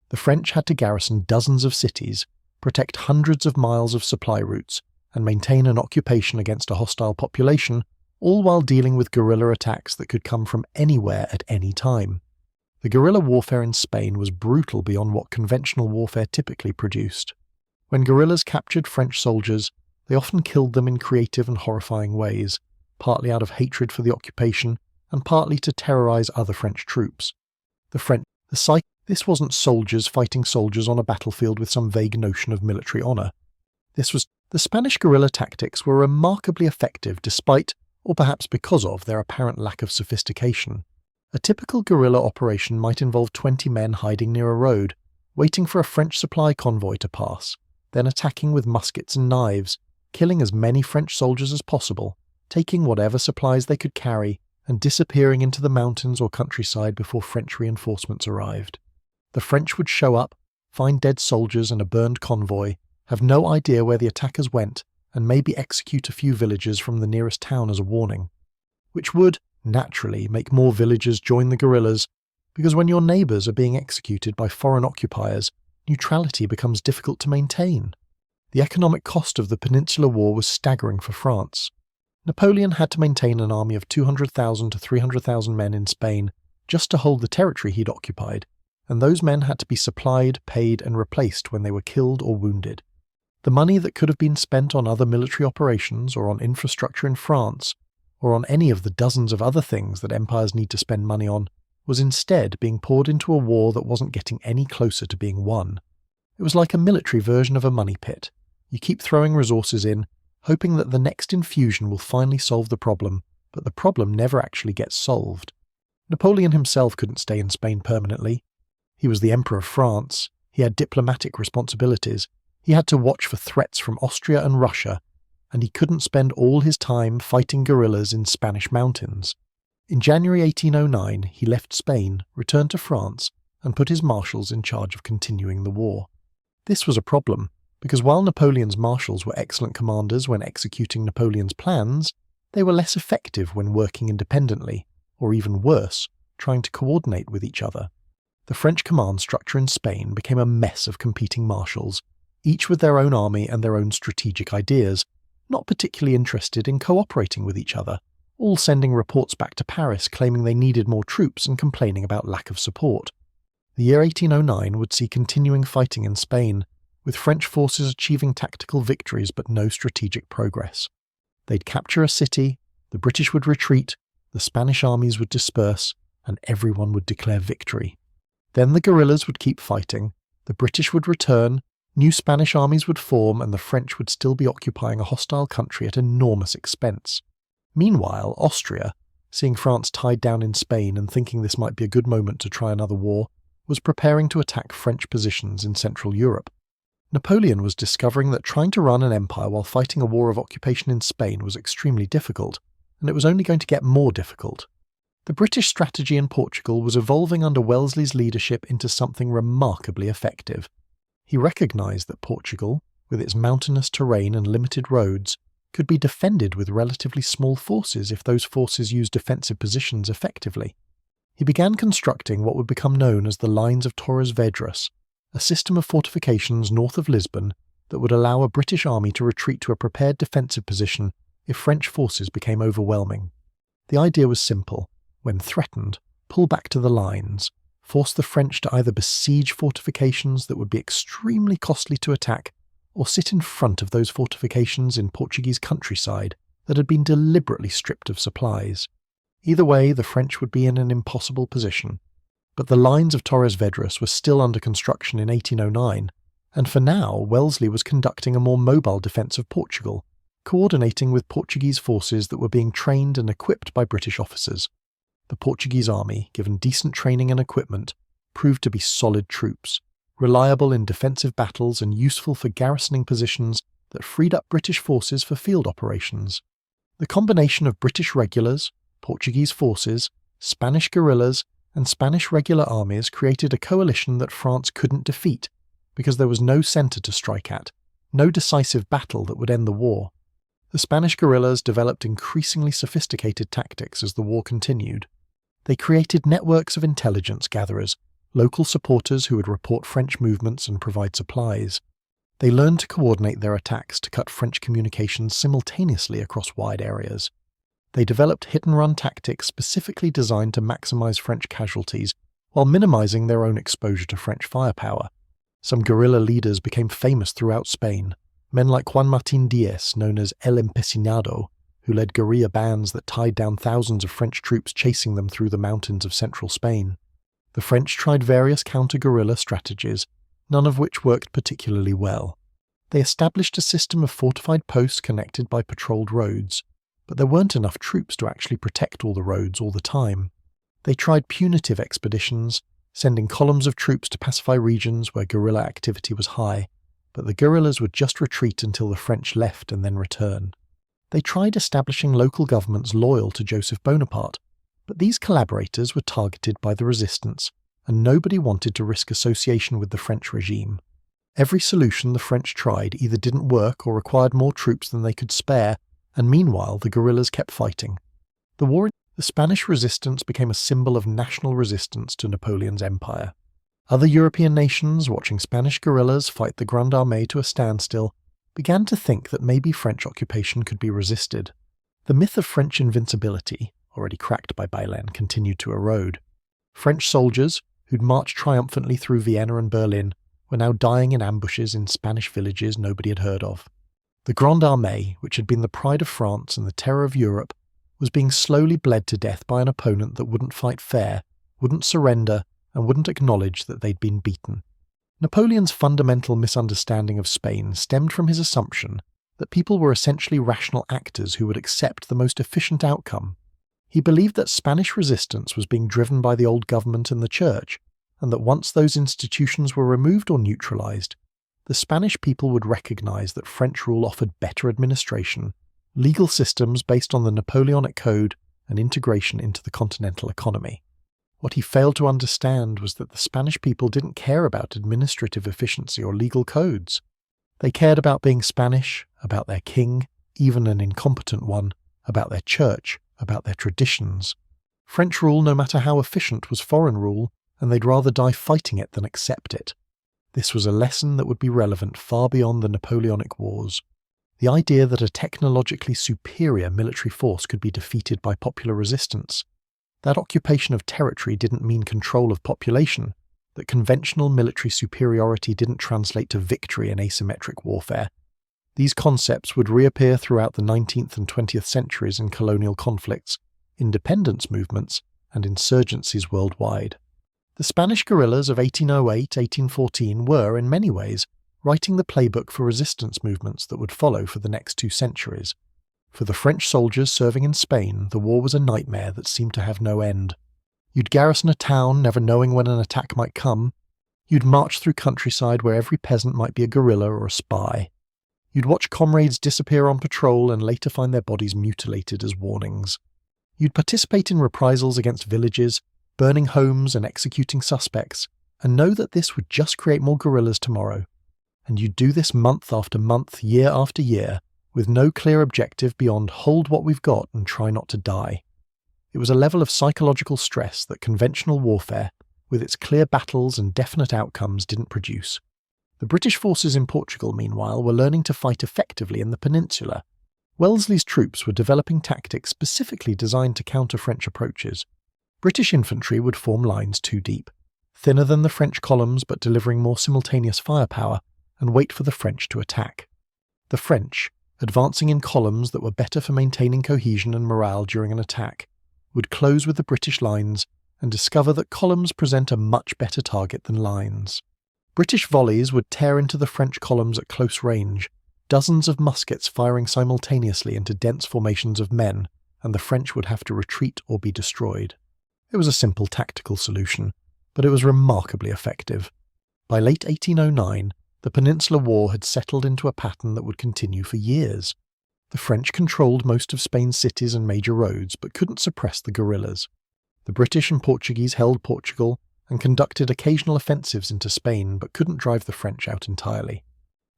The French had to garrison dozens of cities, protect hundreds of miles of supply routes, and maintain an occupation against a hostile population, all while dealing with guerrilla attacks that could come from anywhere at any time. The guerrilla warfare in Spain was brutal beyond what conventional warfare typically produced. When guerrillas captured French soldiers, they often killed them in creative and horrifying ways, partly out of hatred for the occupation and partly to terrorize other French troops. This wasn't soldiers fighting soldiers on a battlefield with some vague notion of military honor. The Spanish guerrilla tactics were remarkably effective despite, or perhaps because of, their apparent lack of sophistication. A typical guerrilla operation might involve 20 men hiding near a road, waiting for a French supply convoy to pass, then attacking with muskets and knives, killing as many French soldiers as possible, taking whatever supplies they could carry, and disappearing into the mountains or countryside before French reinforcements arrived. The French would show up, find dead soldiers and a burned convoy, have no idea where the attackers went, and maybe execute a few villagers from the nearest town as a warning. Which would, naturally, make more villagers join the guerrillas, because when your neighbours are being executed by foreign occupiers, neutrality becomes difficult to maintain. The economic cost of the Peninsular War was staggering for France. Napoleon had to maintain an army of 200,000 to 300,000 men in Spain just to hold the territory he'd occupied, and those men had to be supplied, paid, and replaced when they were killed or wounded. The money that could have been spent on other military operations or on infrastructure in France, or on any of the dozens of other things that empires need to spend money on, was instead being poured into a war that wasn't getting any closer to being won. It was like a military version of a money pit. You keep throwing resources in, hoping that the next infusion will finally solve the problem, but the problem never actually gets solved. Napoleon himself couldn't stay in Spain permanently. He was the Emperor of France, he had diplomatic responsibilities, he had to watch for threats from Austria and Russia, and he couldn't spend all his time fighting guerrillas in Spanish mountains. In January 1809, he left Spain, returned to France, and put his marshals in charge of continuing the war. This was a problem, because while Napoleon's marshals were excellent commanders when executing Napoleon's plans, they were less effective when working independently, or even worse, trying to coordinate with each other. The French command structure in Spain became a mess of competing marshals, each with their own army and their own strategic ideas, not particularly interested in cooperating with each other, all sending reports back to Paris claiming they needed more troops and complaining about lack of support. The year 1809 would see continuing fighting in Spain, with French forces achieving tactical victories but no strategic progress. They'd capture a city, the British would retreat, the Spanish armies would disperse, and everyone would declare victory. Then the guerrillas would keep fighting, the British would return, new Spanish armies would form, and the French would still be occupying a hostile country at enormous expense. Meanwhile, Austria, seeing France tied down in Spain and thinking this might be a good moment to try another war, was preparing to attack French positions in Central Europe. Napoleon was discovering that trying to run an empire while fighting a war of occupation in Spain was extremely difficult, and it was only going to get more difficult. The British strategy in Portugal was evolving under Wellesley's leadership into something remarkably effective. He recognised that Portugal, with its mountainous terrain and limited roads, could be defended with relatively small forces if those forces used defensive positions effectively. He began constructing what would become known as the Lines of Torres Vedras, a system of fortifications north of Lisbon that would allow a British army to retreat to a prepared defensive position if French forces became overwhelming. The idea was simple. When threatened, pull back to the lines, force the French to either besiege fortifications that would be extremely costly to attack, or sit in front of those fortifications in Portuguese countryside that had been deliberately stripped of supplies. Either way, the French would be in an impossible position. But the Lines of Torres Vedras were still under construction in 1809, and for now Wellesley was conducting a more mobile defence of Portugal, coordinating with Portuguese forces that were being trained and equipped by British officers. The Portuguese army, given decent training and equipment, proved to be solid troops, reliable in defensive battles and useful for garrisoning positions that freed up British forces for field operations. The combination of British regulars, Portuguese forces, Spanish guerrillas, and Spanish regular armies created a coalition that France couldn't defeat, because there was no centre to strike at, no decisive battle that would end the war. The Spanish guerrillas developed increasingly sophisticated tactics as the war continued. They created networks of intelligence gatherers, local supporters who would report French movements and provide supplies. They learned to coordinate their attacks to cut French communications simultaneously across wide areas. They developed hit-and-run tactics specifically designed to maximize French casualties while minimizing their own exposure to French firepower. Some guerrilla leaders became famous throughout Spain, men like Juan Martín Díaz, known as El Empecinado, who led guerrilla bands that tied down thousands of French troops chasing them through the mountains of central Spain. The French tried various counter-guerrilla strategies, none of which worked particularly well. They established a system of fortified posts connected by patrolled roads, but there weren't enough troops to actually protect all the roads all the time. They tried punitive expeditions, sending columns of troops to pacify regions where guerrilla activity was high, but the guerrillas would just retreat until the French left and then return. They tried establishing local governments loyal to Joseph Bonaparte, but these collaborators were targeted by the resistance, and nobody wanted to risk association with the French regime. Every solution the French tried either didn't work or required more troops than they could spare, and meanwhile the guerrillas kept fighting. The Spanish resistance became a symbol of national resistance to Napoleon's empire. Other European nations, watching Spanish guerrillas fight the Grande Armée to a standstill, began to think that maybe French occupation could be resisted. The myth of French invincibility, already cracked by Bailén, continued to erode. French soldiers, who'd marched triumphantly through Vienna and Berlin, were now dying in ambushes in Spanish villages nobody had heard of. The Grande Armée, which had been the pride of France and the terror of Europe, was being slowly bled to death by an opponent that wouldn't fight fair, wouldn't surrender, and wouldn't acknowledge that they'd been beaten. Napoleon's fundamental misunderstanding of Spain stemmed from his assumption that people were essentially rational actors who would accept the most efficient outcome. He believed that Spanish resistance was being driven by the old government and the church, and that once those institutions were removed or neutralized, the Spanish people would recognize that French rule offered better administration, legal systems based on the Napoleonic Code, and integration into the continental economy. What he failed to understand was that the Spanish people didn't care about administrative efficiency or legal codes. They cared about being Spanish, about their king, even an incompetent one, about their church, about their traditions. French rule, no matter how efficient, was foreign rule, and they'd rather die fighting it than accept it. This was a lesson that would be relevant far beyond the Napoleonic Wars. The idea that a technologically superior military force could be defeated by popular resistance. That occupation of territory didn't mean control of population, that conventional military superiority didn't translate to victory in asymmetric warfare. These concepts would reappear throughout the 19th and 20th centuries in colonial conflicts, independence movements, and insurgencies worldwide. The Spanish guerrillas of 1808-1814 were, in many ways, writing the playbook for resistance movements that would follow for the next 2 centuries. For the French soldiers serving in Spain, the war was a nightmare that seemed to have no end. You'd garrison a town, never knowing when an attack might come. You'd march through countryside where every peasant might be a guerrilla or a spy. You'd watch comrades disappear on patrol and later find their bodies mutilated as warnings. You'd participate in reprisals against villages, burning homes and executing suspects, and know that this would just create more guerrillas tomorrow. And you'd do this month after month, year after year, with no clear objective beyond hold what we've got and try not to die. It was a level of psychological stress that conventional warfare, with its clear battles and definite outcomes, didn't produce. The British forces in Portugal, meanwhile, were learning to fight effectively in the peninsula. Wellesley's troops were developing tactics specifically designed to counter French approaches. British infantry would form lines 2 deep, thinner than the French columns but delivering more simultaneous firepower, and wait for the French to attack. The French, advancing in columns that were better for maintaining cohesion and morale during an attack, would close with the British lines and discover that columns present a much better target than lines. British volleys would tear into the French columns at close range, dozens of muskets firing simultaneously into dense formations of men, and the French would have to retreat or be destroyed. It was a simple tactical solution, but it was remarkably effective. By late 1809, the Peninsular War had settled into a pattern that would continue for years. The French controlled most of Spain's cities and major roads, but couldn't suppress the guerrillas. The British and Portuguese held Portugal and conducted occasional offensives into Spain, but couldn't drive the French out entirely.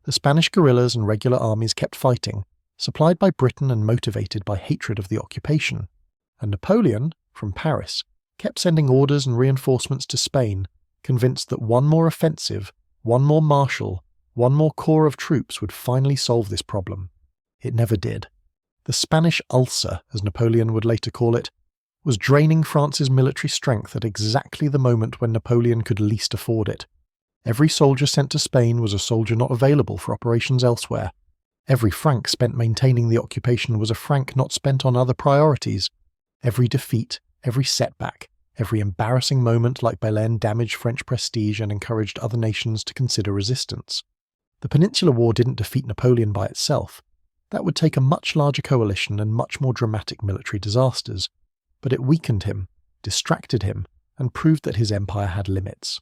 The Spanish guerrillas and regular armies kept fighting, supplied by Britain and motivated by hatred of the occupation. And Napoleon, from Paris, kept sending orders and reinforcements to Spain, convinced that one more offensive, one more marshal, one more corps of troops would finally solve this problem. It never did. The Spanish ulcer, as Napoleon would later call it, was draining France's military strength at exactly the moment when Napoleon could least afford it. Every soldier sent to Spain was a soldier not available for operations elsewhere. Every franc spent maintaining the occupation was a franc not spent on other priorities. Every defeat, every setback, every embarrassing moment like Belen damaged French prestige and encouraged other nations to consider resistance. The Peninsular War didn't defeat Napoleon by itself. That would take a much larger coalition and much more dramatic military disasters. But it weakened him, distracted him, and proved that his empire had limits.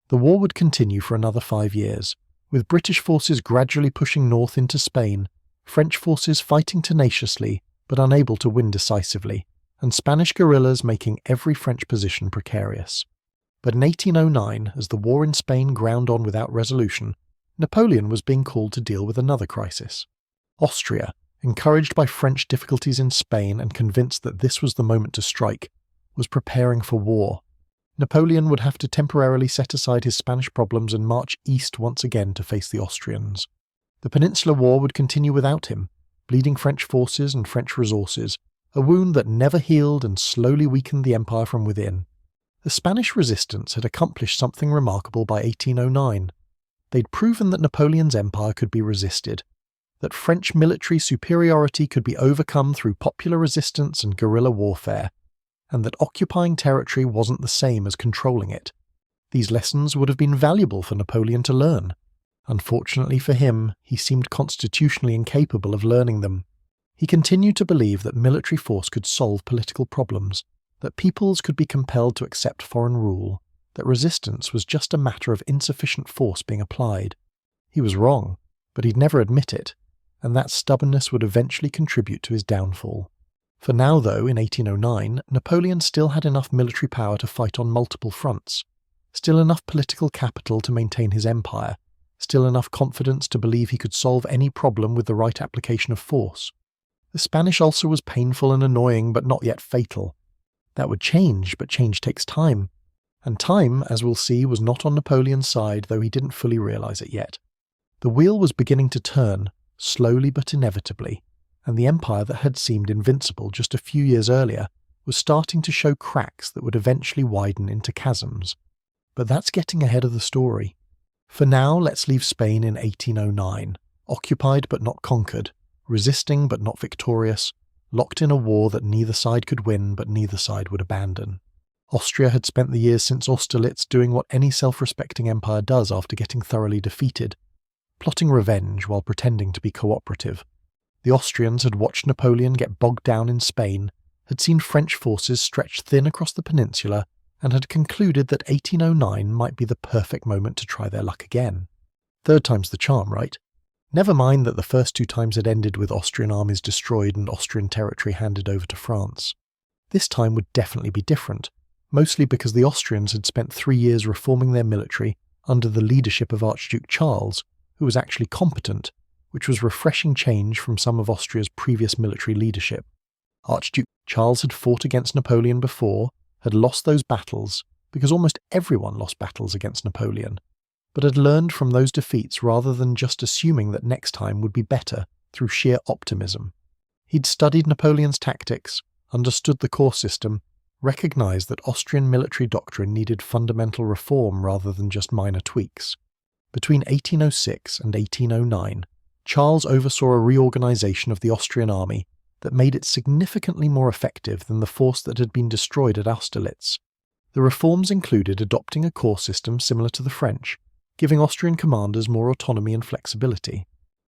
The war would continue for another 5 years, with British forces gradually pushing north into Spain, French forces fighting tenaciously but unable to win decisively, and Spanish guerrillas making every French position precarious. But in 1809, as the war in Spain ground on without resolution, Napoleon was being called to deal with another crisis. Austria, encouraged by French difficulties in Spain and convinced that this was the moment to strike, was preparing for war. Napoleon would have to temporarily set aside his Spanish problems and march east once again to face the Austrians. The Peninsular War would continue without him, bleeding French forces and French resources, a wound that never healed and slowly weakened the empire from within. The Spanish resistance had accomplished something remarkable by 1809. They'd proven that Napoleon's empire could be resisted, that French military superiority could be overcome through popular resistance and guerrilla warfare, and that occupying territory wasn't the same as controlling it. These lessons would have been valuable for Napoleon to learn. Unfortunately for him, he seemed constitutionally incapable of learning them. He continued to believe that military force could solve political problems, that peoples could be compelled to accept foreign rule, that resistance was just a matter of insufficient force being applied. He was wrong, but he'd never admit it, and that stubbornness would eventually contribute to his downfall. For now, though, in 1809, Napoleon still had enough military power to fight on multiple fronts, still enough political capital to maintain his empire, still enough confidence to believe he could solve any problem with the right application of force. The Spanish ulcer was painful and annoying, but not yet fatal. That would change, but change takes time. And time, as we'll see, was not on Napoleon's side, though he didn't fully realise it yet. The wheel was beginning to turn, slowly but inevitably, and the empire that had seemed invincible just a few years earlier was starting to show cracks that would eventually widen into chasms. But that's getting ahead of the story. For now, let's leave Spain in 1809, occupied but not conquered, resisting but not victorious, locked in a war that neither side could win but neither side would abandon. Austria had spent the years since Austerlitz doing what any self-respecting empire does after getting thoroughly defeated, plotting revenge while pretending to be cooperative. The Austrians had watched Napoleon get bogged down in Spain, had seen French forces stretched thin across the peninsula, and had concluded that 1809 might be the perfect moment to try their luck again. Third time's the charm, right? Never mind that the first two times had ended with Austrian armies destroyed and Austrian territory handed over to France. This time would definitely be different, mostly because the Austrians had spent 3 years reforming their military under the leadership of Archduke Charles, who was actually competent, which was refreshing change from some of Austria's previous military leadership. Archduke Charles had fought against Napoleon before, had lost those battles, because almost everyone lost battles against Napoleon, but had learned from those defeats rather than just assuming that next time would be better through sheer optimism. He'd studied Napoleon's tactics, understood the core system, recognised that Austrian military doctrine needed fundamental reform rather than just minor tweaks. Between 1806 and 1809, Charles oversaw a reorganisation of the Austrian army that made it significantly more effective than the force that had been destroyed at Austerlitz. The reforms included adopting a corps system similar to the French, giving Austrian commanders more autonomy and flexibility.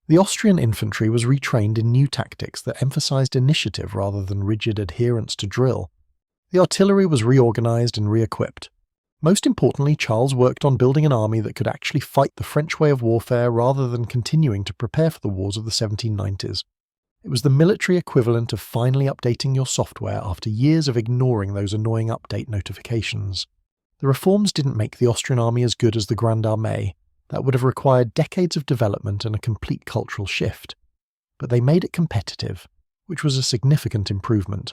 The Austrian infantry was retrained in new tactics that emphasised initiative rather than rigid adherence to drill. The artillery was reorganised and re-equipped. Most importantly, Charles worked on building an army that could actually fight the French way of warfare rather than continuing to prepare for the wars of the 1790s. It was the military equivalent of finally updating your software after years of ignoring those annoying update notifications. The reforms didn't make the Austrian army as good as the Grande Armée. That would have required decades of development and a complete cultural shift. But they made it competitive, which was a significant improvement.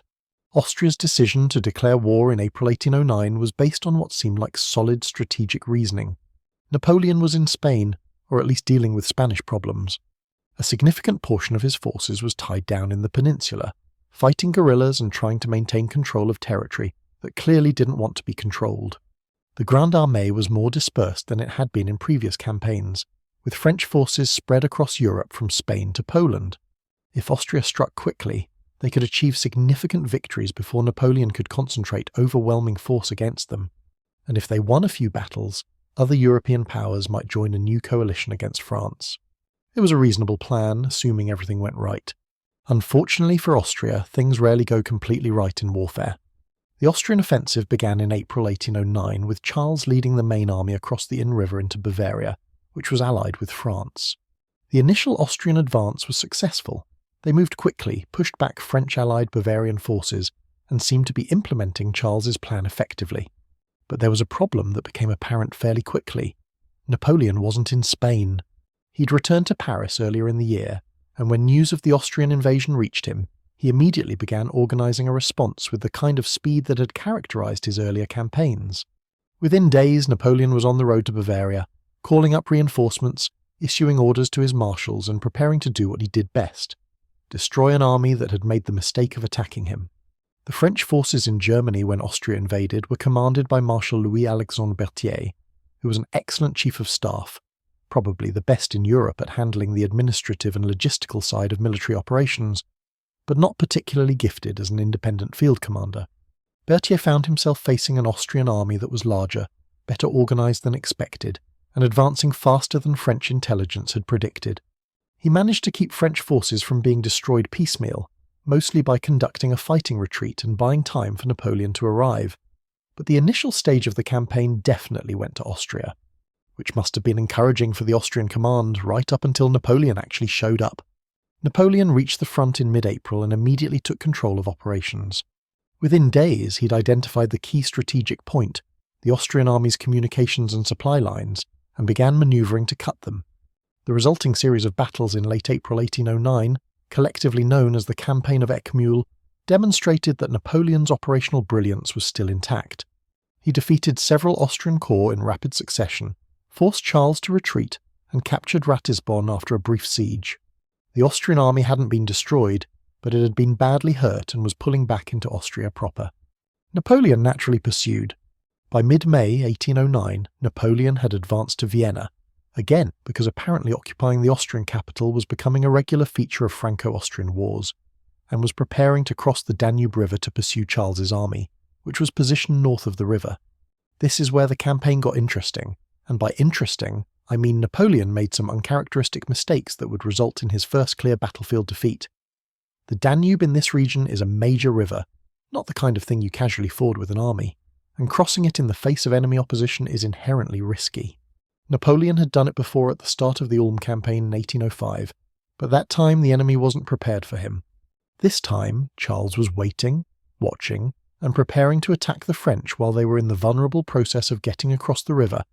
Austria's decision to declare war in April 1809 was based on what seemed like solid strategic reasoning. Napoleon was in Spain, or at least dealing with Spanish problems. A significant portion of his forces was tied down in the peninsula, fighting guerrillas and trying to maintain control of territory that clearly didn't want to be controlled. The Grande Armée was more dispersed than it had been in previous campaigns, with French forces spread across Europe from Spain to Poland. If Austria struck quickly, they could achieve significant victories before Napoleon could concentrate overwhelming force against them. And if they won a few battles, other European powers might join a new coalition against France. It was a reasonable plan, assuming everything went right. Unfortunately for Austria, things rarely go completely right in warfare. The Austrian offensive began in April 1809, with Charles leading the main army across the Inn River into Bavaria, which was allied with France. The initial Austrian advance was successful. They moved quickly, pushed back French-allied Bavarian forces, and seemed to be implementing Charles's plan effectively. But there was a problem that became apparent fairly quickly. Napoleon wasn't in Spain. He'd returned to Paris earlier in the year, and when news of the Austrian invasion reached him, he immediately began organising a response with the kind of speed that had characterised his earlier campaigns. Within days, Napoleon was on the road to Bavaria, calling up reinforcements, issuing orders to his marshals and preparing to do what he did best: destroy an army that had made the mistake of attacking him. The French forces in Germany when Austria invaded were commanded by Marshal Louis-Alexandre Berthier, who was an excellent chief of staff, probably the best in Europe at handling the administrative and logistical side of military operations, but not particularly gifted as an independent field commander. Berthier found himself facing an Austrian army that was larger, better organised than expected, and advancing faster than French intelligence had predicted. He managed to keep French forces from being destroyed piecemeal, mostly by conducting a fighting retreat and buying time for Napoleon to arrive. But the initial stage of the campaign definitely went to Austria, which must have been encouraging for the Austrian command right up until Napoleon actually showed up. Napoleon reached the front in mid-April and immediately took control of operations. Within days, he'd identified the key strategic point, the Austrian army's communications and supply lines, and began manoeuvring to cut them. The resulting series of battles in late April 1809, collectively known as the Campaign of Eckmühl, demonstrated that Napoleon's operational brilliance was still intact. He defeated several Austrian corps in rapid succession, forced Charles to retreat, and captured Ratisbon after a brief siege. The Austrian army hadn't been destroyed, but it had been badly hurt and was pulling back into Austria proper. Napoleon naturally pursued. By mid-May 1809, Napoleon had advanced to Vienna, again because apparently occupying the Austrian capital was becoming a regular feature of Franco-Austrian wars, and was preparing to cross the Danube River to pursue Charles's army, which was positioned north of the river. This is where the campaign got interesting, and by interesting, I mean Napoleon made some uncharacteristic mistakes that would result in his first clear battlefield defeat. The Danube in this region is a major river, not the kind of thing you casually ford with an army, and crossing it in the face of enemy opposition is inherently risky. Napoleon had done it before at the start of the Ulm campaign in 1805, but that time the enemy wasn't prepared for him. This time, Charles was waiting, watching, and preparing to attack the French while they were in the vulnerable process of getting across the river.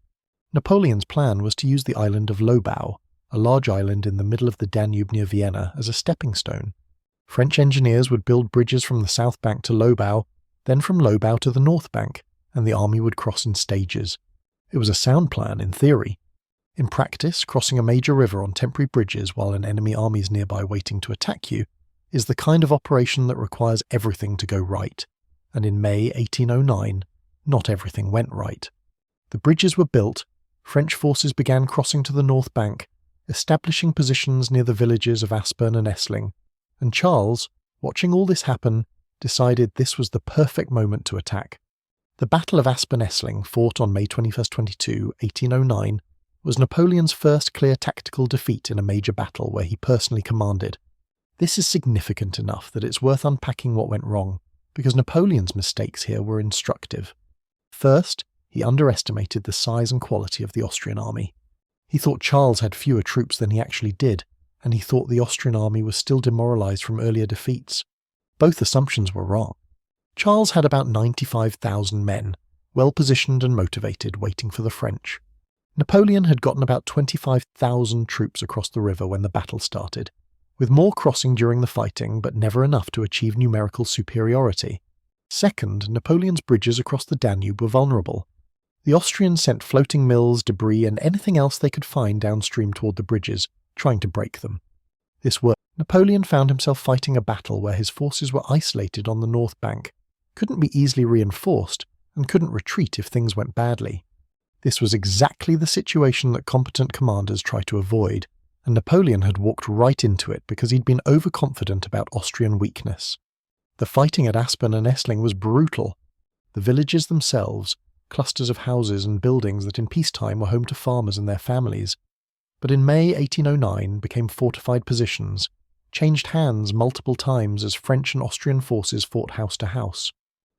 Napoleon's plan was to use the island of Lobau, a large island in the middle of the Danube near Vienna, as a stepping stone. French engineers would build bridges from the south bank to Lobau, then from Lobau to the north bank, and the army would cross in stages. It was a sound plan in theory. In practice, crossing a major river on temporary bridges while an enemy army is nearby waiting to attack you is the kind of operation that requires everything to go right, and in May 1809, not everything went right. The bridges were built, French forces began crossing to the north bank, establishing positions near the villages of Aspern and Essling, and Charles, watching all this happen, decided this was the perfect moment to attack. The Battle of Aspern-Essling, fought on May 21-22, 1809, was Napoleon's first clear tactical defeat in a major battle where he personally commanded. This is significant enough that it's worth unpacking what went wrong, because Napoleon's mistakes here were instructive. First, he underestimated the size and quality of the Austrian army. He thought Charles had fewer troops than he actually did, and he thought the Austrian army was still demoralized from earlier defeats. Both assumptions were wrong. Charles had about 95,000 men, well positioned and motivated, waiting for the French. Napoleon had gotten about 25,000 troops across the river when the battle started, with more crossing during the fighting, but never enough to achieve numerical superiority. Second, Napoleon's bridges across the Danube were vulnerable. The Austrians sent floating mills, debris, and anything else they could find downstream toward the bridges, trying to break them. This worked. Napoleon found himself fighting a battle where his forces were isolated on the north bank, couldn't be easily reinforced, and couldn't retreat if things went badly. This was exactly the situation that competent commanders try to avoid, and Napoleon had walked right into it because he'd been overconfident about Austrian weakness. The fighting at Aspern and Essling was brutal. The villages themselves, clusters of houses and buildings that in peacetime were home to farmers and their families, but in May 1809 became fortified positions, changed hands multiple times as French and Austrian forces fought house to house.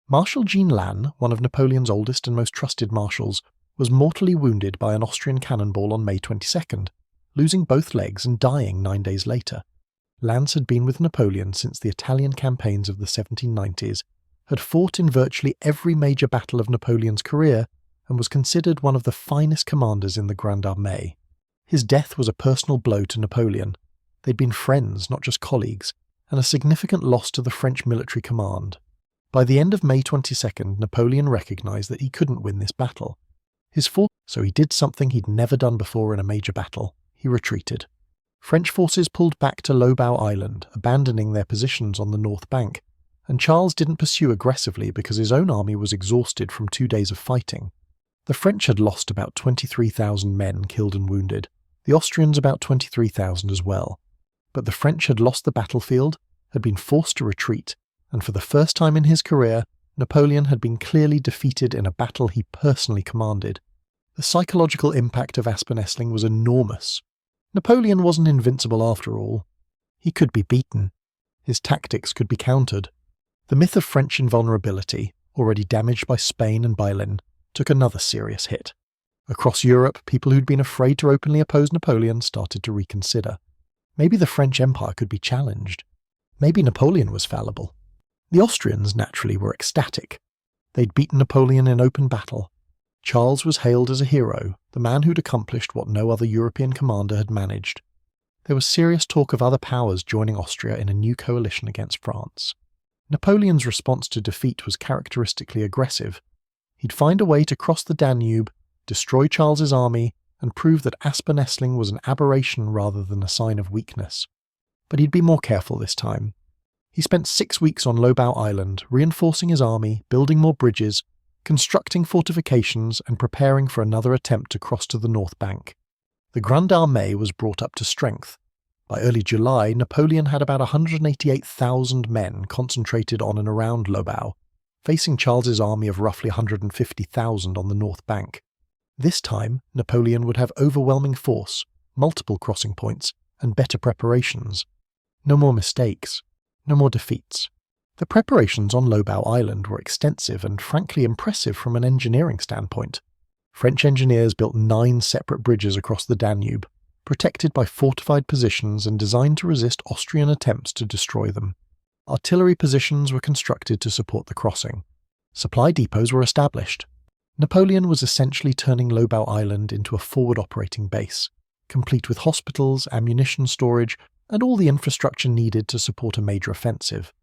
Marshal Jean Lannes, one of Napoleon's oldest and most trusted marshals, was mortally wounded by an Austrian cannonball on May 22nd, losing both legs and dying 9 days later. Lannes had been with Napoleon since the Italian campaigns of the 1790s, had fought in virtually every major battle of Napoleon's career, and was considered one of the finest commanders in the Grande Armée. His death was a personal blow to Napoleon. They'd been friends, not just colleagues, and a significant loss to the French military command. By the end of May 22nd, Napoleon recognized that he couldn't win this battle. So he did something he'd never done before in a major battle. He retreated. French forces pulled back to Lobau Island, abandoning their positions on the north bank, and Charles didn't pursue aggressively because his own army was exhausted from 2 days of fighting. The French had lost about 23,000 men killed and wounded, the Austrians about 23,000 as well. But the French had lost the battlefield, had been forced to retreat, and for the first time in his career, Napoleon had been clearly defeated in a battle he personally commanded. The psychological impact of Aspern-Essling was enormous. Napoleon wasn't invincible after all. He could be beaten. His tactics could be countered. The myth of French invulnerability, already damaged by Spain and Bailen, took another serious hit. Across Europe, people who'd been afraid to openly oppose Napoleon started to reconsider. Maybe the French Empire could be challenged. Maybe Napoleon was fallible. The Austrians, naturally, were ecstatic. They'd beaten Napoleon in open battle. Charles was hailed as a hero, the man who'd accomplished what no other European commander had managed. There was serious talk of other powers joining Austria in a new coalition against France. Napoleon's response to defeat was characteristically aggressive. He'd find a way to cross the Danube, destroy Charles's army, and prove that Asper-Nessling was an aberration rather than a sign of weakness. But he'd be more careful this time. He spent 6 weeks on Lobau Island, reinforcing his army, building more bridges, constructing fortifications, and preparing for another attempt to cross to the north bank. The Grande Armée was brought up to strength. By early July, Napoleon had about 188,000 men concentrated on and around Lobau, facing Charles's army of roughly 150,000 on the north bank. This time, Napoleon would have overwhelming force, multiple crossing points, and better preparations. No more mistakes. No more defeats. The preparations on Lobau Island were extensive and frankly impressive from an engineering standpoint. French engineers built 9 separate bridges across the Danube, protected by fortified positions and designed to resist Austrian attempts to destroy them. Artillery positions were constructed to support the crossing. Supply depots were established. Napoleon was essentially turning Lobau Island into a forward operating base, complete with hospitals, ammunition storage, and all the infrastructure needed to support a major offensive.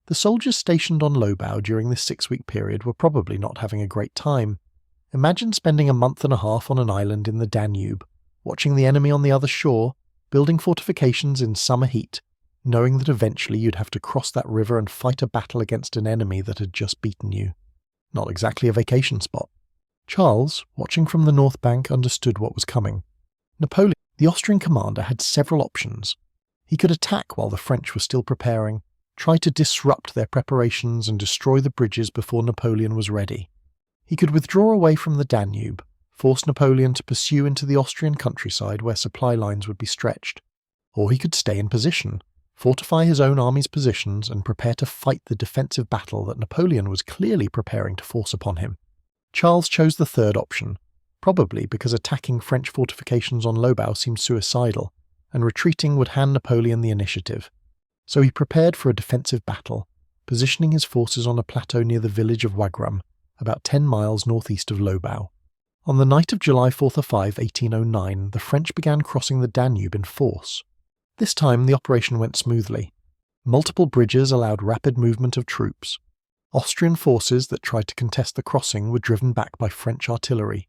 The soldiers stationed on Lobau during this 6-week period were probably not having a great time. Imagine spending a month and a half on an island in the Danube, watching the enemy on the other shore, building fortifications in summer heat, knowing that eventually you'd have to cross that river and fight a battle against an enemy that had just beaten you. Not exactly a vacation spot. Charles, watching from the north bank, understood what was coming. Napoleon, the Austrian commander, had several options. He could attack while the French were still preparing, try to disrupt their preparations and destroy the bridges before Napoleon was ready. He could withdraw away from the Danube, force Napoleon to pursue into the Austrian countryside where supply lines would be stretched. Or he could stay in position, fortify his own army's positions and prepare to fight the defensive battle that Napoleon was clearly preparing to force upon him. Charles chose the third option, probably because attacking French fortifications on Lobau seemed suicidal, and retreating would hand Napoleon the initiative. So he prepared for a defensive battle, positioning his forces on a plateau near the village of Wagram, about 10 miles northeast of Lobau. On the night of July 4-5, 1809, the French began crossing the Danube in force. This time the operation went smoothly. Multiple bridges allowed rapid movement of troops. Austrian forces that tried to contest the crossing were driven back by French artillery.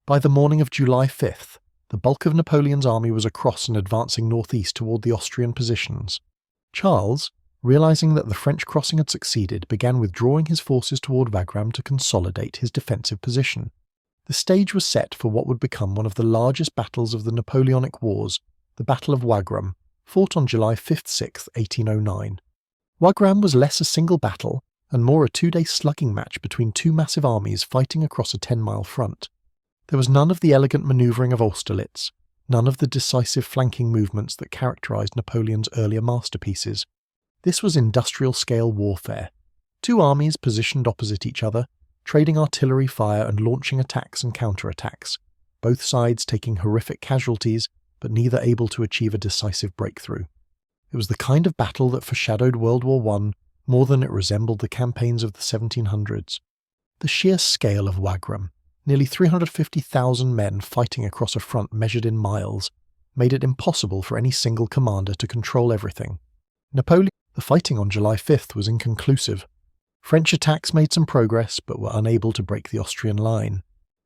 By the morning of July 5th, the bulk of Napoleon's army was across and advancing northeast toward the Austrian positions. Charles, realizing that the French crossing had succeeded, began withdrawing his forces toward Wagram to consolidate his defensive position. The stage was set for what would become one of the largest battles of the Napoleonic Wars, the Battle of Wagram, fought on July 5-6, 1809. Wagram was less a single battle and more a 2-day slugging match between two massive armies fighting across a 10-mile front. There was none of the elegant manoeuvring of Austerlitz, none of the decisive flanking movements that characterized Napoleon's earlier masterpieces. This was industrial-scale warfare. Two armies positioned opposite each other, trading artillery fire and launching attacks and counterattacks, both sides taking horrific casualties, but neither able to achieve a decisive breakthrough. It was the kind of battle that foreshadowed World War I more than it resembled the campaigns of the 1700s. The sheer scale of Wagram, nearly 350,000 men fighting across a front measured in miles, made it impossible for any single commander to control everything. The fighting on July 5th was inconclusive. French attacks made some progress, but were unable to break the Austrian line.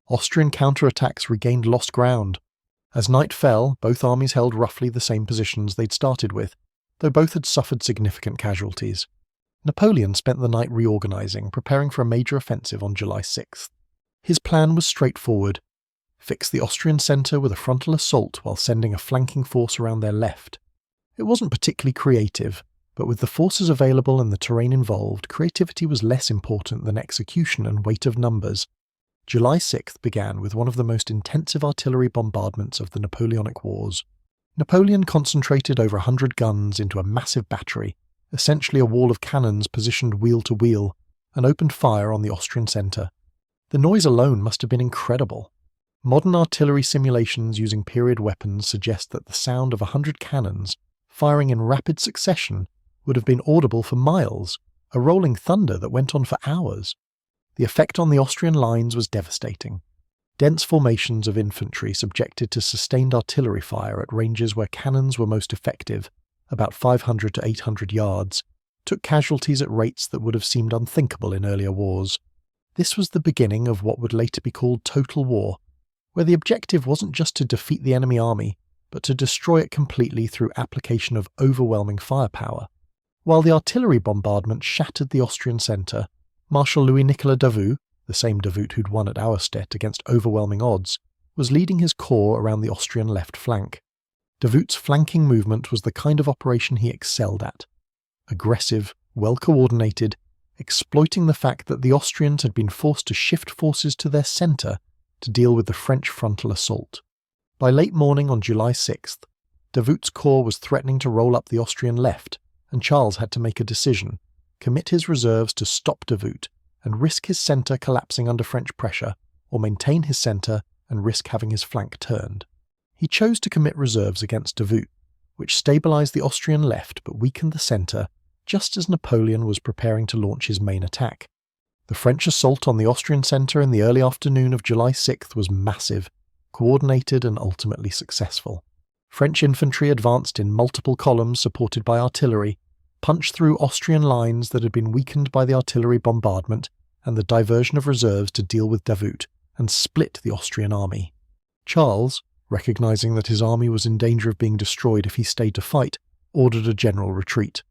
Austrian counterattacks regained lost ground. As night fell, both armies held roughly the same positions they'd started with, though both had suffered significant casualties. Napoleon spent the night reorganizing, preparing for a major offensive on July 6th. His plan was straightforward: fix the Austrian centre with a frontal assault while sending a flanking force around their left. It wasn't particularly creative, but with the forces available and the terrain involved, creativity was less important than execution and weight of numbers. July 6th began with one of the most intensive artillery bombardments of the Napoleonic Wars. Napoleon concentrated over 100 guns into a massive battery, essentially a wall of cannons positioned wheel to wheel, and opened fire on the Austrian centre. The noise alone must have been incredible. Modern artillery simulations using period weapons suggest that the sound of 100 cannons, firing in rapid succession, would have been audible for miles, a rolling thunder that went on for hours. The effect on the Austrian lines was devastating. Dense formations of infantry subjected to sustained artillery fire at ranges where cannons were most effective, about 500 to 800 yards, took casualties at rates that would have seemed unthinkable in earlier wars. This was the beginning of what would later be called total war, where the objective wasn't just to defeat the enemy army, but to destroy it completely through application of overwhelming firepower. While the artillery bombardment shattered the Austrian centre, Marshal Louis-Nicolas Davout, the same Davout who'd won at Austerlitz against overwhelming odds, was leading his corps around the Austrian left flank. Davout's flanking movement was the kind of operation he excelled at. Aggressive, well-coordinated, exploiting the fact that the Austrians had been forced to shift forces to their centre to deal with the French frontal assault. By late morning on July 6th, Davout's corps was threatening to roll up the Austrian left, and Charles had to make a decision, commit his reserves to stop Davout and risk his centre collapsing under French pressure, or maintain his centre and risk having his flank turned. He chose to commit reserves against Davout, which stabilised the Austrian left but weakened the centre just as Napoleon was preparing to launch his main attack. The French assault on the Austrian centre in the early afternoon of July 6th was massive, coordinated and ultimately successful. French infantry advanced in multiple columns supported by artillery, punched through Austrian lines that had been weakened by the artillery bombardment and the diversion of reserves to deal with Davout, and split the Austrian army. Charles, recognising that his army was in danger of being destroyed if he stayed to fight, ordered a general retreat.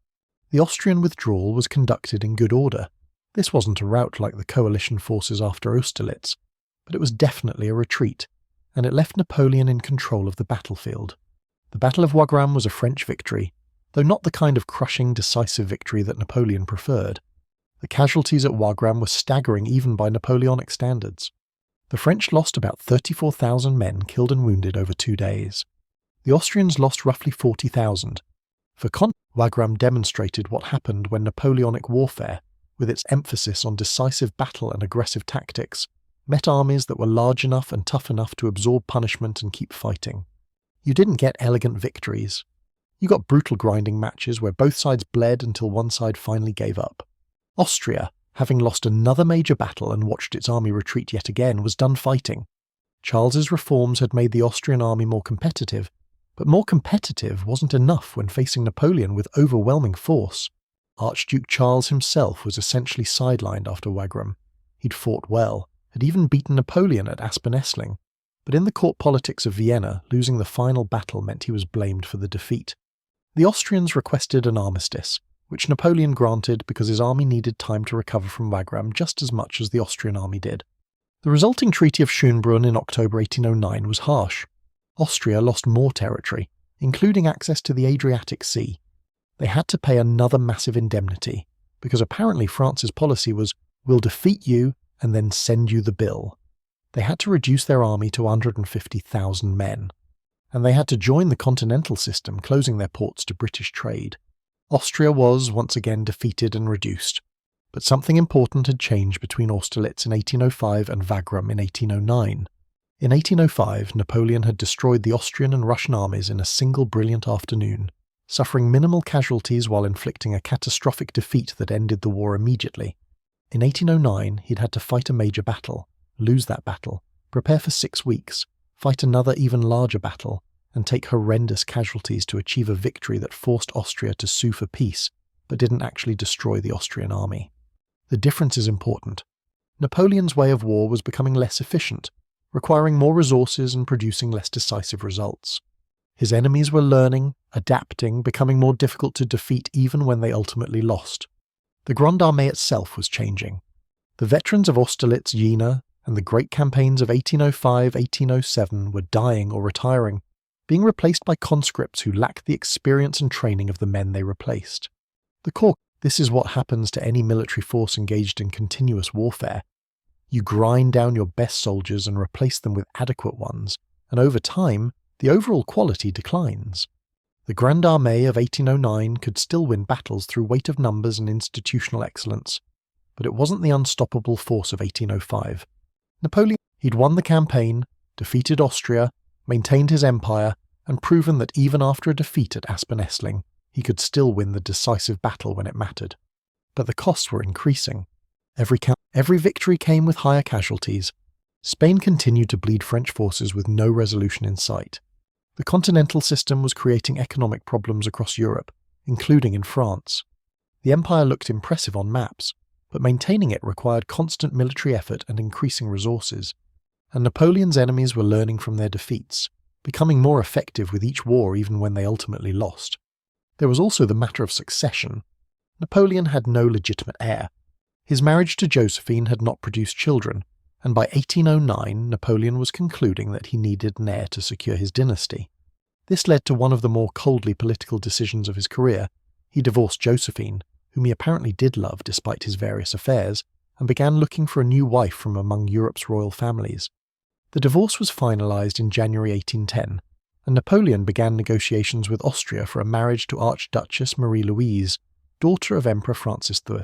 The Austrian withdrawal was conducted in good order. This wasn't a rout like the coalition forces after Austerlitz, but it was definitely a retreat, and it left Napoleon in control of the battlefield. The Battle of Wagram was a French victory, though not the kind of crushing, decisive victory that Napoleon preferred. The casualties at Wagram were staggering even by Napoleonic standards. The French lost about 34,000 men killed and wounded over 2 days. The Austrians lost roughly 40,000. For context, Wagram demonstrated what happened when Napoleonic warfare, with its emphasis on decisive battle and aggressive tactics, met armies that were large enough and tough enough to absorb punishment and keep fighting. You didn't get elegant victories. You got brutal grinding matches where both sides bled until one side finally gave up. Austria, having lost another major battle and watched its army retreat yet again, was done fighting. Charles's reforms had made the Austrian army more competitive, but more competitive wasn't enough when facing Napoleon with overwhelming force. Archduke Charles himself was essentially sidelined after Wagram. He'd fought well, had even beaten Napoleon at Aspen-Essling, but in the court politics of Vienna, losing the final battle meant he was blamed for the defeat. The Austrians requested an armistice, which Napoleon granted because his army needed time to recover from Wagram just as much as the Austrian army did. The resulting Treaty of Schönbrunn in October 1809 was harsh. Austria lost more territory, including access to the Adriatic Sea. They had to pay another massive indemnity, because apparently France's policy was, "We'll defeat you and then send you the bill." They had to reduce their army to 150,000 men, and they had to join the continental system, closing their ports to British trade. Austria was once again defeated and reduced, but something important had changed between Austerlitz in 1805 and Wagram in 1809. In 1805, Napoleon had destroyed the Austrian and Russian armies in a single brilliant afternoon, suffering minimal casualties while inflicting a catastrophic defeat that ended the war immediately. In 1809, he'd had to fight a major battle, lose that battle, prepare for 6 weeks, fight another even larger battle, and take horrendous casualties to achieve a victory that forced Austria to sue for peace, but didn't actually destroy the Austrian army. The difference is important. Napoleon's way of war was becoming less efficient, requiring more resources and producing less decisive results. His enemies were learning, adapting, becoming more difficult to defeat even when they ultimately lost. The Grande Armée itself was changing. The veterans of Austerlitz, Jena, and the great campaigns of 1805, 1807 were dying or retiring, being replaced by conscripts who lacked the experience and training of the men they replaced. This is what happens to any military force engaged in continuous warfare. You grind down your best soldiers and replace them with adequate ones, and over time, the overall quality declines. The Grande Armée of 1809 could still win battles through weight of numbers and institutional excellence, but it wasn't the unstoppable force of 1805. Napoleon, he'd won the campaign, defeated Austria, maintained his empire, and proven that even after a defeat at Aspern-Essling, he could still win the decisive battle when it mattered. But the costs were increasing. Every victory came with higher casualties. Spain continued to bleed French forces with no resolution in sight. The continental system was creating economic problems across Europe, including in France. The empire looked impressive on maps, but maintaining it required constant military effort and increasing resources. And Napoleon's enemies were learning from their defeats, becoming more effective with each war even when they ultimately lost. There was also the matter of succession. Napoleon had no legitimate heir. His marriage to Josephine had not produced children, and by 1809 Napoleon was concluding that he needed an heir to secure his dynasty. This led to one of the more coldly political decisions of his career. He divorced Josephine, whom he apparently did love despite his various affairs, and began looking for a new wife from among Europe's royal families. The divorce was finalised in January 1810, and Napoleon began negotiations with Austria for a marriage to Archduchess Marie-Louise, daughter of Emperor Francis I.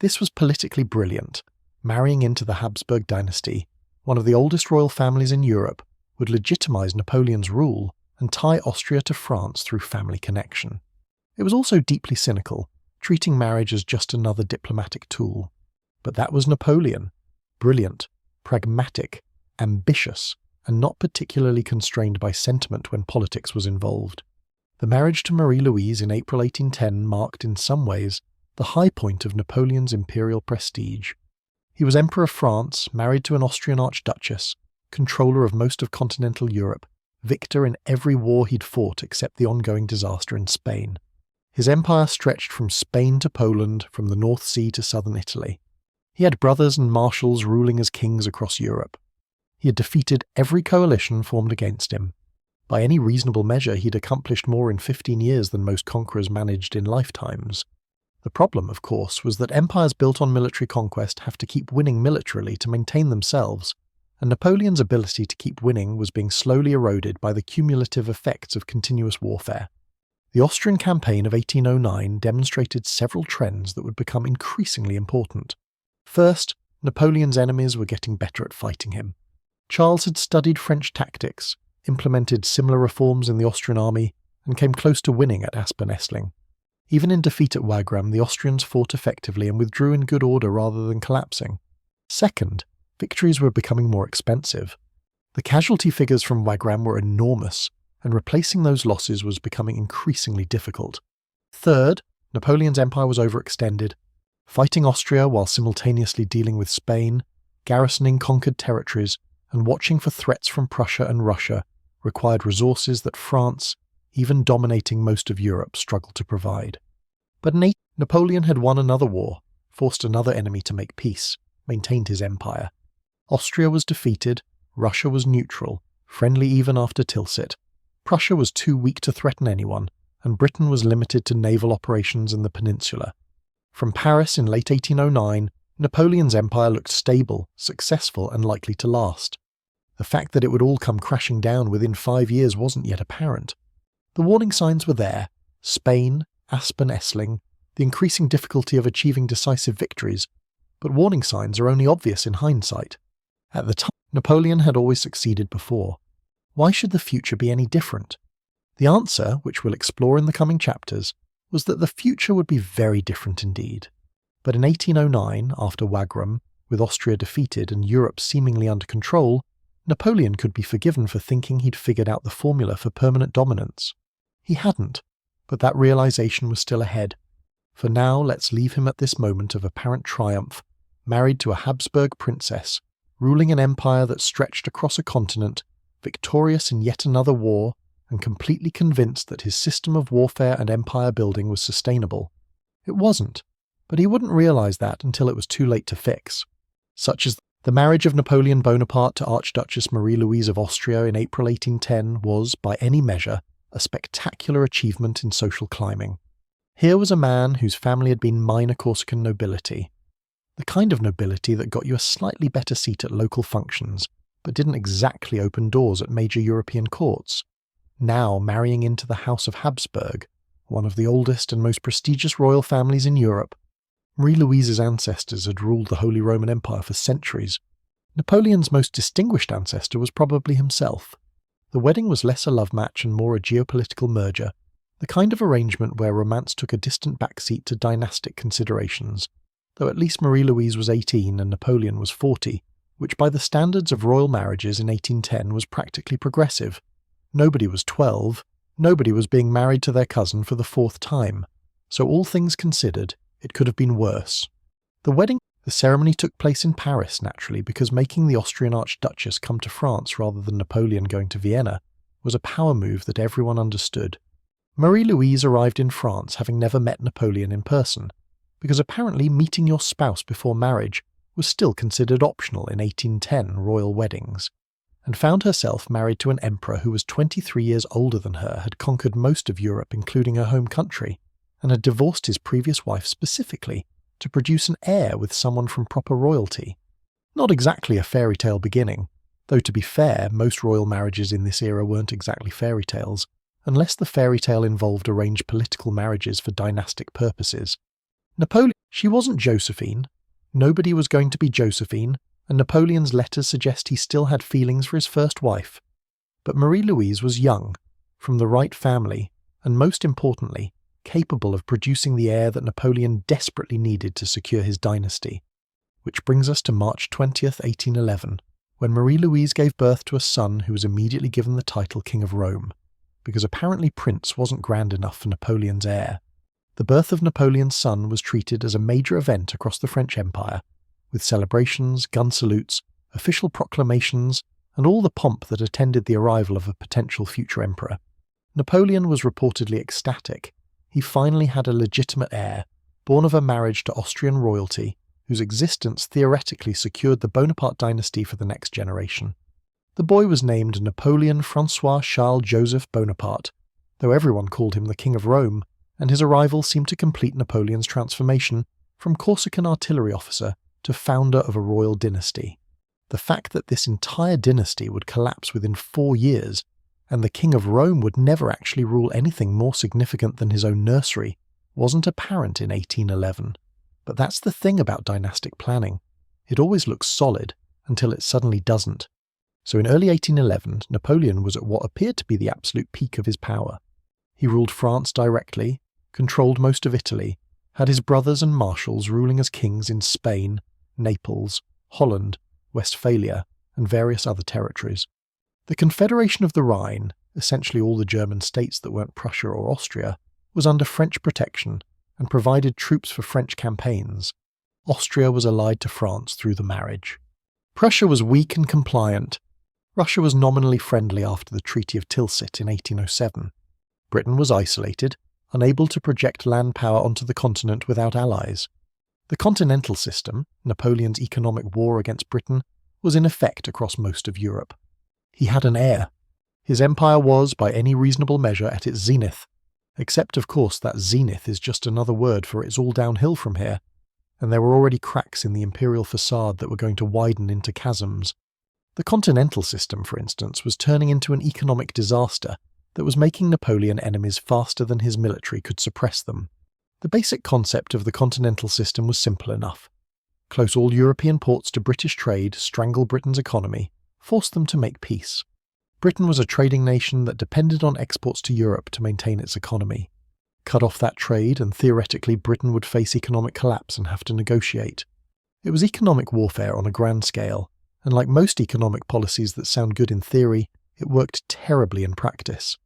This was politically brilliant. Marrying into the Habsburg dynasty, one of the oldest royal families in Europe, would legitimise Napoleon's rule and tie Austria to France through family connection. It was also deeply cynical, treating marriage as just another diplomatic tool. But that was Napoleon. Brilliant, pragmatic, ambitious, and not particularly constrained by sentiment when politics was involved. The marriage to Marie-Louise in April 1810 marked, in some ways, the high point of Napoleon's imperial prestige. He was Emperor of France, married to an Austrian archduchess, controller of most of continental Europe, victor in every war he'd fought except the ongoing disaster in Spain. His empire stretched from Spain to Poland, from the North Sea to southern Italy. He had brothers and marshals ruling as kings across Europe. He had defeated every coalition formed against him. By any reasonable measure, he'd accomplished more in 15 years than most conquerors managed in lifetimes. The problem, of course, was that empires built on military conquest have to keep winning militarily to maintain themselves, and Napoleon's ability to keep winning was being slowly eroded by the cumulative effects of continuous warfare. The Austrian campaign of 1809 demonstrated several trends that would become increasingly important. First, Napoleon's enemies were getting better at fighting him. Charles had studied French tactics, implemented similar reforms in the Austrian army, and came close to winning at Aspern-Essling. Even in defeat at Wagram, the Austrians fought effectively and withdrew in good order rather than collapsing. Second, victories were becoming more expensive. The casualty figures from Wagram were enormous, and replacing those losses was becoming increasingly difficult. Third, Napoleon's empire was overextended. Fighting Austria while simultaneously dealing with Spain, garrisoning conquered territories, and watching for threats from Prussia and Russia required resources that France, even dominating most of Europe, struggled to provide. But Napoleon had won another war, forced another enemy to make peace, maintained his empire. Austria was defeated, Russia was neutral, friendly even after Tilsit. Prussia was too weak to threaten anyone, and Britain was limited to naval operations in the peninsula. From Paris in late 1809, Napoleon's empire looked stable, successful, and likely to last. The fact that it would all come crashing down within 5 years wasn't yet apparent. The warning signs were there: Spain, Aspern-Essling, the increasing difficulty of achieving decisive victories, but warning signs are only obvious in hindsight. At the time, Napoleon had always succeeded before. Why should the future be any different? The answer, which we'll explore in the coming chapters, was that the future would be very different indeed. But in 1809, after Wagram, with Austria defeated and Europe seemingly under control, Napoleon could be forgiven for thinking he'd figured out the formula for permanent dominance. He hadn't, but that realization was still ahead. For now, let's leave him at this moment of apparent triumph, married to a Habsburg princess, ruling an empire that stretched across a continent, victorious in yet another war, and completely convinced that his system of warfare and empire building was sustainable. It wasn't, but he wouldn't realize that until it was too late to fix. Such as the marriage of Napoleon Bonaparte to Archduchess Marie-Louise of Austria in April 1810 was, by any measure, a spectacular achievement in social climbing. Here was a man whose family had been minor Corsican nobility, the kind of nobility that got you a slightly better seat at local functions, but didn't exactly open doors at major European courts. now marrying into the House of Habsburg, one of the oldest and most prestigious royal families in Europe. Marie-Louise's ancestors had ruled the Holy Roman Empire for centuries. Napoleon's most distinguished ancestor was probably himself. The wedding was less a love match and more a geopolitical merger, the kind of arrangement where romance took a distant backseat to dynastic considerations, though at least Marie-Louise was 18 and Napoleon was 40, which by the standards of royal marriages in 1810 was practically progressive. Nobody was 12, nobody was being married to their cousin for the 4th time, so all things considered, it could have been worse. The ceremony took place in Paris, naturally, because making the Austrian Archduchess come to France rather than Napoleon going to Vienna was a power move that everyone understood. Marie-Louise arrived in France having never met Napoleon in person, because apparently meeting your spouse before marriage was still considered optional in 1810 royal weddings, and found herself married to an emperor who was 23 years older than her, had conquered most of Europe including her home country, and had divorced his previous wife specifically to produce an heir with someone from proper royalty. Not exactly a fairy tale beginning, though to be fair, most royal marriages in this era weren't exactly fairy tales, unless the fairy tale involved arranged political marriages for dynastic purposes. She wasn't Josephine. Nobody was going to be Josephine, and Napoleon's letters suggest he still had feelings for his first wife. But Marie-Louise was young, from the right family, and most importantly, capable of producing the heir that Napoleon desperately needed to secure his dynasty. Which brings us to March 20th, 1811, when Marie-Louise gave birth to a son who was immediately given the title King of Rome, because apparently Prince wasn't grand enough for Napoleon's heir. The birth of Napoleon's son was treated as a major event across the French Empire, with celebrations, gun salutes, official proclamations, and all the pomp that attended the arrival of a potential future emperor. Napoleon was reportedly ecstatic. He finally had a legitimate heir, born of a marriage to Austrian royalty, whose existence theoretically secured the Bonaparte dynasty for the next generation. The boy was named Napoleon Francois Charles Joseph Bonaparte, though everyone called him the King of Rome, and his arrival seemed to complete Napoleon's transformation from Corsican artillery officer to founder of a royal dynasty. The fact that this entire dynasty would collapse within 4 years, and the King of Rome would never actually rule anything more significant than his own nursery, wasn't apparent in 1811. But that's the thing about dynastic planning. It always looks solid, until it suddenly doesn't. So in early 1811, Napoleon was at what appeared to be the absolute peak of his power. He ruled France directly, controlled most of Italy, had his brothers and marshals ruling as kings in Spain, Naples, Holland, Westphalia, and various other territories. The Confederation of the Rhine, essentially all the German states that weren't Prussia or Austria, was under French protection and provided troops for French campaigns. Austria was allied to France through the marriage. Prussia was weak and compliant. Russia was nominally friendly after the Treaty of Tilsit in 1807. Britain was isolated, unable to project land power onto the continent without allies. The continental system, Napoleon's economic war against Britain, was in effect across most of Europe. He had an heir. His empire was, by any reasonable measure, at its zenith, except of course that zenith is just another word for it's all downhill from here, and there were already cracks in the imperial facade that were going to widen into chasms. The continental system, for instance, was turning into an economic disaster that was making Napoleon enemies faster than his military could suppress them. The basic concept of the continental system was simple enough. Close all European ports to British trade, strangle Britain's economy, force them to make peace. Britain was a trading nation that depended on exports to Europe to maintain its economy. Cut off that trade and theoretically Britain would face economic collapse and have to negotiate. It was economic warfare on a grand scale, and like most economic policies that sound good in theory, it worked terribly in practice.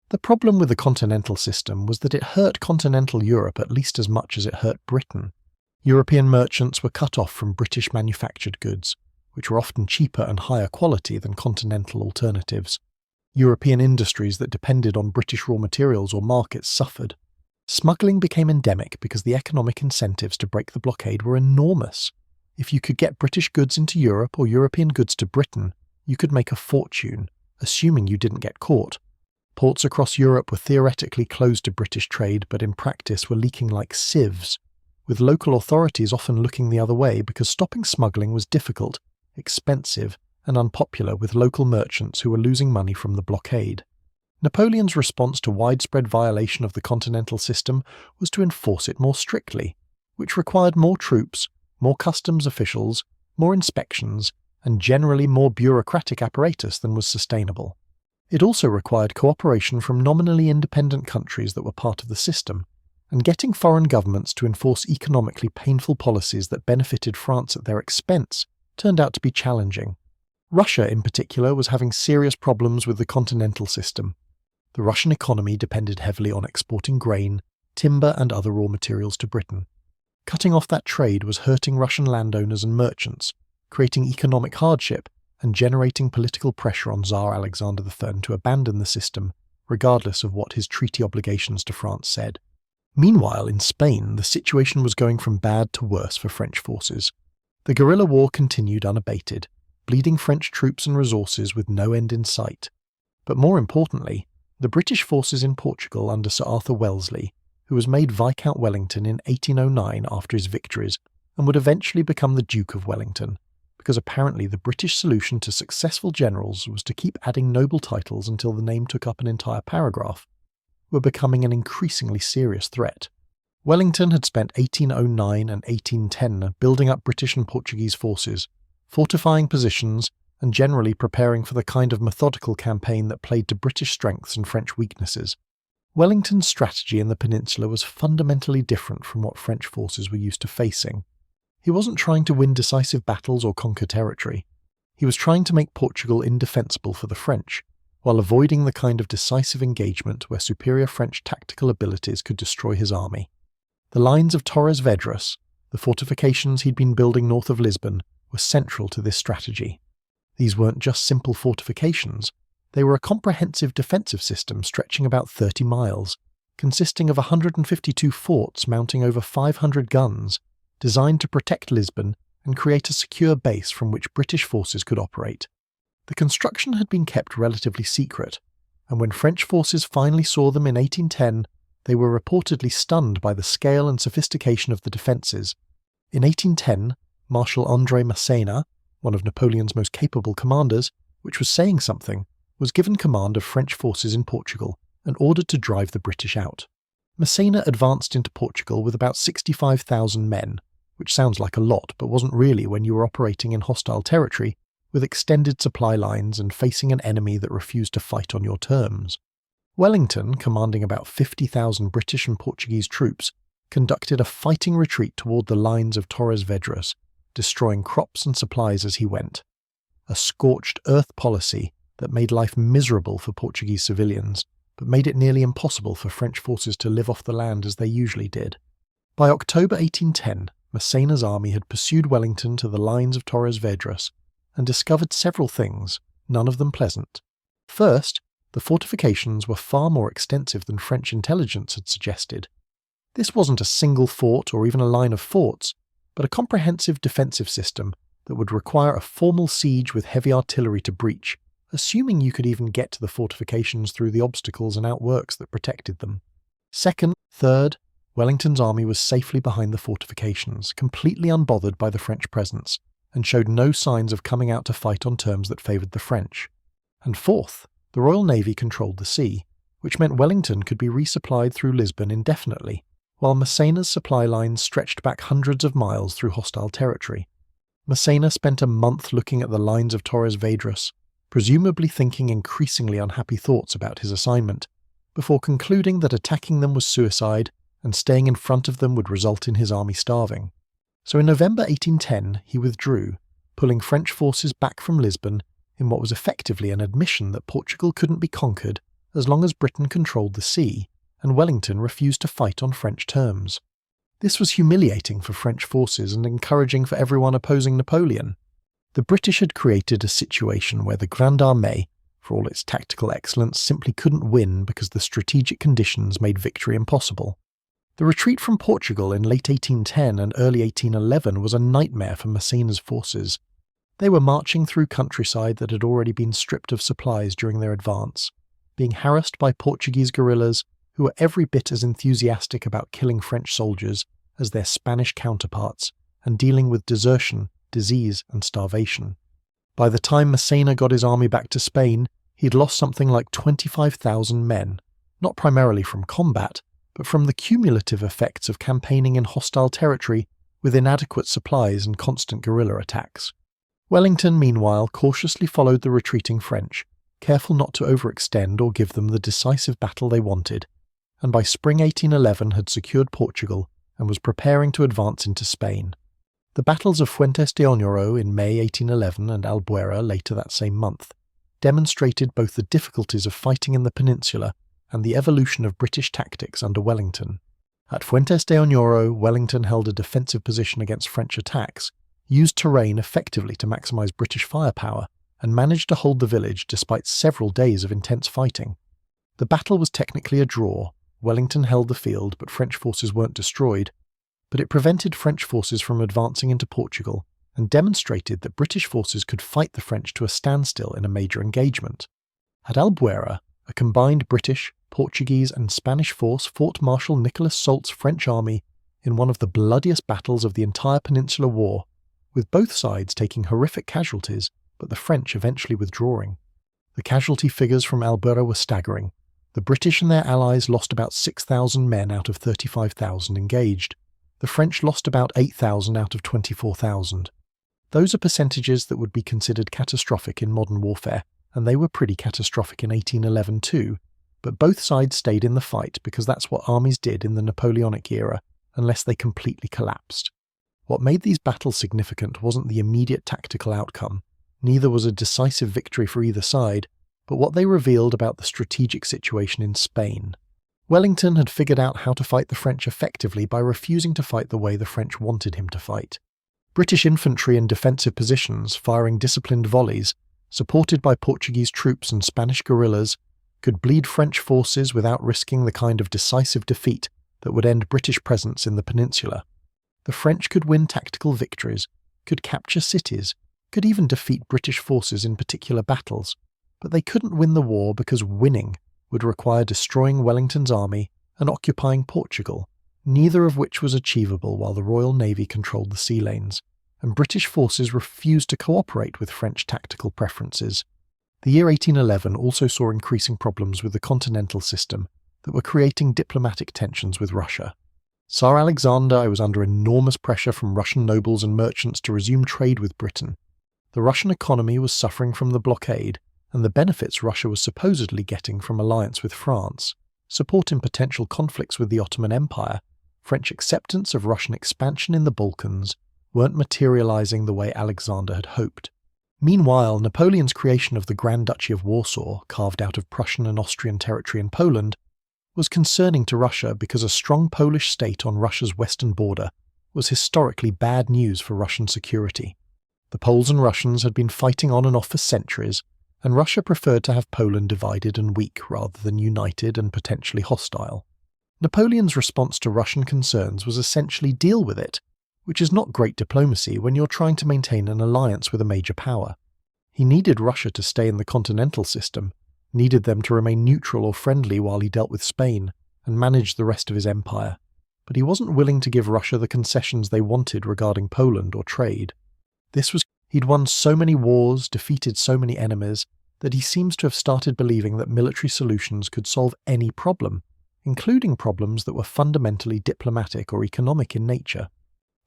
The problem with the continental system was that it hurt continental Europe at least as much as it hurt Britain. European merchants were cut off from British manufactured goods, which were often cheaper and higher quality than continental alternatives. European industries that depended on British raw materials or markets suffered. Smuggling became endemic because the economic incentives to break the blockade were enormous. If you could get British goods into Europe or European goods to Britain, you could make a fortune, assuming you didn't get caught. Ports across Europe were theoretically closed to British trade, but in practice were leaking like sieves, with local authorities often looking the other way because stopping smuggling was difficult, expensive, and unpopular with local merchants who were losing money from the blockade. Napoleon's response to widespread violation of the continental system was to enforce it more strictly, which required more troops, more customs officials, more inspections, and generally more bureaucratic apparatus than was sustainable. It also required cooperation from nominally independent countries that were part of the system, and getting foreign governments to enforce economically painful policies that benefited France at their expense turned out to be challenging. Russia, in particular, was having serious problems with the continental system. The Russian economy depended heavily on exporting grain, timber, and other raw materials to Britain. Cutting off that trade was hurting Russian landowners and merchants, creating economic hardship and generating political pressure on Tsar Alexander III to abandon the system, regardless of what his treaty obligations to France said. Meanwhile, in Spain, the situation was going from bad to worse for French forces. The guerrilla war continued unabated, bleeding French troops and resources with no end in sight. But more importantly, the British forces in Portugal under Sir Arthur Wellesley, who was made Viscount Wellington in 1809 after his victories and would eventually become the Duke of Wellington, because apparently the British solution to successful generals was to keep adding noble titles until the name took up an entire paragraph, were becoming an increasingly serious threat. Wellington had spent 1809 and 1810 building up British and Portuguese forces, fortifying positions, and generally preparing for the kind of methodical campaign that played to British strengths and French weaknesses. Wellington's strategy in the peninsula was fundamentally different from what French forces were used to facing. He wasn't trying to win decisive battles or conquer territory. He was trying to make Portugal indefensible for the French, while avoiding the kind of decisive engagement where superior French tactical abilities could destroy his army. The lines of Torres Vedras, the fortifications he'd been building north of Lisbon, were central to this strategy. These weren't just simple fortifications, they were a comprehensive defensive system stretching about 30 miles, consisting of 152 forts mounting over 500 guns, designed to protect Lisbon and create a secure base from which British forces could operate. The construction had been kept relatively secret, and when French forces finally saw them in 1810, they were reportedly stunned by the scale and sophistication of the defences. In 1810, Marshal André Massena, one of Napoleon's most capable commanders, which was saying something, was given command of French forces in Portugal and ordered to drive the British out. Massena advanced into Portugal with about 65,000 men, which sounds like a lot but wasn't really when you were operating in hostile territory, with extended supply lines and facing an enemy that refused to fight on your terms. Wellington, commanding about 50,000 British and Portuguese troops, conducted a fighting retreat toward the lines of Torres Vedras, destroying crops and supplies as he went. A scorched earth policy that made life miserable for Portuguese civilians, but made it nearly impossible for French forces to live off the land as they usually did. By October 1810, Massena's army had pursued Wellington to the lines of Torres Vedras and discovered several things, none of them pleasant. First, the fortifications were far more extensive than French intelligence had suggested. This wasn't a single fort or even a line of forts, but a comprehensive defensive system that would require a formal siege with heavy artillery to breach, assuming you could even get to the fortifications through the obstacles and outworks that protected them. Second, third, Wellington's army was safely behind the fortifications, completely unbothered by the French presence, and showed no signs of coming out to fight on terms that favoured the French. And fourth, the Royal Navy controlled the sea, which meant Wellington could be resupplied through Lisbon indefinitely, while Massena's supply lines stretched back hundreds of miles through hostile territory. Massena spent a month looking at the lines of Torres Vedras, presumably thinking increasingly unhappy thoughts about his assignment, before concluding that attacking them was suicide and staying in front of them would result in his army starving. So in November 1810 he withdrew, pulling French forces back from Lisbon in what was effectively an admission that Portugal couldn't be conquered as long as Britain controlled the sea, and Wellington refused to fight on French terms. This was humiliating for French forces and encouraging for everyone opposing Napoleon. The British had created a situation where the Grande Armée, for all its tactical excellence, simply couldn't win because the strategic conditions made victory impossible. The retreat from Portugal in late 1810 and early 1811 was a nightmare for Massena's forces. They were marching through countryside that had already been stripped of supplies during their advance, being harassed by Portuguese guerrillas who were every bit as enthusiastic about killing French soldiers as their Spanish counterparts, and dealing with desertion, disease, and starvation. By the time Massena got his army back to Spain, He'd lost something like 25,000 men, not primarily from combat, but from the cumulative effects of campaigning in hostile territory with inadequate supplies and constant guerrilla attacks. Wellington, meanwhile, cautiously followed the retreating French, careful not to overextend or give them the decisive battle they wanted, and by spring 1811 had secured Portugal and was preparing to advance into Spain. The battles of Fuentes de Oñoro in May 1811 and Albuera later that same month demonstrated both the difficulties of fighting in the peninsula and the evolution of British tactics under Wellington. At Fuentes de Oñoro, Wellington held a defensive position against French attacks, used terrain effectively to maximise British firepower, and managed to hold the village despite several days of intense fighting. The battle was technically a draw. Wellington held the field, but French forces weren't destroyed. But it prevented French forces from advancing into Portugal and demonstrated that British forces could fight the French to a standstill in a major engagement. At Albuera, a combined British, Portuguese and Spanish force fought Marshal Nicholas Soult's French army in one of the bloodiest battles of the entire Peninsular War, with both sides taking horrific casualties, but the French eventually withdrawing. The casualty figures from Albuera were staggering. The British and their allies lost about 6,000 men out of 35,000 engaged. The French lost about 8,000 out of 24,000. Those are percentages that would be considered catastrophic in modern warfare, and they were pretty catastrophic in 1811 too, but both sides stayed in the fight because that's what armies did in the Napoleonic era, unless they completely collapsed. What made these battles significant wasn't the immediate tactical outcome, neither was a decisive victory for either side, but what they revealed about the strategic situation in Spain. Wellington had figured out how to fight the French effectively by refusing to fight the way the French wanted him to fight. British infantry in defensive positions, firing disciplined volleys, supported by Portuguese troops and Spanish guerrillas, could bleed French forces without risking the kind of decisive defeat that would end British presence in the peninsula. The French could win tactical victories, could capture cities, could even defeat British forces in particular battles, but they couldn't win the war because winning would require destroying Wellington's army and occupying Portugal, neither of which was achievable while the Royal Navy controlled the sea lanes, and British forces refused to cooperate with French tactical preferences. The year 1811 also saw increasing problems with the continental system that were creating diplomatic tensions with Russia. Tsar Alexander was under enormous pressure from Russian nobles and merchants to resume trade with Britain. The Russian economy was suffering from the blockade, and the benefits Russia was supposedly getting from alliance with France, support in potential conflicts with the Ottoman Empire, French acceptance of Russian expansion in the Balkans, weren't materializing the way Alexander had hoped. Meanwhile, Napoleon's creation of the Grand Duchy of Warsaw, carved out of Prussian and Austrian territory in Poland, was concerning to Russia because a strong Polish state on Russia's western border was historically bad news for Russian security. The Poles and Russians had been fighting on and off for centuries, and Russia preferred to have Poland divided and weak rather than united and potentially hostile. Napoleon's response to Russian concerns was essentially deal with it, which is not great diplomacy when you're trying to maintain an alliance with a major power. He needed Russia to stay in the continental system, needed them to remain neutral or friendly while he dealt with Spain and managed the rest of his empire, but he wasn't willing to give Russia the concessions they wanted regarding Poland or trade. He'd won so many wars, defeated so many enemies, that he seems to have started believing that military solutions could solve any problem, including problems that were fundamentally diplomatic or economic in nature.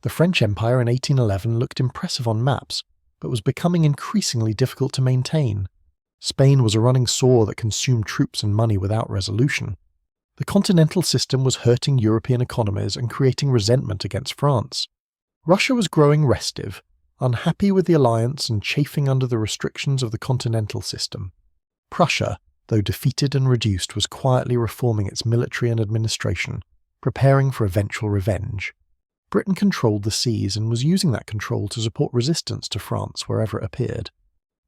The French Empire in 1811 looked impressive on maps, but was becoming increasingly difficult to maintain. Spain was a running sore that consumed troops and money without resolution. The continental system was hurting European economies and creating resentment against France. Russia was growing restive, unhappy with the alliance and chafing under the restrictions of the continental system. Prussia, though defeated and reduced, was quietly reforming its military and administration, preparing for eventual revenge. Britain controlled the seas and was using that control to support resistance to France wherever it appeared.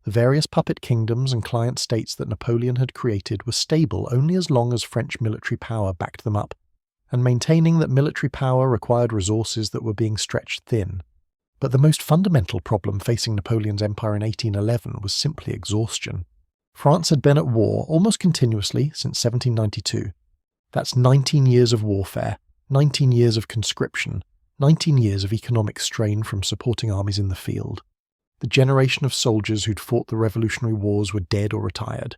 The various puppet kingdoms and client states that Napoleon had created were stable only as long as French military power backed them up, and maintaining that military power required resources that were being stretched thin. But the most fundamental problem facing Napoleon's empire in 1811 was simply exhaustion. France had been at war almost continuously since 1792. That's 19 years of warfare, 19 years of conscription, 19 years of economic strain from supporting armies in the field. The generation of soldiers who'd fought the Revolutionary Wars were dead or retired.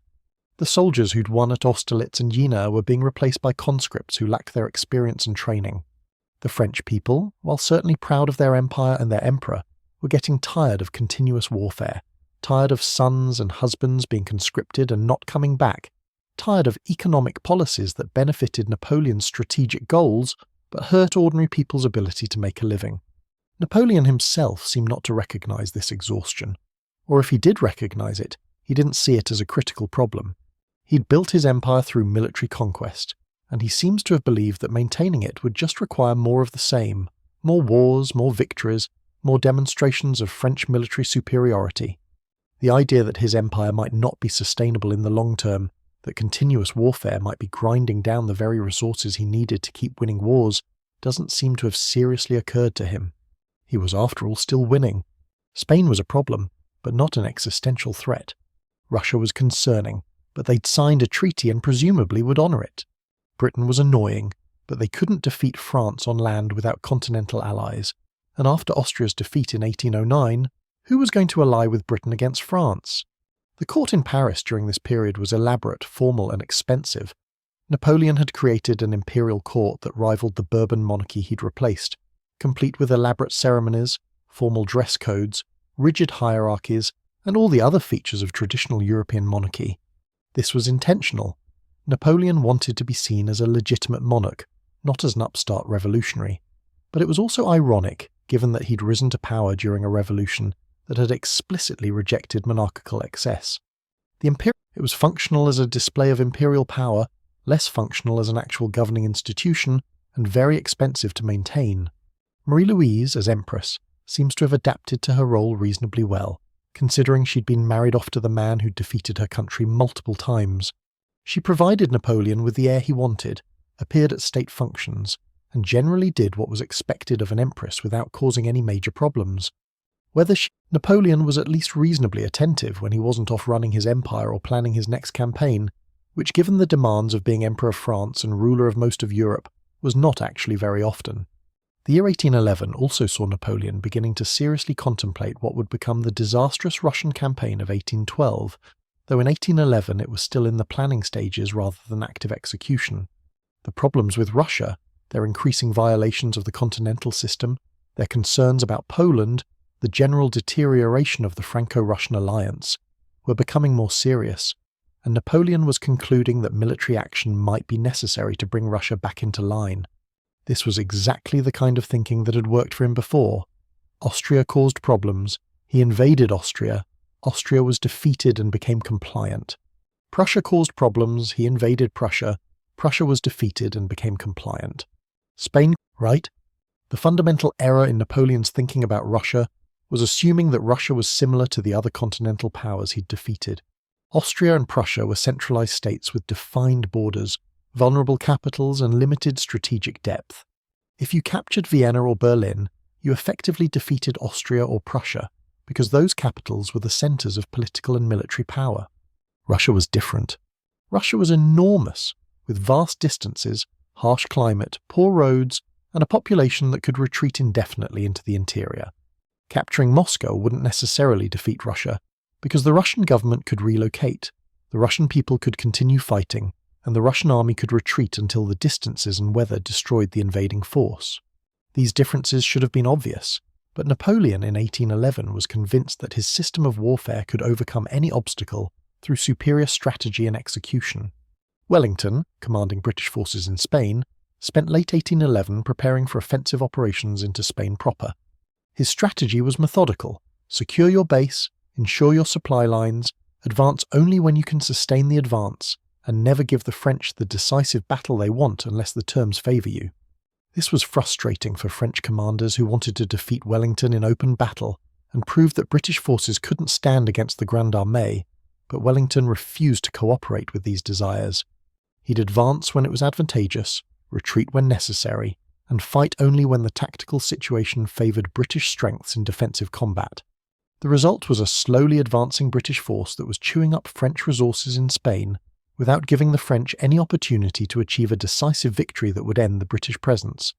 The soldiers who'd won at Austerlitz and Jena were being replaced by conscripts who lacked their experience and training. The French people, while certainly proud of their empire and their emperor, were getting tired of continuous warfare, tired of sons and husbands being conscripted and not coming back, tired of economic policies that benefited Napoleon's strategic goals but hurt ordinary people's ability to make a living. Napoleon himself seemed not to recognize this exhaustion, or if he did recognize it, he didn't see it as a critical problem. He'd built his empire through military conquest, and he seems to have believed that maintaining it would just require more of the same, more wars, more victories, more demonstrations of French military superiority. The idea that his empire might not be sustainable in the long term, that continuous warfare might be grinding down the very resources he needed to keep winning wars, doesn't seem to have seriously occurred to him. He was, after all, still winning. Spain was a problem, but not an existential threat. Russia was concerning, but they'd signed a treaty and presumably would honour it. Britain was annoying, but they couldn't defeat France on land without continental allies, and after Austria's defeat in 1809, who was going to ally with Britain against France? The court in Paris during this period was elaborate, formal and expensive. Napoleon had created an imperial court that rivaled the Bourbon monarchy he'd replaced, complete with elaborate ceremonies, formal dress codes, rigid hierarchies, and all the other features of traditional European monarchy. This was intentional. Napoleon wanted to be seen as a legitimate monarch, not as an upstart revolutionary. But it was also ironic, given that he'd risen to power during a revolution that had explicitly rejected monarchical excess. It was functional as a display of imperial power, less functional as an actual governing institution, and very expensive to maintain. Marie-Louise, as empress, seems to have adapted to her role reasonably well, considering she'd been married off to the man who'd defeated her country multiple times. She provided Napoleon with the heir he wanted, appeared at state functions, and generally did what was expected of an empress without causing any major problems. Napoleon was at least reasonably attentive when he wasn't off running his empire or planning his next campaign, which, given the demands of being Emperor of France and ruler of most of Europe, was not actually very often. The year 1811 also saw Napoleon beginning to seriously contemplate what would become the disastrous Russian campaign of 1812, though in 1811 it was still in the planning stages rather than active execution. The problems with Russia, their increasing violations of the continental system, their concerns about Poland, the general deterioration of the Franco-Russian alliance, were becoming more serious, and Napoleon was concluding that military action might be necessary to bring Russia back into line. This was exactly the kind of thinking that had worked for him before. Austria caused problems, he invaded Austria, Austria was defeated and became compliant. Prussia caused problems, he invaded Prussia, Prussia was defeated and became compliant. Spain, right? The fundamental error in Napoleon's thinking about Russia was assuming that Russia was similar to the other continental powers he'd defeated. Austria and Prussia were centralized states with defined borders, vulnerable capitals and limited strategic depth. If you captured Vienna or Berlin, you effectively defeated Austria or Prussia, because those capitals were the centers of political and military power. Russia was different. Russia was enormous, with vast distances, harsh climate, poor roads, and a population that could retreat indefinitely into the interior. Capturing Moscow wouldn't necessarily defeat Russia, because the Russian government could relocate, the Russian people could continue fighting, and the Russian army could retreat until the distances and weather destroyed the invading force. These differences should have been obvious, but Napoleon in 1811 was convinced that his system of warfare could overcome any obstacle through superior strategy and execution. Wellington, commanding British forces in Spain, spent late 1811 preparing for offensive operations into Spain proper. His strategy was methodical: secure your base, ensure your supply lines, advance only when you can sustain the advance, and never give the French the decisive battle they want unless the terms favour you. This was frustrating for French commanders who wanted to defeat Wellington in open battle and proved that British forces couldn't stand against the Grande Armée, but Wellington refused to cooperate with these desires. He'd advance when it was advantageous, retreat when necessary, and fight only when the tactical situation favoured British strengths in defensive combat. The result was a slowly advancing British force that was chewing up French resources in Spain without giving the French any opportunity to achieve a decisive victory that would end the British presence.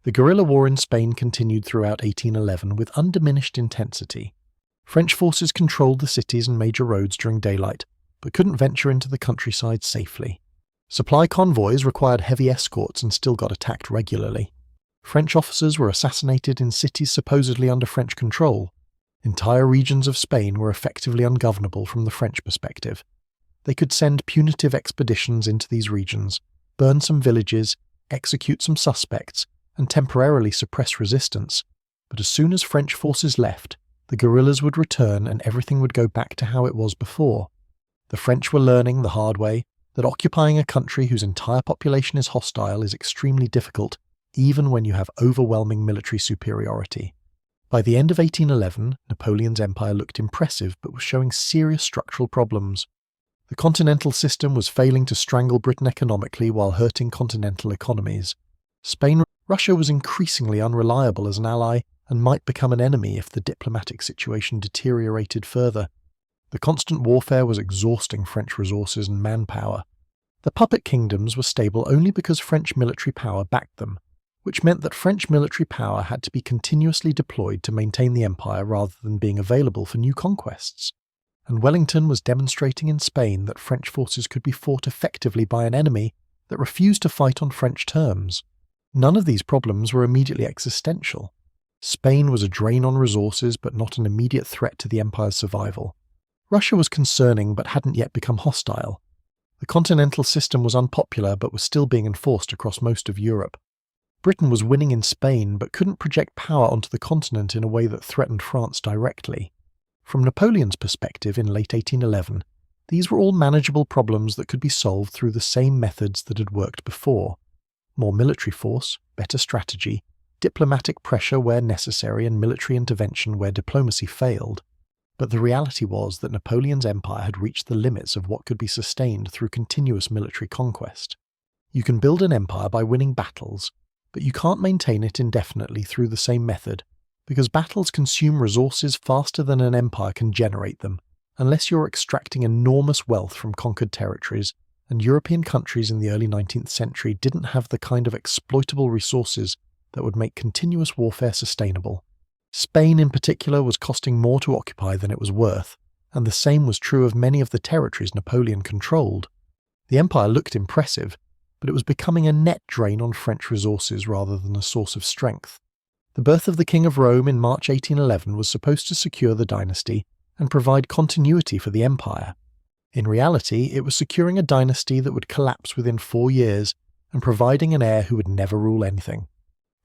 The guerrilla war in Spain continued throughout 1811 with undiminished intensity. French forces controlled the cities and major roads during daylight, but couldn't venture into the countryside safely. Supply convoys required heavy escorts and still got attacked regularly. French officers were assassinated in cities supposedly under French control. Entire regions of Spain were effectively ungovernable from the French perspective. They could send punitive expeditions into these regions, burn some villages, execute some suspects, and temporarily suppress resistance. But as soon as French forces left, the guerrillas would return and everything would go back to how it was before. The French were learning the hard way that occupying a country whose entire population is hostile is extremely difficult, even when you have overwhelming military superiority. By the end of 1811, Napoleon's empire looked impressive but was showing serious structural problems. The continental system was failing to strangle Britain economically while hurting continental economies. Russia was increasingly unreliable as an ally and might become an enemy if the diplomatic situation deteriorated further. The constant warfare was exhausting French resources and manpower. The puppet kingdoms were stable only because French military power backed them, which meant that French military power had to be continuously deployed to maintain the empire rather than being available for new conquests. And Wellington was demonstrating in Spain that French forces could be fought effectively by an enemy that refused to fight on French terms. None of these problems were immediately existential. Spain was a drain on resources but not an immediate threat to the empire's survival. Russia was concerning but hadn't yet become hostile. The continental system was unpopular but was still being enforced across most of Europe. Britain was winning in Spain but couldn't project power onto the continent in a way that threatened France directly. From Napoleon's perspective in late 1811, these were all manageable problems that could be solved through the same methods that had worked before. More military force, better strategy, diplomatic pressure where necessary and military intervention where diplomacy failed. But the reality was that Napoleon's empire had reached the limits of what could be sustained through continuous military conquest. You can build an empire by winning battles, but you can't maintain it indefinitely through the same method, because battles consume resources faster than an empire can generate them, unless you're extracting enormous wealth from conquered territories, and European countries in the early 19th century didn't have the kind of exploitable resources that would make continuous warfare sustainable. Spain in particular was costing more to occupy than it was worth, and the same was true of many of the territories Napoleon controlled. The empire looked impressive, but it was becoming a net drain on French resources rather than a source of strength. The birth of the King of Rome in March 1811 was supposed to secure the dynasty and provide continuity for the empire. In reality, it was securing a dynasty that would collapse within 4 years and providing an heir who would never rule anything.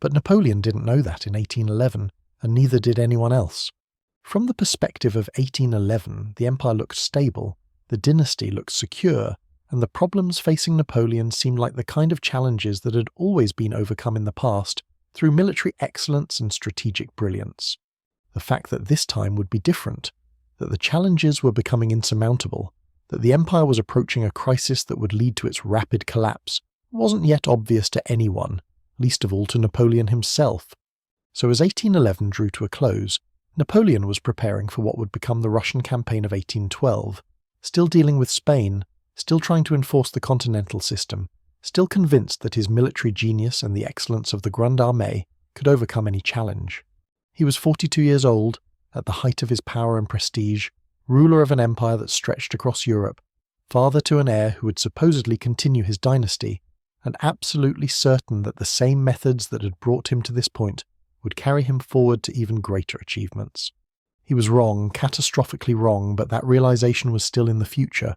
But Napoleon didn't know that in 1811, and neither did anyone else. From the perspective of 1811, the empire looked stable, the dynasty looked secure, and the problems facing Napoleon seemed like the kind of challenges that had always been overcome in the past through military excellence and strategic brilliance. The fact that this time would be different, that the challenges were becoming insurmountable, that the empire was approaching a crisis that would lead to its rapid collapse, wasn't yet obvious to anyone, least of all to Napoleon himself. So as 1811 drew to a close, Napoleon was preparing for what would become the Russian campaign of 1812, still dealing with Spain, still trying to enforce the continental system, still convinced that his military genius and the excellence of the Grande Armée could overcome any challenge. He was 42 years old, at the height of his power and prestige, ruler of an empire that stretched across Europe, father to an heir who would supposedly continue his dynasty, and absolutely certain that the same methods that had brought him to this point would carry him forward to even greater achievements. He was wrong, catastrophically wrong, but that realization was still in the future.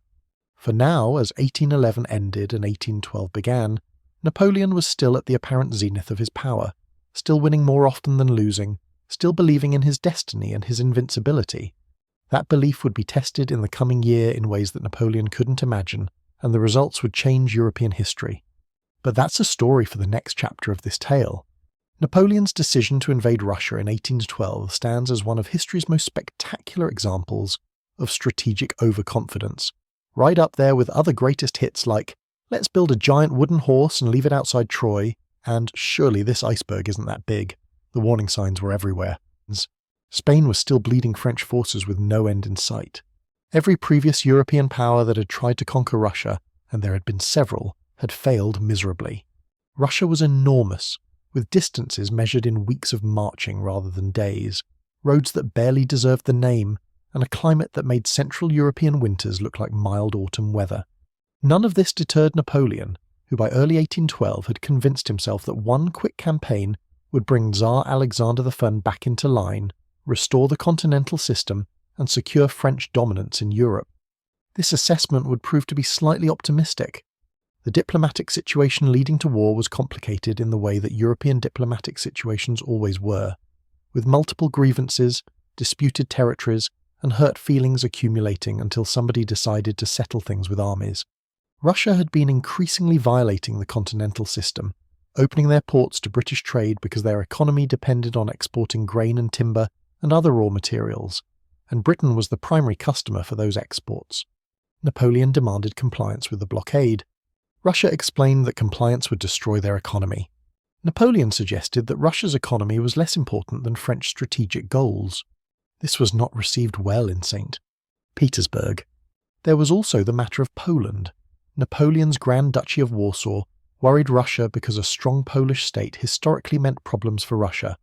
For now, as 1811 ended and 1812 began, Napoleon was still at the apparent zenith of his power, still winning more often than losing, still believing in his destiny and his invincibility. That belief would be tested in the coming year in ways that Napoleon couldn't imagine, and the results would change European history. But that's a story for the next chapter of this tale. Napoleon's decision to invade Russia in 1812 stands as one of history's most spectacular examples of strategic overconfidence, right up there with other greatest hits like "Let's build a giant wooden horse and leave it outside Troy," and "Surely this iceberg isn't that big." The warning signs were everywhere. Spain was still bleeding French forces with no end in sight. Every previous European power that had tried to conquer Russia, and there had been several, had failed miserably. Russia was enormous, with distances measured in weeks of marching rather than days, roads that barely deserved the name, and a climate that made Central European winters look like mild autumn weather. None of this deterred Napoleon, who by early 1812 had convinced himself that one quick campaign would bring Tsar Alexander I back into line, restore the continental system, and secure French dominance in Europe. This assessment would prove to be slightly optimistic. The diplomatic situation leading to war was complicated in the way that European diplomatic situations always were, with multiple grievances, disputed territories, and hurt feelings accumulating until somebody decided to settle things with armies. Russia had been increasingly violating the continental system, opening their ports to British trade because their economy depended on exporting grain and timber and other raw materials, and Britain was the primary customer for those exports. Napoleon demanded compliance with the blockade. Russia explained that compliance would destroy their economy. Napoleon suggested that Russia's economy was less important than French strategic goals. This was not received well in St. Petersburg. There was also the matter of Poland. Napoleon's Grand Duchy of Warsaw worried Russia because a strong Polish state historically meant problems for Russia,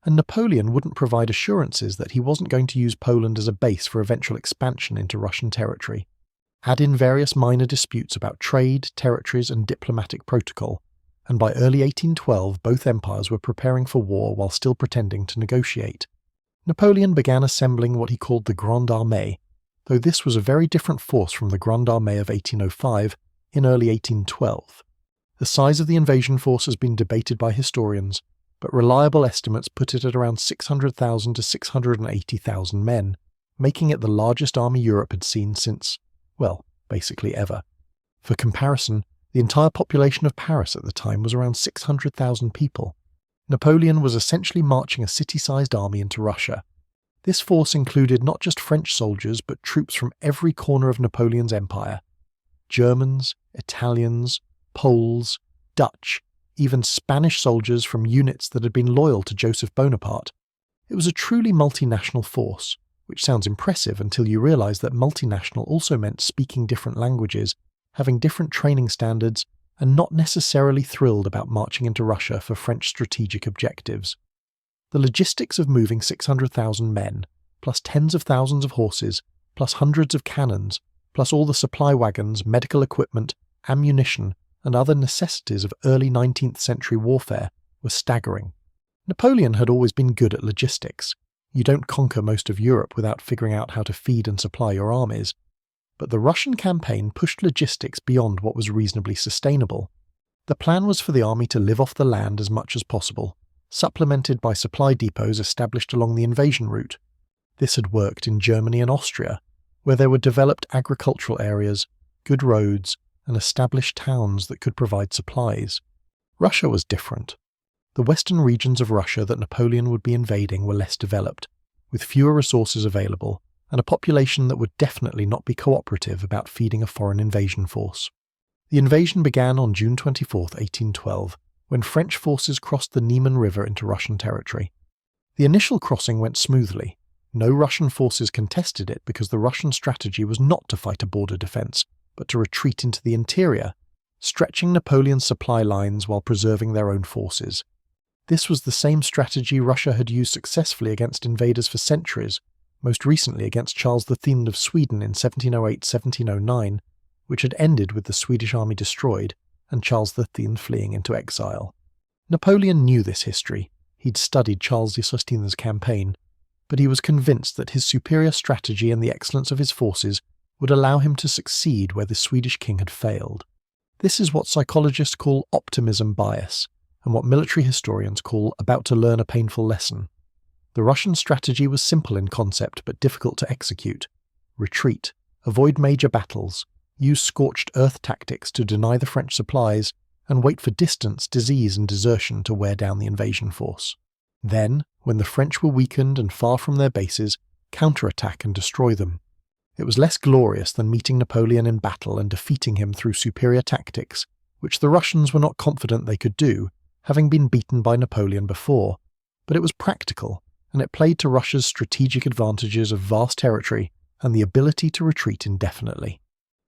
and Napoleon wouldn't provide assurances that he wasn't going to use Poland as a base for eventual expansion into Russian territory. Add in various minor disputes about trade, territories, and diplomatic protocol, and by early 1812 both empires were preparing for war while still pretending to negotiate. Napoleon began assembling what he called the Grande Armée, though this was a very different force from the Grande Armée of 1805 in early 1812. The size of the invasion force has been debated by historians, but reliable estimates put it at around 600,000 to 680,000 men, making it the largest army Europe had seen since, well, basically ever. For comparison, the entire population of Paris at the time was around 600,000 people. Napoleon was essentially marching a city-sized army into Russia. This force included not just French soldiers, but troops from every corner of Napoleon's empire. Germans, Italians, Poles, Dutch, even Spanish soldiers from units that had been loyal to Joseph Bonaparte. It was a truly multinational force, which sounds impressive until you realize that multinational also meant speaking different languages, having different training standards, and not necessarily thrilled about marching into Russia for French strategic objectives. The logistics of moving 600,000 men, plus tens of thousands of horses, plus hundreds of cannons, plus all the supply wagons, medical equipment, ammunition, and other necessities of early 19th century warfare were staggering. Napoleon had always been good at logistics. You don't conquer most of Europe without figuring out how to feed and supply your armies. But the Russian campaign pushed logistics beyond what was reasonably sustainable. The plan was for the army to live off the land as much as possible, supplemented by supply depots established along the invasion route. This had worked in Germany and Austria, where there were developed agricultural areas, good roads, and established towns that could provide supplies. Russia was different. The western regions of Russia that Napoleon would be invading were less developed, with fewer resources available, and a population that would definitely not be cooperative about feeding a foreign invasion force. The invasion began on June 24, 1812, when French forces crossed the Niemen River into Russian territory. The initial crossing went smoothly. No Russian forces contested it because the Russian strategy was not to fight a border defense, but to retreat into the interior, stretching Napoleon's supply lines while preserving their own forces. This was the same strategy Russia had used successfully against invaders for centuries, most recently against Charles X of Sweden in 1708-1709, which had ended with the Swedish army destroyed and Charles X fleeing into exile. Napoleon knew this history. He'd studied Charles X's campaign, but he was convinced that his superior strategy and the excellence of his forces would allow him to succeed where the Swedish king had failed. This is what psychologists call optimism bias, and what military historians call about to learn a painful lesson. The Russian strategy was simple in concept but difficult to execute. Retreat, avoid major battles, use scorched earth tactics to deny the French supplies, and wait for distance, disease and desertion to wear down the invasion force. Then, when the French were weakened and far from their bases, counterattack and destroy them. It was less glorious than meeting Napoleon in battle and defeating him through superior tactics, which the Russians were not confident they could do, having been beaten by Napoleon before, but it was practical, and it played to Russia's strategic advantages of vast territory and the ability to retreat indefinitely.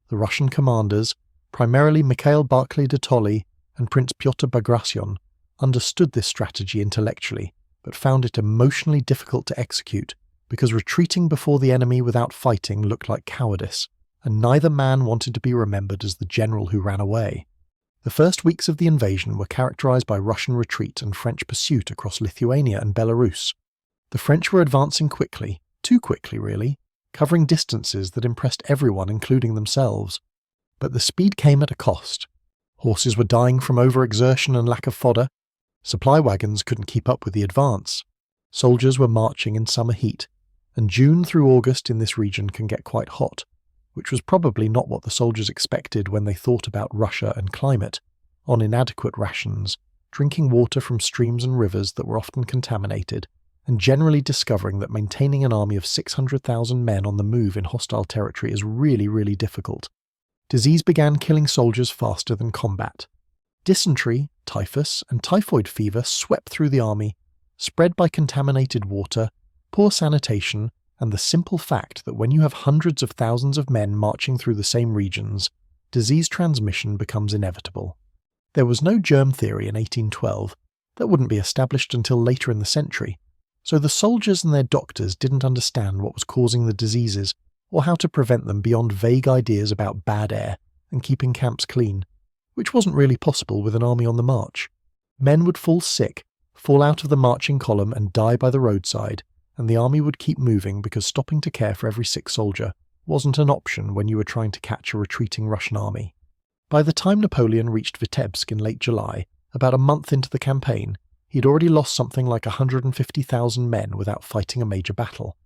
The Russian commanders, primarily Mikhail Barclay de Tolly and Prince Pyotr Bagration, understood this strategy intellectually, but found it emotionally difficult to execute because retreating before the enemy without fighting looked like cowardice, and neither man wanted to be remembered as the general who ran away. The first weeks of the invasion were characterized by Russian retreat and French pursuit across Lithuania and Belarus. The French were advancing quickly, too quickly really, covering distances that impressed everyone including themselves. But the speed came at a cost. Horses were dying from overexertion and lack of fodder. Supply wagons couldn't keep up with the advance. Soldiers were marching in summer heat, and June through August in this region can get quite hot, which was probably not what the soldiers expected when they thought about Russia and climate, on inadequate rations, drinking water from streams and rivers that were often contaminated, and generally discovering that maintaining an army of 600,000 men on the move in hostile territory is really, really difficult. Disease began killing soldiers faster than combat. Dysentery, typhus, and typhoid fever swept through the army, spread by contaminated water, poor sanitation, and the simple fact that when you have hundreds of thousands of men marching through the same regions, disease transmission becomes inevitable. There was no germ theory in 1812. That wouldn't be established until later in the century, so the soldiers and their doctors didn't understand what was causing the diseases or how to prevent them beyond vague ideas about bad air and keeping camps clean, which wasn't really possible with an army on the march. Men would fall sick, fall out of the marching column and die by the roadside, and the army would keep moving because stopping to care for every sick soldier wasn't an option when you were trying to catch a retreating Russian army. By the time Napoleon reached Vitebsk in late July, about a month into the campaign, he'd already lost something like 150,000 men without fighting a major battle.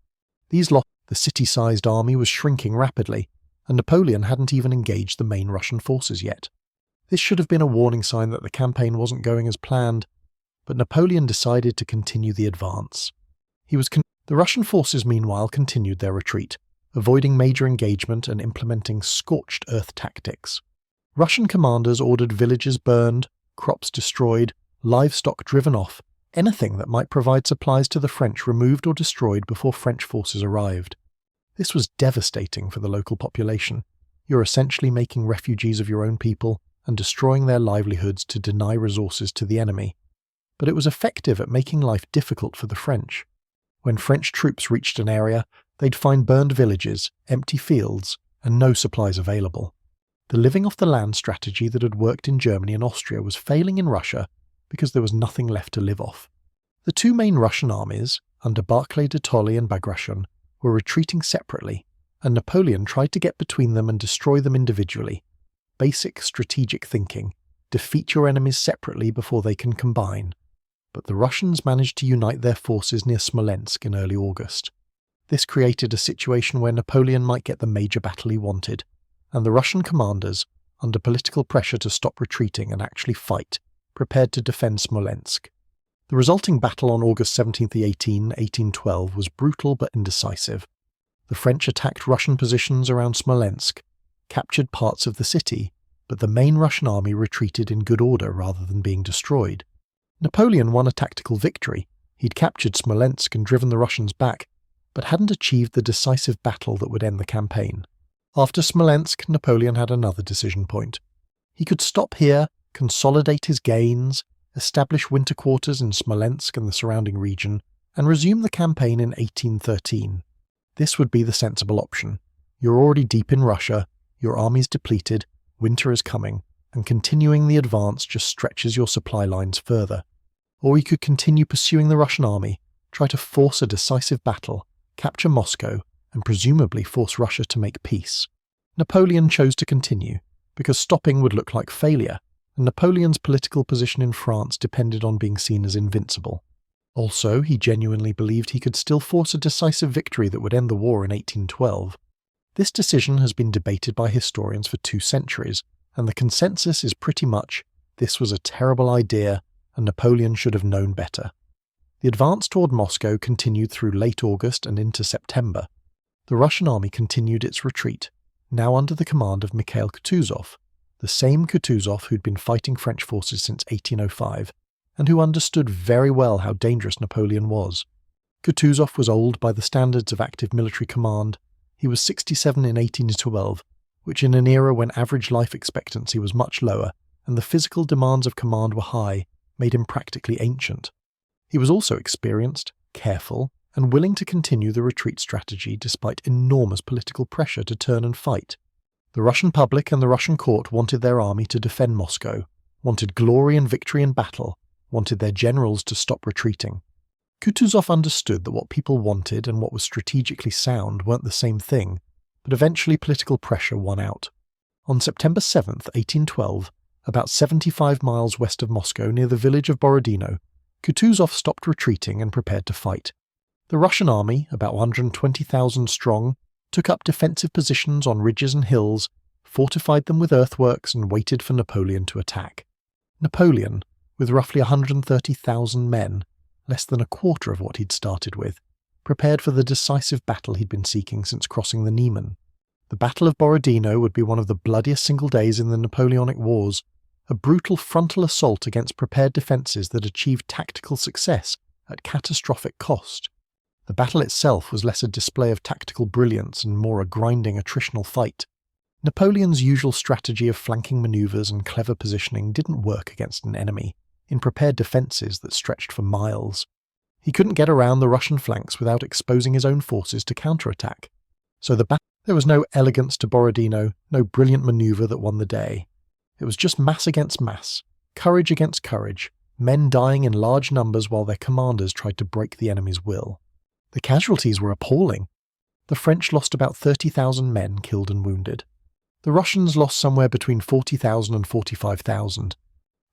These losses, the city-sized army was shrinking rapidly, and Napoleon hadn't even engaged the main Russian forces yet. This should have been a warning sign that the campaign wasn't going as planned, but Napoleon decided to continue the advance. The Russian forces meanwhile continued their retreat, avoiding major engagement and implementing scorched earth tactics. Russian commanders ordered villages burned, crops destroyed, livestock driven off, anything that might provide supplies to the French removed or destroyed before French forces arrived. This was devastating for the local population. You're essentially making refugees of your own people and destroying their livelihoods to deny resources to the enemy. But it was effective at making life difficult for the French. When French troops reached an area, they'd find burned villages, empty fields, and no supplies available. The living off the land strategy that had worked in Germany and Austria was failing in Russia because there was nothing left to live off. The two main Russian armies, under Barclay de Tolly and Bagration, were retreating separately, and Napoleon tried to get between them and destroy them individually. Basic strategic thinking: defeat your enemies separately before they can combine. But the Russians managed to unite their forces near Smolensk in early August. This created a situation where Napoleon might get the major battle he wanted, and the Russian commanders, under political pressure to stop retreating and actually fight, prepared to defend Smolensk. The resulting battle on August 17-18, 1812 was brutal but indecisive. The French attacked Russian positions around Smolensk, captured parts of the city, but the main Russian army retreated in good order rather than being destroyed. Napoleon won a tactical victory. He'd captured Smolensk and driven the Russians back, but hadn't achieved the decisive battle that would end the campaign. After Smolensk, Napoleon had another decision point. He could stop here, consolidate his gains, establish winter quarters in Smolensk and the surrounding region, and resume the campaign in 1813. This would be the sensible option. You're already deep in Russia, your army's depleted, winter is coming, and continuing the advance just stretches your supply lines further. Or you could continue pursuing the Russian army, try to force a decisive battle, capture Moscow, and presumably force Russia to make peace. Napoleon chose to continue, because stopping would look like failure, and Napoleon's political position in France depended on being seen as invincible. Also, he genuinely believed he could still force a decisive victory that would end the war in 1812. This decision has been debated by historians for 2 centuries, and the consensus is pretty much this was a terrible idea and Napoleon should have known better. The advance toward Moscow continued through late August and into September. The Russian army continued its retreat, now under the command of Mikhail Kutuzov, the same Kutuzov who'd been fighting French forces since 1805, and who understood very well how dangerous Napoleon was. Kutuzov was old by the standards of active military command. He was 67 in 1812, which in an era when average life expectancy was much lower and the physical demands of command were high, made him practically ancient. He was also experienced, careful, and willing to continue the retreat strategy despite enormous political pressure to turn and fight. The Russian public and the Russian court wanted their army to defend Moscow, wanted glory and victory in battle, wanted their generals to stop retreating. Kutuzov understood that what people wanted and what was strategically sound weren't the same thing, but eventually political pressure won out. On September 7, 1812, about 75 miles west of Moscow near the village of Borodino, Kutuzov stopped retreating and prepared to fight. The Russian army, about 120,000 strong, took up defensive positions on ridges and hills, fortified them with earthworks and waited for Napoleon to attack. Napoleon, with roughly 130,000 men, less than a quarter of what he'd started with, prepared for the decisive battle he'd been seeking since crossing the Niemen. The Battle of Borodino would be one of the bloodiest single days in the Napoleonic Wars, a brutal frontal assault against prepared defences that achieved tactical success at catastrophic cost. The battle itself was less a display of tactical brilliance and more a grinding attritional fight. Napoleon's usual strategy of flanking manoeuvres and clever positioning didn't work against an enemy in prepared defences that stretched for miles. He couldn't get around the Russian flanks without exposing his own forces to counterattack. So there was no elegance to Borodino, no brilliant manoeuvre that won the day. It was just mass against mass, courage against courage, men dying in large numbers while their commanders tried to break the enemy's will. The casualties were appalling. The French lost about 30,000 men killed and wounded. The Russians lost somewhere between 40,000 and 45,000.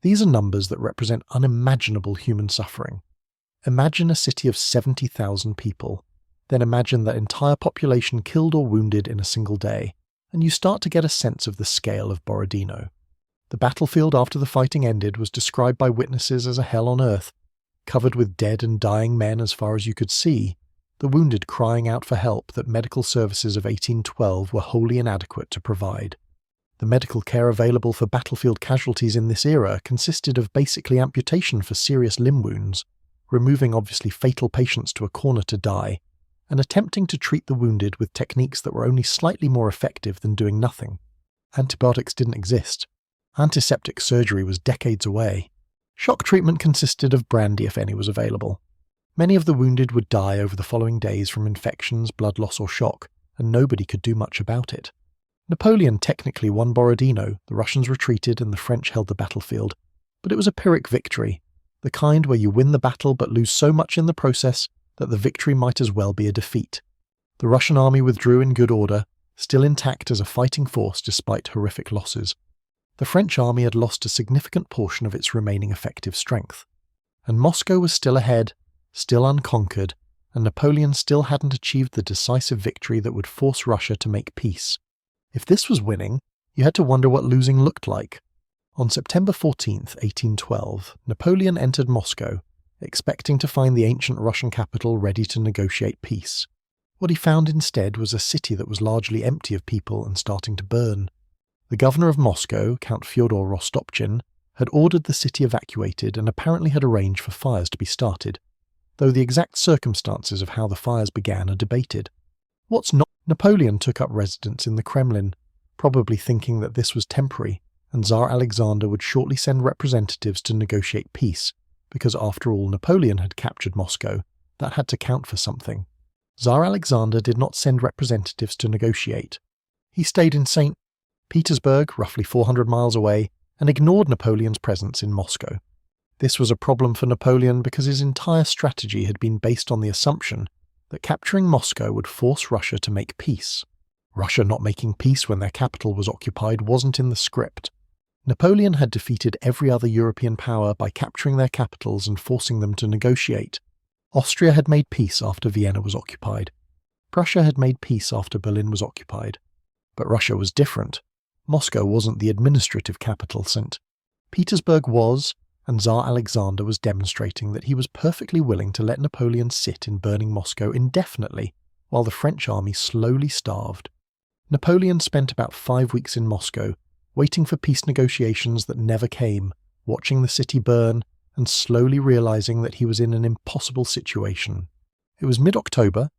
These are numbers that represent unimaginable human suffering. Imagine a city of 70,000 people. Then imagine that entire population killed or wounded in a single day, and you start to get a sense of the scale of Borodino. The battlefield after the fighting ended was described by witnesses as a hell on earth, covered with dead and dying men as far as you could see, the wounded crying out for help that medical services of 1812 were wholly inadequate to provide. The medical care available for battlefield casualties in this era consisted of basically amputation for serious limb wounds, removing obviously fatal patients to a corner to die, and attempting to treat the wounded with techniques that were only slightly more effective than doing nothing. Antibiotics didn't exist. Antiseptic surgery was decades away. Shock treatment consisted of brandy if any was available. Many of the wounded would die over the following days from infections, blood loss or shock, and nobody could do much about it. Napoleon technically won Borodino, the Russians retreated and the French held the battlefield, but it was a Pyrrhic victory, the kind where you win the battle but lose so much in the process that the victory might as well be a defeat. The Russian army withdrew in good order, still intact as a fighting force despite horrific losses. The French army had lost a significant portion of its remaining effective strength. And Moscow was still ahead, still unconquered, and Napoleon still hadn't achieved the decisive victory that would force Russia to make peace. If this was winning, you had to wonder what losing looked like. On September 14, 1812, Napoleon entered Moscow, expecting to find the ancient Russian capital ready to negotiate peace. What he found instead was a city that was largely empty of people and starting to burn. The governor of Moscow, Count Fyodor Rostopchin, had ordered the city evacuated and apparently had arranged for fires to be started, though the exact circumstances of how the fires began are debated. Napoleon took up residence in the Kremlin, probably thinking that this was temporary, and Tsar Alexander would shortly send representatives to negotiate peace, because after all Napoleon had captured Moscow, that had to count for something. Tsar Alexander did not send representatives to negotiate. He stayed in St. Petersburg, roughly 400 miles away, and ignored Napoleon's presence in Moscow. This was a problem for Napoleon because his entire strategy had been based on the assumption that capturing Moscow would force Russia to make peace. Russia not making peace when their capital was occupied wasn't in the script. Napoleon had defeated every other European power by capturing their capitals and forcing them to negotiate. Austria had made peace after Vienna was occupied. Prussia had made peace after Berlin was occupied. But Russia was different. Moscow wasn't the administrative capital St. Petersburg was, and Tsar Alexander was demonstrating that he was perfectly willing to let Napoleon sit in burning Moscow indefinitely, while the French army slowly starved. Napoleon spent about 5 weeks in Moscow, waiting for peace negotiations that never came, watching the city burn, and slowly realizing that he was in an impossible situation. It was mid-October,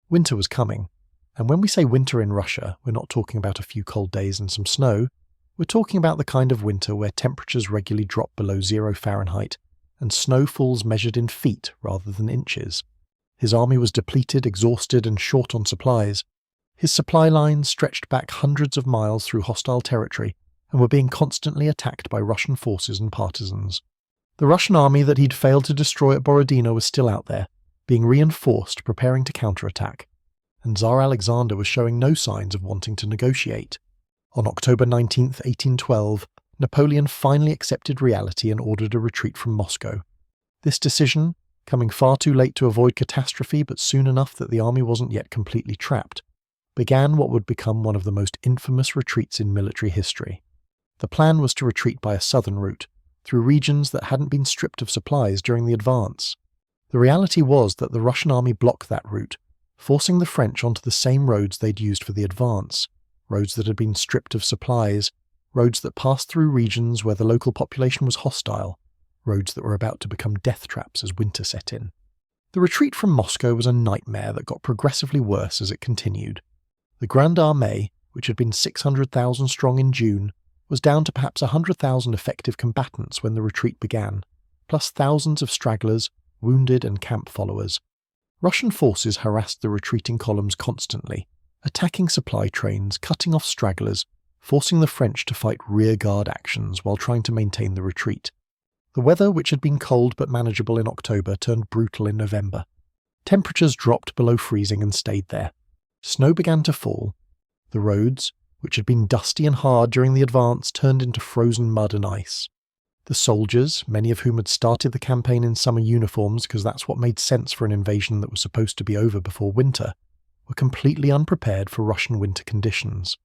winter was coming, and when we say winter in Russia, we're not talking about a few cold days and some snow. We're talking about the kind of winter where temperatures regularly drop below 0 Fahrenheit and snow falls measured in feet rather than inches. His army was depleted, exhausted, and short on supplies. His supply lines stretched back hundreds of miles through hostile territory and were being constantly attacked by Russian forces and partisans. The Russian army that he'd failed to destroy at Borodino was still out there, being reinforced, preparing to counterattack. And Tsar Alexander was showing no signs of wanting to negotiate. On October 19, 1812, Napoleon finally accepted reality and ordered a retreat from Moscow. This decision, coming far too late to avoid catastrophe but soon enough that the army wasn't yet completely trapped, began what would become one of the most infamous retreats in military history. The plan was to retreat by a southern route, through regions that hadn't been stripped of supplies during the advance. The reality was that the Russian army blocked that route, forcing the French onto the same roads they'd used for the advance, roads that had been stripped of supplies, roads that passed through regions where the local population was hostile, roads that were about to become death traps as winter set in. The retreat from Moscow was a nightmare that got progressively worse as it continued. The Grande Armée, which had been 600,000 strong in June, was down to perhaps 100,000 effective combatants when the retreat began, plus thousands of stragglers, wounded and camp followers. Russian forces harassed the retreating columns constantly, attacking supply trains, cutting off stragglers, forcing the French to fight rearguard actions while trying to maintain the retreat. The weather, which had been cold but manageable in October, turned brutal in November. Temperatures dropped below freezing and stayed there. Snow began to fall. The roads, which had been dusty and hard during the advance, turned into frozen mud and ice. The soldiers, many of whom had started the campaign in summer uniforms because that's what made sense for an invasion that was supposed to be over before winter, were completely unprepared for Russian winter conditions.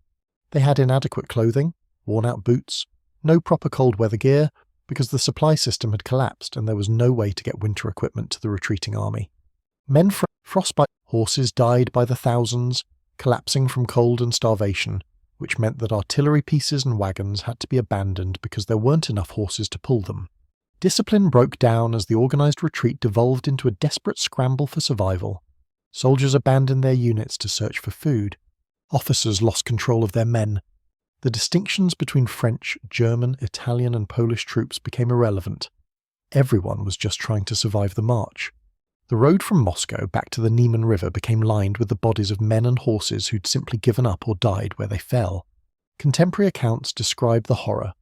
They had inadequate clothing, worn-out boots, no proper cold weather gear, because the supply system had collapsed and there was no way to get winter equipment to the retreating army. Men frostbite, horses died by the thousands, collapsing from cold and starvation, which meant that artillery pieces and wagons had to be abandoned because there weren't enough horses to pull them. Discipline broke down as the organised retreat devolved into a desperate scramble for survival. Soldiers abandoned their units to search for food. Officers lost control of their men. The distinctions between French, German, Italian and Polish troops became irrelevant. Everyone was just trying to survive the march. The road from Moscow back to the Niemen River became lined with the bodies of men and horses who'd simply given up or died where they fell. Contemporary accounts describe the horror.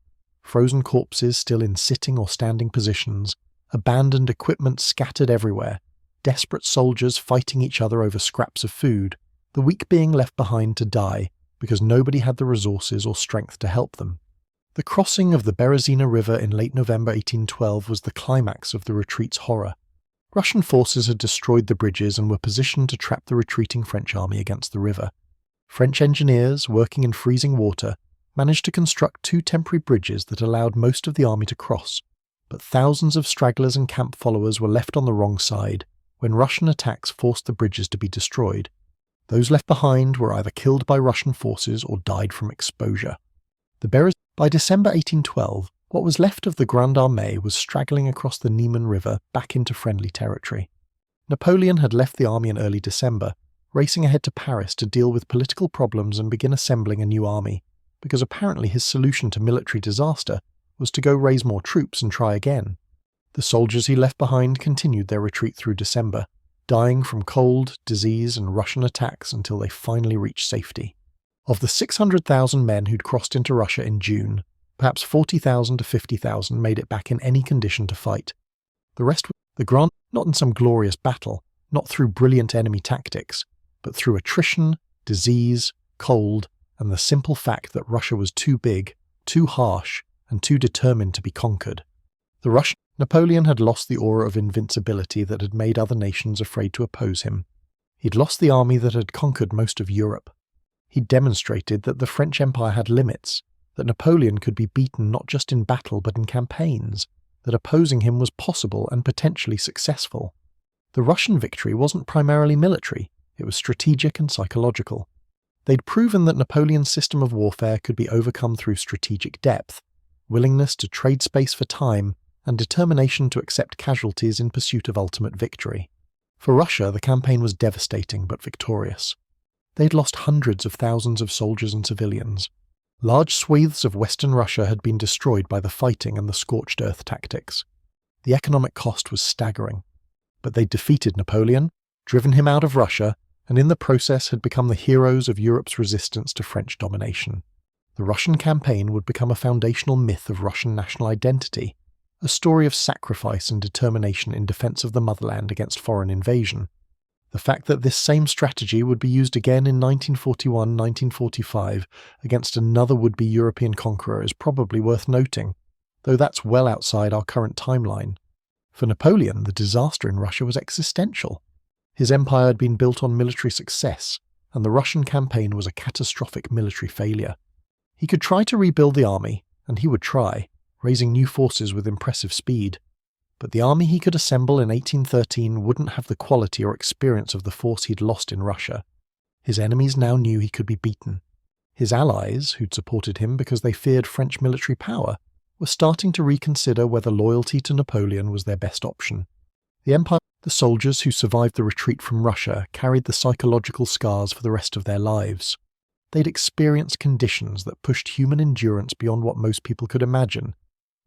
Frozen corpses still in sitting or standing positions, abandoned equipment scattered everywhere, desperate soldiers fighting each other over scraps of food, the weak being left behind to die because nobody had the resources or strength to help them. The crossing of the Berezina River in late November 1812 was the climax of the retreat's horror. Russian forces had destroyed the bridges and were positioned to trap the retreating French army against the river. French engineers, working in freezing water, managed to construct 2 temporary bridges that allowed most of the army to cross, but thousands of stragglers and camp followers were left on the wrong side when Russian attacks forced the bridges to be destroyed. Those left behind were either killed by Russian forces or died from exposure. By December 1812, what was left of the Grande Armée was straggling across the Niemen River back into friendly territory. Napoleon had left the army in early December, racing ahead to Paris to deal with political problems and begin assembling a new army, because apparently his solution to military disaster was to go raise more troops and try again. The soldiers he left behind continued their retreat through December, dying from cold, disease and Russian attacks until they finally reached safety. Of the 600,000 men who'd crossed into Russia in June, perhaps 40,000 to 50,000 made it back in any condition to fight. The rest were the Grand, not in some glorious battle, not through brilliant enemy tactics, but through attrition, disease, cold, and the simple fact that Russia was too big, too harsh, and too determined to be conquered. Napoleon had lost the aura of invincibility that had made other nations afraid to oppose him. He'd lost the army that had conquered most of Europe. He'd demonstrated that the French Empire had limits, that Napoleon could be beaten not just in battle but in campaigns, that opposing him was possible and potentially successful. The Russian victory wasn't primarily military, it was strategic and psychological. They'd proven that Napoleon's system of warfare could be overcome through strategic depth, willingness to trade space for time, and determination to accept casualties in pursuit of ultimate victory. For Russia, the campaign was devastating but victorious. They'd lost hundreds of thousands of soldiers and civilians. Large swathes of Western Russia had been destroyed by the fighting and the scorched earth tactics. The economic cost was staggering. But they defeated Napoleon, driven him out of Russia, and in the process had become the heroes of Europe's resistance to French domination. The Russian campaign would become a foundational myth of Russian national identity, a story of sacrifice and determination in defense of the motherland against foreign invasion. The fact that this same strategy would be used again in 1941-1945 against another would-be European conqueror is probably worth noting, though that's well outside our current timeline. For Napoleon, the disaster in Russia was existential. His empire had been built on military success, and the Russian campaign was a catastrophic military failure. He could try to rebuild the army, and he would try, raising new forces with impressive speed. But the army he could assemble in 1813 wouldn't have the quality or experience of the force he'd lost in Russia. His enemies now knew he could be beaten. His allies, who'd supported him because they feared French military power, were starting to reconsider whether loyalty to Napoleon was their best option. The soldiers who survived the retreat from Russia carried the psychological scars for the rest of their lives. They'd experienced conditions that pushed human endurance beyond what most people could imagine.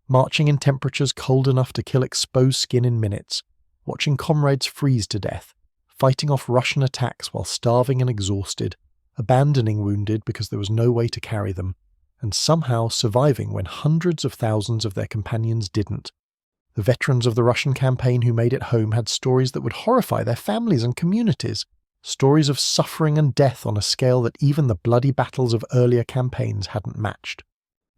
Marching in temperatures cold enough to kill exposed skin in minutes, watching comrades freeze to death, fighting off Russian attacks while starving and exhausted, abandoning wounded because there was no way to carry them, and somehow surviving when hundreds of thousands of their companions didn't. The veterans of the Russian campaign who made it home had stories that would horrify their families and communities, stories of suffering and death on a scale that even the bloody battles of earlier campaigns hadn't matched.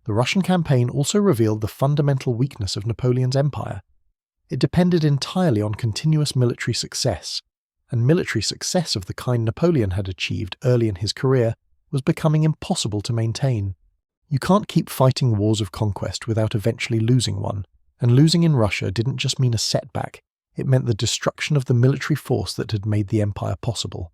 The Russian campaign also revealed the fundamental weakness of Napoleon's empire. It depended entirely on continuous military success, and military success of the kind Napoleon had achieved early in his career was becoming impossible to maintain. You can't keep fighting wars of conquest without eventually losing one, and losing in Russia didn't just mean a setback, it meant the destruction of the military force that had made the empire possible.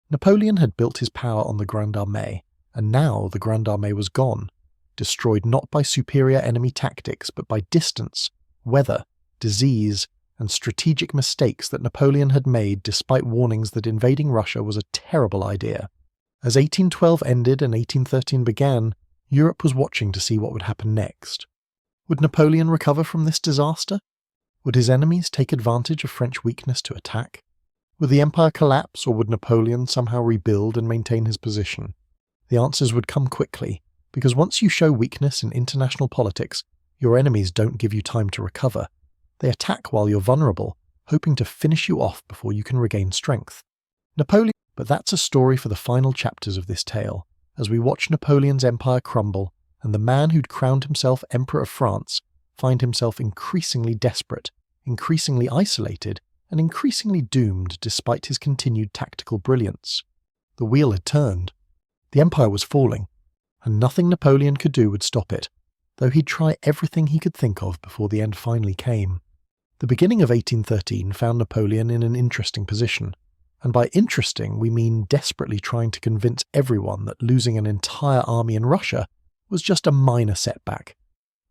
Napoleon had built his power on the Grande Armée, and now the Grande Armée was gone, destroyed not by superior enemy tactics but by distance, weather, disease, and strategic mistakes that Napoleon had made despite warnings that invading Russia was a terrible idea. As 1812 ended and 1813 began, Europe was watching to see what would happen next. Would Napoleon recover from this disaster? Would his enemies take advantage of French weakness to attack? Would the empire collapse, or would Napoleon somehow rebuild and maintain his position? The answers would come quickly, because once you show weakness in international politics, your enemies don't give you time to recover. They attack while you're vulnerable, hoping to finish you off before you can regain strength. But that's a story for the final chapters of this tale, as we watch Napoleon's empire crumble, and the man who'd crowned himself Emperor of France find himself increasingly desperate, increasingly isolated, and increasingly doomed despite his continued tactical brilliance. The wheel had turned. The empire was falling, and nothing Napoleon could do would stop it, though he'd try everything he could think of before the end finally came. The beginning of 1813 found Napoleon in an interesting position, and by interesting we mean desperately trying to convince everyone that losing an entire army in Russia was just a minor setback.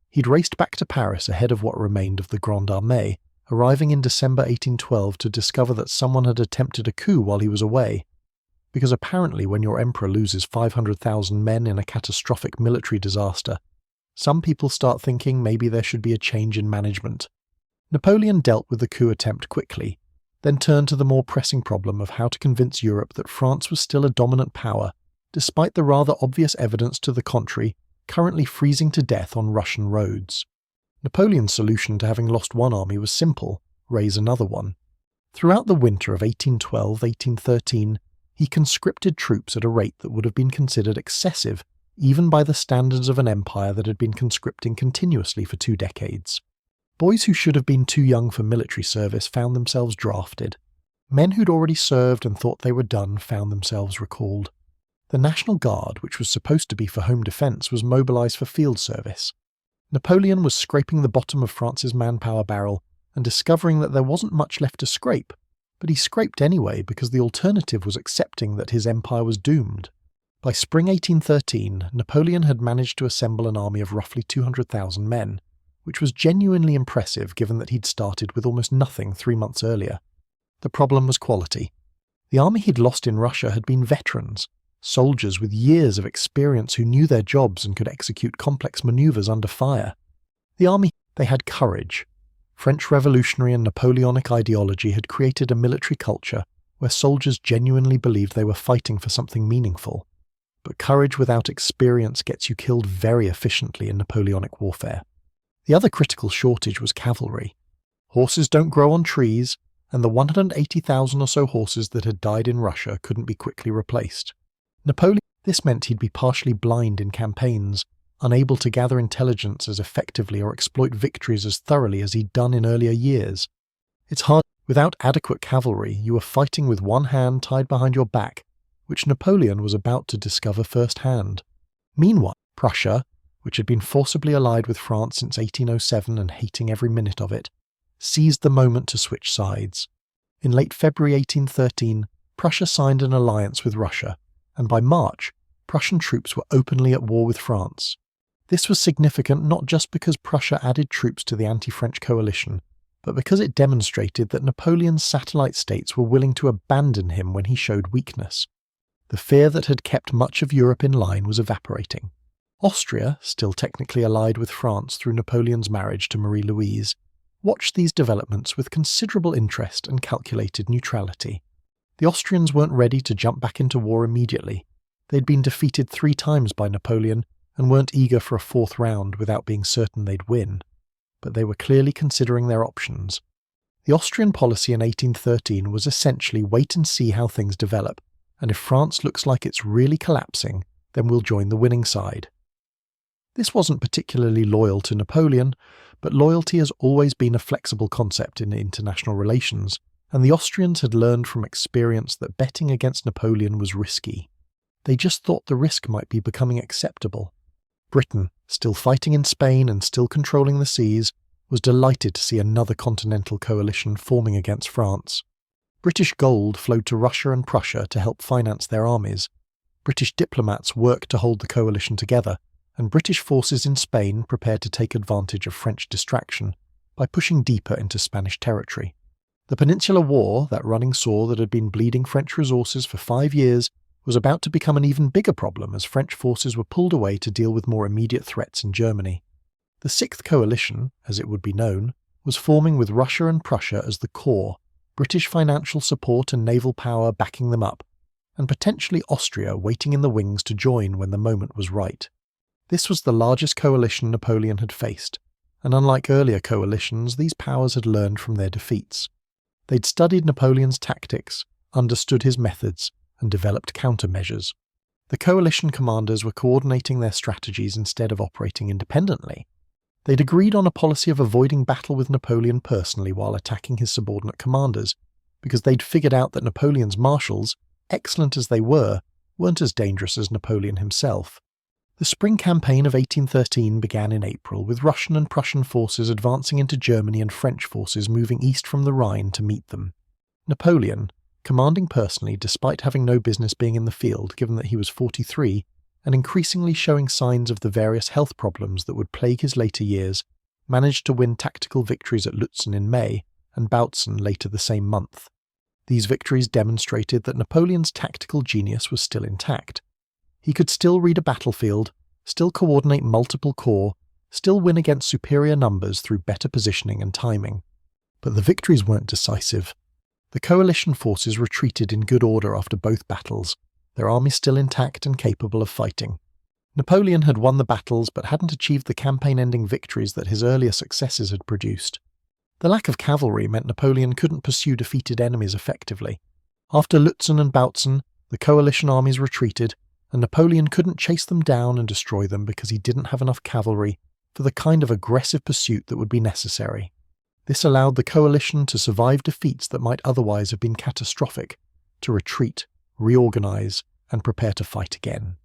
He'd raced back to Paris ahead of what remained of the Grande Armée, arriving in December 1812 to discover that someone had attempted a coup while he was away. Because apparently when your emperor loses 500,000 men in a catastrophic military disaster, some people start thinking maybe there should be a change in management. Napoleon dealt with the coup attempt quickly, then turned to the more pressing problem of how to convince Europe that France was still a dominant power, despite the rather obvious evidence to the contrary currently freezing to death on Russian roads. Napoleon's solution to having lost one army was simple: raise another one. Throughout the winter of 1812-1813, he conscripted troops at a rate that would have been considered excessive, even by the standards of an empire that had been conscripting continuously for 2 decades. Boys who should have been too young for military service found themselves drafted. Men who'd already served and thought they were done found themselves recalled. The National Guard, which was supposed to be for home defence, was mobilised for field service. Napoleon was scraping the bottom of France's manpower barrel and discovering that there wasn't much left to scrape, but he scraped anyway because the alternative was accepting that his empire was doomed. By spring 1813, Napoleon had managed to assemble an army of roughly 200,000 men, which was genuinely impressive given that he'd started with almost nothing 3 months earlier. The problem was quality. The army he'd lost in Russia had been veterans, soldiers with years of experience who knew their jobs and could execute complex maneuvers under fire. The army, they had courage. French revolutionary and Napoleonic ideology had created a military culture where soldiers genuinely believed they were fighting for something meaningful. But courage without experience gets you killed very efficiently in Napoleonic warfare. The other critical shortage was cavalry. Horses don't grow on trees, and the 180,000 or so horses that had died in Russia couldn't be quickly replaced. This meant he'd be partially blind in campaigns, unable to gather intelligence as effectively or exploit victories as thoroughly as he'd done in earlier years. It's hard. Without adequate cavalry, you were fighting with one hand tied behind your back, which Napoleon was about to discover firsthand. Meanwhile, Prussia, which had been forcibly allied with France since 1807 and hating every minute of it, seized the moment to switch sides. In late February 1813, Prussia signed an alliance with Russia, and by March, Prussian troops were openly at war with France. This was significant not just because Prussia added troops to the anti-French coalition, but because it demonstrated that Napoleon's satellite states were willing to abandon him when he showed weakness. The fear that had kept much of Europe in line was evaporating. Austria, still technically allied with France through Napoleon's marriage to Marie-Louise, watched these developments with considerable interest and calculated neutrality. The Austrians weren't ready to jump back into war immediately. They'd been defeated 3 times by Napoleon and weren't eager for a 4th round without being certain they'd win. But they were clearly considering their options. The Austrian policy in 1813 was essentially wait and see how things develop, and if France looks like it's really collapsing, then we'll join the winning side. This wasn't particularly loyal to Napoleon, but loyalty has always been a flexible concept in international relations, and the Austrians had learned from experience that betting against Napoleon was risky. They just thought the risk might be becoming acceptable. Britain, still fighting in Spain and still controlling the seas, was delighted to see another continental coalition forming against France. British gold flowed to Russia and Prussia to help finance their armies. British diplomats worked to hold the coalition together, and British forces in Spain prepared to take advantage of French distraction by pushing deeper into Spanish territory. The Peninsular War, that running sore that had been bleeding French resources for 5 years, was about to become an even bigger problem as French forces were pulled away to deal with more immediate threats in Germany. The Sixth Coalition, as it would be known, was forming with Russia and Prussia as the core, British financial support and naval power backing them up, and potentially Austria waiting in the wings to join when the moment was right. This was the largest coalition Napoleon had faced, and unlike earlier coalitions, these powers had learned from their defeats. They'd studied Napoleon's tactics, understood his methods, and developed countermeasures. The coalition commanders were coordinating their strategies instead of operating independently. They'd agreed on a policy of avoiding battle with Napoleon personally while attacking his subordinate commanders, because they'd figured out that Napoleon's marshals, excellent as they weren't as dangerous as Napoleon himself. The spring campaign of 1813 began in April, with Russian and Prussian forces advancing into Germany and French forces moving east from the Rhine to meet them. Napoleon, commanding personally despite having no business being in the field given that he was 43, and increasingly showing signs of the various health problems that would plague his later years, managed to win tactical victories at Lutzen in May and Bautzen later the same month. These victories demonstrated that Napoleon's tactical genius was still intact. He could still read a battlefield, still coordinate multiple corps, still win against superior numbers through better positioning and timing. But the victories weren't decisive. The coalition forces retreated in good order after both battles, their armies still intact and capable of fighting. Napoleon had won the battles but hadn't achieved the campaign-ending victories that his earlier successes had produced. The lack of cavalry meant Napoleon couldn't pursue defeated enemies effectively. After Lutzen and Bautzen, the coalition armies retreated, and Napoleon couldn't chase them down and destroy them because he didn't have enough cavalry for the kind of aggressive pursuit that would be necessary. This allowed the coalition to survive defeats that might otherwise have been catastrophic, to retreat, reorganize, and prepare to fight again.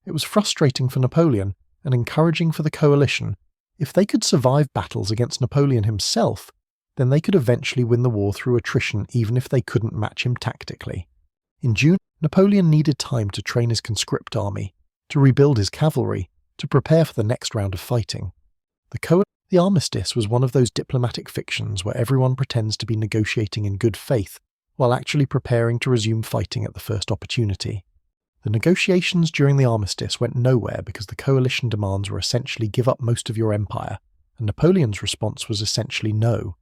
It was frustrating for Napoleon and encouraging for the coalition. If they could survive battles against Napoleon himself, then they could eventually win the war through attrition even if they couldn't match him tactically. In June, Napoleon needed time to train his conscript army, to rebuild his cavalry, to prepare for the next round of fighting. The armistice was one of those diplomatic fictions where everyone pretends to be negotiating in good faith while actually preparing to resume fighting at the first opportunity. The negotiations during the armistice went nowhere because the coalition demands were essentially give up most of your empire, and Napoleon's response was essentially no.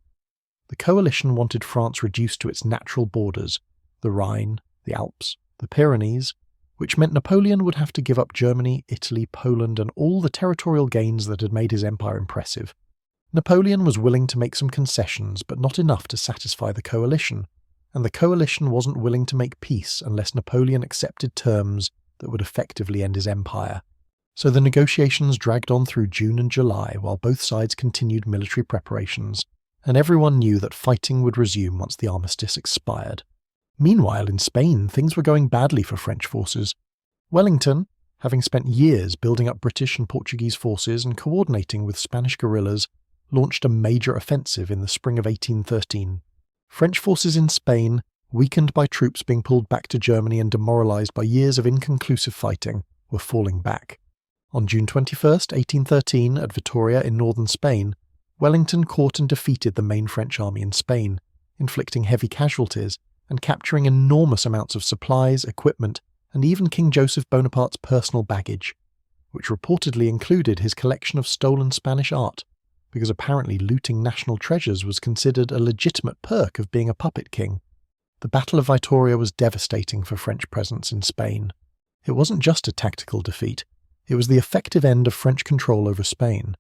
The coalition wanted France reduced to its natural borders, the Rhine, the Alps, the Pyrenees, which meant Napoleon would have to give up Germany, Italy, Poland, and all the territorial gains that had made his empire impressive. Napoleon was willing to make some concessions, but not enough to satisfy the coalition, and the coalition wasn't willing to make peace unless Napoleon accepted terms that would effectively end his empire. So the negotiations dragged on through June and July while both sides continued military preparations, and everyone knew that fighting would resume once the armistice expired. Meanwhile, in Spain, things were going badly for French forces. Wellington, having spent years building up British and Portuguese forces and coordinating with Spanish guerrillas, launched a major offensive in the spring of 1813. French forces in Spain, weakened by troops being pulled back to Germany and demoralised by years of inconclusive fighting, were falling back. On June 21, 1813, at Vitoria in northern Spain, Wellington caught and defeated the main French army in Spain, inflicting heavy casualties and capturing enormous amounts of supplies, equipment, and even King Joseph Bonaparte's personal baggage, which reportedly included his collection of stolen Spanish art, because apparently looting national treasures was considered a legitimate perk of being a puppet king. The Battle of Vitoria was devastating for French presence in Spain. It wasn't just a tactical defeat, it was the effective end of French control over Spain.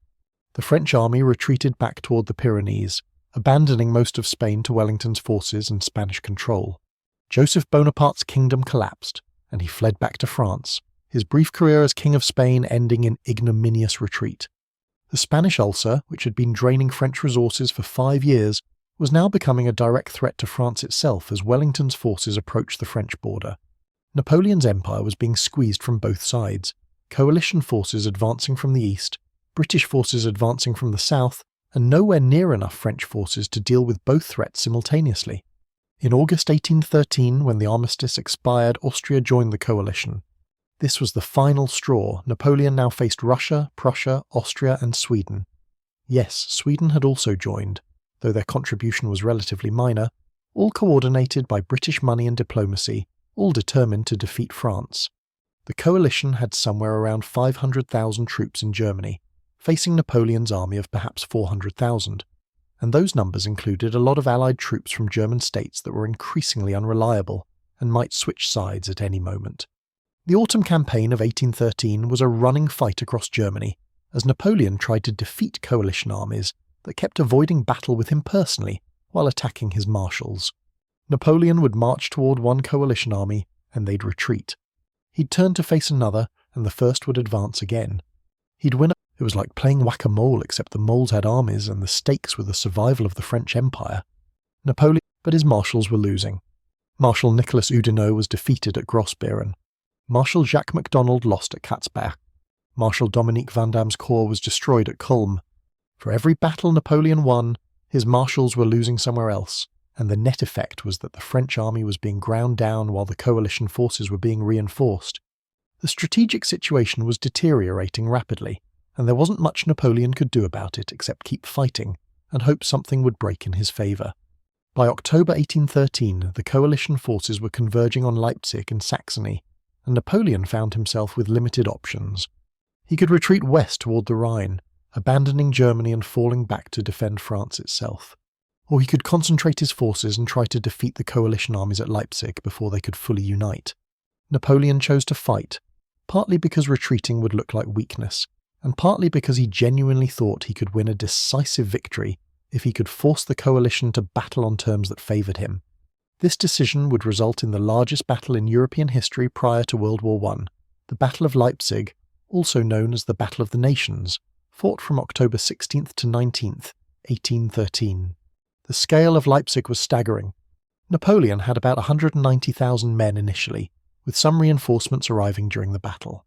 The French army retreated back toward the Pyrenees, abandoning most of Spain to Wellington's forces and Spanish control. Joseph Bonaparte's kingdom collapsed, and he fled back to France, his brief career as King of Spain ending in ignominious retreat. The Spanish ulcer, which had been draining French resources for 5 years, was now becoming a direct threat to France itself as Wellington's forces approached the French border. Napoleon's empire was being squeezed from both sides, coalition forces advancing from the east, British forces advancing from the south, and nowhere near enough French forces to deal with both threats simultaneously. In August 1813, when the armistice expired, Austria joined the coalition. This was the final straw. Napoleon now faced Russia, Prussia, Austria, and Sweden. Yes, Sweden had also joined, though their contribution was relatively minor, all coordinated by British money and diplomacy, all determined to defeat France. The coalition had somewhere around 500,000 troops in Germany, facing Napoleon's army of perhaps 400,000, and those numbers included a lot of Allied troops from German states that were increasingly unreliable and might switch sides at any moment. The autumn campaign of 1813 was a running fight across Germany, as Napoleon tried to defeat coalition armies that kept avoiding battle with him personally while attacking his marshals. Napoleon would march toward one coalition army, and they'd retreat. He'd turn to face another, and the first would advance again. He'd win. It was like playing whack-a-mole, except the moles had armies and the stakes were the survival of the French Empire. But his marshals were losing. Marshal Nicholas Oudinot was defeated at Grossbeeren. Marshal Jacques MacDonald lost at Katzbach. Marshal Dominique Vandam's corps was destroyed at Kulm. For every battle Napoleon won, his marshals were losing somewhere else, and the net effect was that the French army was being ground down while the coalition forces were being reinforced. The strategic situation was deteriorating rapidly, and there wasn't much Napoleon could do about it except keep fighting and hope something would break in his favour. By October 1813, the coalition forces were converging on Leipzig and Saxony, and Napoleon found himself with limited options. He could retreat west toward the Rhine, abandoning Germany and falling back to defend France itself. Or he could concentrate his forces and try to defeat the coalition armies at Leipzig before they could fully unite. Napoleon chose to fight, partly because retreating would look like weakness, and partly because he genuinely thought he could win a decisive victory if he could force the coalition to battle on terms that favoured him. This decision would result in the largest battle in European history prior to World War I, the Battle of Leipzig, also known as the Battle of the Nations, fought from October 16th to 19th, 1813. The scale of Leipzig was staggering. Napoleon had about 190,000 men initially, with some reinforcements arriving during the battle.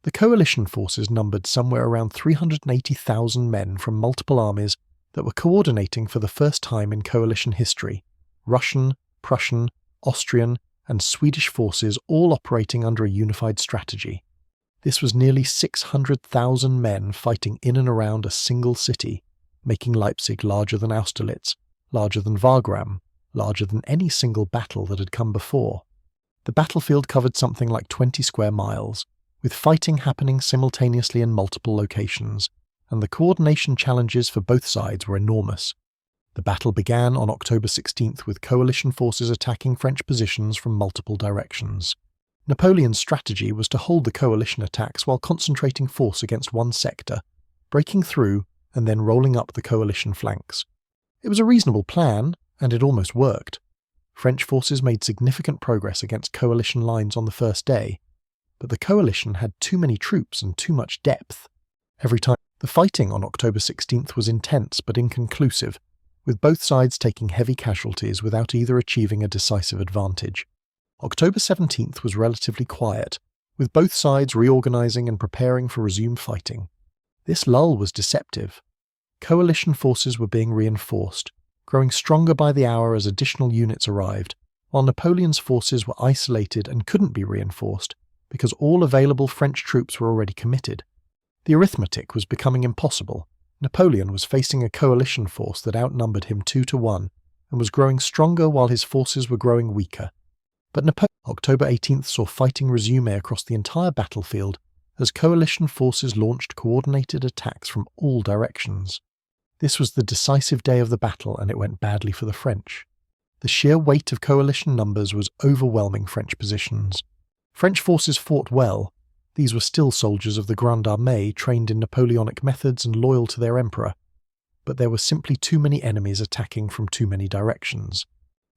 The coalition forces numbered somewhere around 380,000 men from multiple armies that were coordinating for the first time in coalition history, Russian, Prussian, Austrian, and Swedish forces all operating under a unified strategy. This was nearly 600,000 men fighting in and around a single city, making Leipzig larger than Austerlitz, larger than Wagram, larger than any single battle that had come before. The battlefield covered something like 20 square miles, with fighting happening simultaneously in multiple locations, and the coordination challenges for both sides were enormous. The battle began on October 16th with coalition forces attacking French positions from multiple directions. Napoleon's strategy was to hold the coalition attacks while concentrating force against one sector, breaking through and then rolling up the coalition flanks. It was a reasonable plan, and it almost worked. French forces made significant progress against coalition lines on the first day, but the coalition had too many troops and too much depth. Every time, the fighting on October 16th was intense but inconclusive, with both sides taking heavy casualties without either achieving a decisive advantage. October 17th was relatively quiet, with both sides reorganizing and preparing for resumed fighting. This lull was deceptive. Coalition forces were being reinforced, growing stronger by the hour as additional units arrived, while Napoleon's forces were isolated and couldn't be reinforced because all available French troops were already committed. The arithmetic was becoming impossible. Napoleon was facing a coalition force that outnumbered him 2-1 and was growing stronger while his forces were growing weaker. But October 18th saw fighting resume across the entire battlefield as coalition forces launched coordinated attacks from all directions. This was the decisive day of the battle, and it went badly for the French. The sheer weight of coalition numbers was overwhelming French positions. French forces fought well. These were still soldiers of the Grande Armée trained in Napoleonic methods and loyal to their emperor. But there were simply too many enemies attacking from too many directions.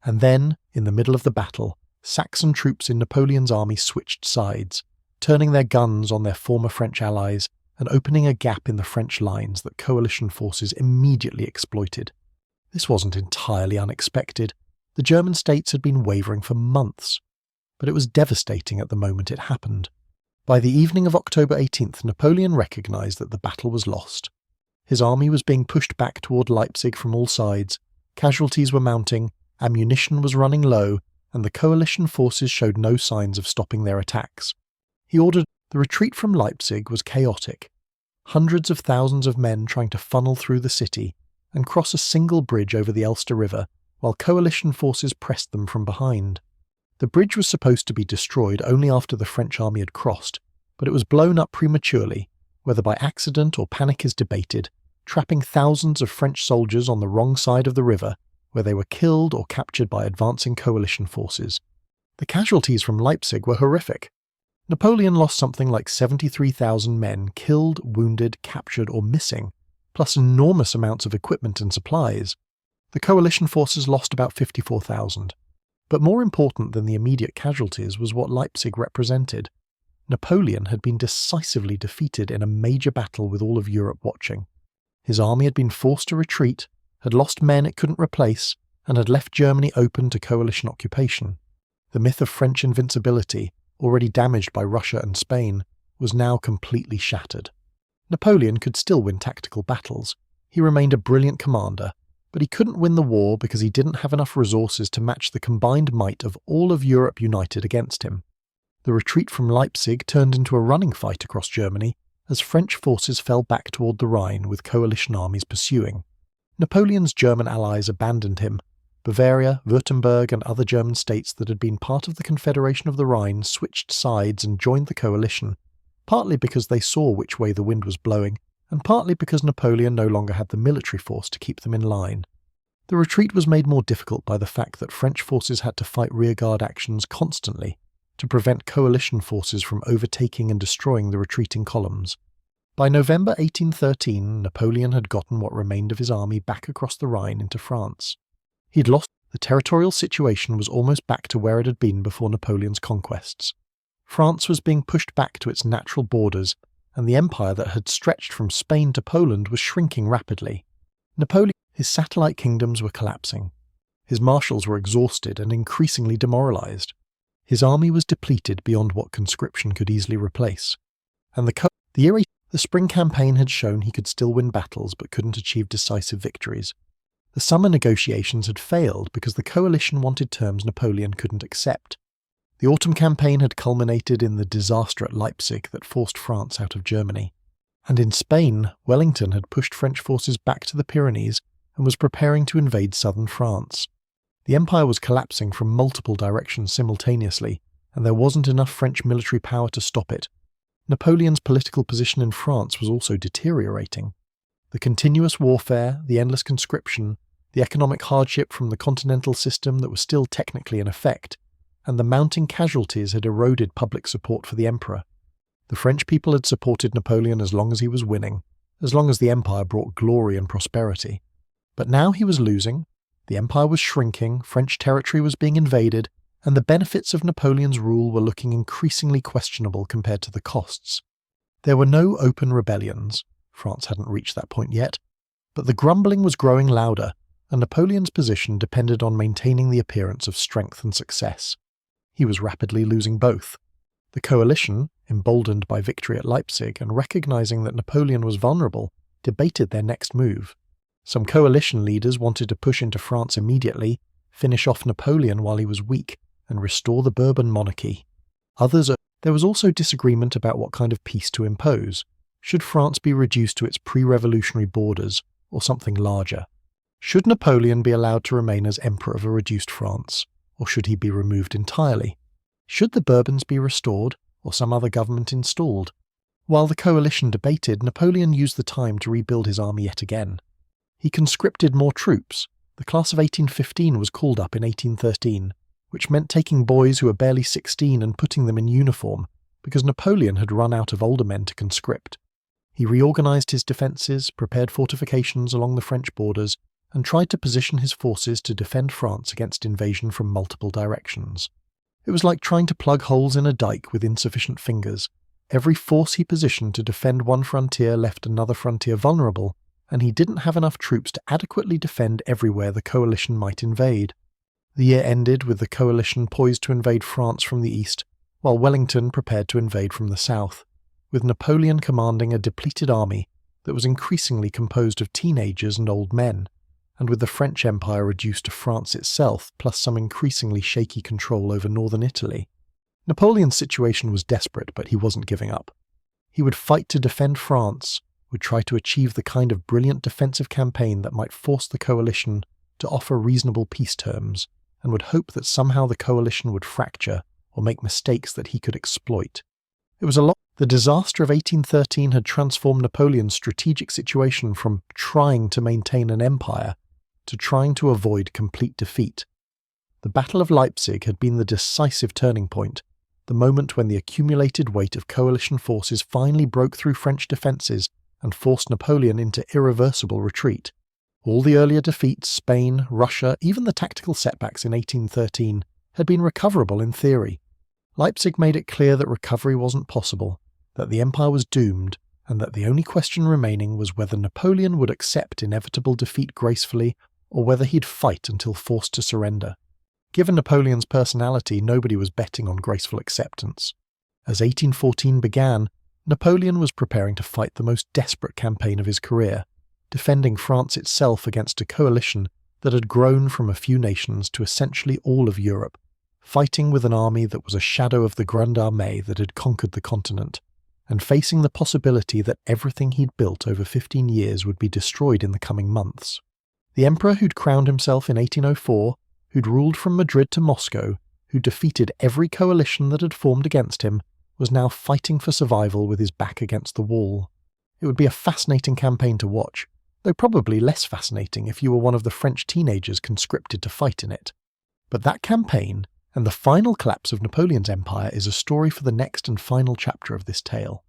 And then, in the middle of the battle, Saxon troops in Napoleon's army switched sides, turning their guns on their former French allies and opening a gap in the French lines that coalition forces immediately exploited. This wasn't entirely unexpected. The German states had been wavering for months, but it was devastating at the moment it happened. By the evening of October 18th, Napoleon recognized that the battle was lost. His army was being pushed back toward Leipzig from all sides, casualties were mounting, ammunition was running low, and the coalition forces showed no signs of stopping their attacks. He ordered the retreat from Leipzig was chaotic. Hundreds of thousands of men trying to funnel through the city and cross a single bridge over the Elster River, while coalition forces pressed them from behind. The bridge was supposed to be destroyed only after the French army had crossed, but it was blown up prematurely, whether by accident or panic is debated, trapping thousands of French soldiers on the wrong side of the river, where they were killed or captured by advancing coalition forces. The casualties from Leipzig were horrific. Napoleon lost something like 73,000 men killed, wounded, captured, or missing, plus enormous amounts of equipment and supplies. The coalition forces lost about 54,000. But more important than the immediate casualties was what Leipzig represented. Napoleon had been decisively defeated in a major battle with all of Europe watching. His army had been forced to retreat, had lost men it couldn't replace, and had left Germany open to coalition occupation. The myth of French invincibility, already damaged by Russia and Spain, was now completely shattered. Napoleon could still win tactical battles. He remained a brilliant commander, but he couldn't win the war because he didn't have enough resources to match the combined might of all of Europe united against him. The retreat from Leipzig turned into a running fight across Germany as French forces fell back toward the Rhine with coalition armies pursuing. Napoleon's German allies abandoned him. Bavaria, Württemberg, and other German states that had been part of the Confederation of the Rhine switched sides and joined the coalition, partly because they saw which way the wind was blowing, and partly because Napoleon no longer had the military force to keep them in line. The retreat was made more difficult by the fact that French forces had to fight rearguard actions constantly to prevent coalition forces from overtaking and destroying the retreating columns. By November 1813, Napoleon had gotten what remained of his army back across the Rhine into France. He'd lost. The territorial situation was almost back to where it had been before Napoleon's conquests. France was being pushed back to its natural borders, and the empire that had stretched from Spain to Poland was shrinking rapidly. His satellite kingdoms were collapsing. His marshals were exhausted and increasingly demoralized. His army was depleted beyond what conscription could easily replace. And the spring campaign had shown he could still win battles but couldn't achieve decisive victories. The summer negotiations had failed because the coalition wanted terms Napoleon couldn't accept. The autumn campaign had culminated in the disaster at Leipzig that forced France out of Germany. And in Spain, Wellington had pushed French forces back to the Pyrenees and was preparing to invade southern France. The empire was collapsing from multiple directions simultaneously, and there wasn't enough French military power to stop it. Napoleon's political position in France was also deteriorating. The continuous warfare, the endless conscription, the economic hardship from the continental system that was still technically in effect, and the mounting casualties had eroded public support for the emperor. The French people had supported Napoleon as long as he was winning, as long as the empire brought glory and prosperity. But now he was losing, the empire was shrinking, French territory was being invaded, and the benefits of Napoleon's rule were looking increasingly questionable compared to the costs. There were no open rebellions, France hadn't reached that point yet, but the grumbling was growing louder, and Napoleon's position depended on maintaining the appearance of strength and success. He was rapidly losing both. The coalition, emboldened by victory at Leipzig and recognizing that Napoleon was vulnerable, debated their next move. Some coalition leaders wanted to push into France immediately, finish off Napoleon while he was weak, and restore the Bourbon monarchy. There was also disagreement about what kind of peace to impose. Should France be reduced to its pre-revolutionary borders, or something larger? Should Napoleon be allowed to remain as emperor of a reduced France, or should he be removed entirely? Should the Bourbons be restored, or some other government installed? While the coalition debated, Napoleon used the time to rebuild his army yet again. He conscripted more troops. The class of 1815 was called up in 1813, which meant taking boys who were barely 16 and putting them in uniform, because Napoleon had run out of older men to conscript. He reorganized his defences, prepared fortifications along the French borders, and tried to position his forces to defend France against invasion from multiple directions. It was like trying to plug holes in a dike with insufficient fingers. Every force he positioned to defend one frontier left another frontier vulnerable, and he didn't have enough troops to adequately defend everywhere the coalition might invade. The year ended with the coalition poised to invade France from the east, while Wellington prepared to invade from the south, with Napoleon commanding a depleted army that was increasingly composed of teenagers and old men, and with the French Empire reduced to France itself, plus some increasingly shaky control over northern Italy. Napoleon's situation was desperate, but he wasn't giving up. He would fight to defend France, would try to achieve the kind of brilliant defensive campaign that might force the coalition to offer reasonable peace terms, and would hope that somehow the coalition would fracture or make mistakes that he could exploit. It was a lot. The disaster of 1813 had transformed Napoleon's strategic situation from trying to maintain an empire to trying to avoid complete defeat. The Battle of Leipzig had been the decisive turning point, the moment when the accumulated weight of coalition forces finally broke through French defences and forced Napoleon into irreversible retreat. All the earlier defeats, Spain, Russia, even the tactical setbacks in 1813, had been recoverable in theory. Leipzig made it clear that recovery wasn't possible, that the empire was doomed, and that the only question remaining was whether Napoleon would accept inevitable defeat gracefully or whether he'd fight until forced to surrender. Given Napoleon's personality, nobody was betting on graceful acceptance. As 1814 began, Napoleon was preparing to fight the most desperate campaign of his career, defending France itself against a coalition that had grown from a few nations to essentially all of Europe, fighting with an army that was a shadow of the Grande Armée that had conquered the continent, and facing the possibility that everything he'd built over 15 years would be destroyed in the coming months. The emperor who'd crowned himself in 1804, who'd ruled from Madrid to Moscow, who'd defeated every coalition that had formed against him, was now fighting for survival with his back against the wall. It would be a fascinating campaign to watch, though probably less fascinating if you were one of the French teenagers conscripted to fight in it. But that campaign, and the final collapse of Napoleon's empire, is a story for the next and final chapter of this tale.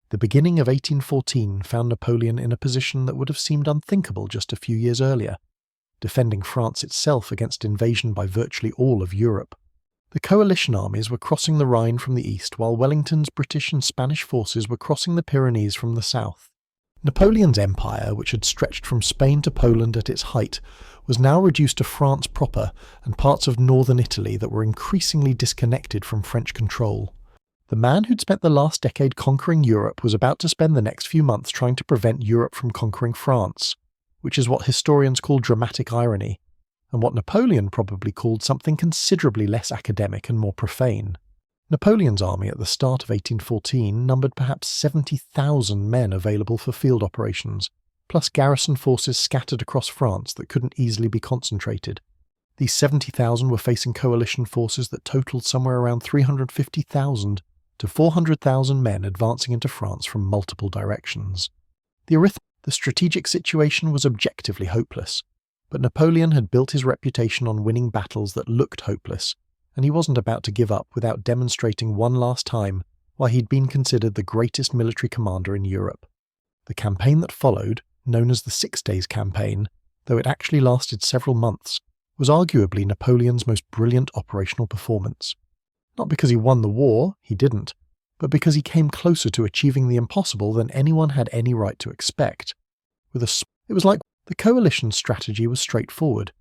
The beginning of 1814 found Napoleon in a position that would have seemed unthinkable just a few years earlier, defending France itself against invasion by virtually all of Europe. The coalition armies were crossing the Rhine from the east, while Wellington's British and Spanish forces were crossing the Pyrenees from the south. Napoleon's empire, which had stretched from Spain to Poland at its height, was now reduced to France proper and parts of northern Italy that were increasingly disconnected from French control. The man who'd spent the last decade conquering Europe was about to spend the next few months trying to prevent Europe from conquering France, which is what historians call dramatic irony, and what Napoleon probably called something considerably less academic and more profane. Napoleon's army at the start of 1814 numbered perhaps 70,000 men available for field operations, plus garrison forces scattered across France that couldn't easily be concentrated. These 70,000 were facing coalition forces that totaled somewhere around 350,000 to 400,000 men advancing into France from multiple directions. The strategic situation was objectively hopeless, But Napoleon had built his reputation on winning battles that looked hopeless, and he wasn't about to give up without demonstrating one last time why he'd been considered the greatest military commander in Europe. The campaign that followed, known as the 6 Days Campaign, though it actually lasted several months, was arguably Napoleon's most brilliant operational performance. Not because he won the war, he didn't, but because he came closer to achieving the impossible than anyone had any right to expect. It was like the coalition's strategy was straightforward: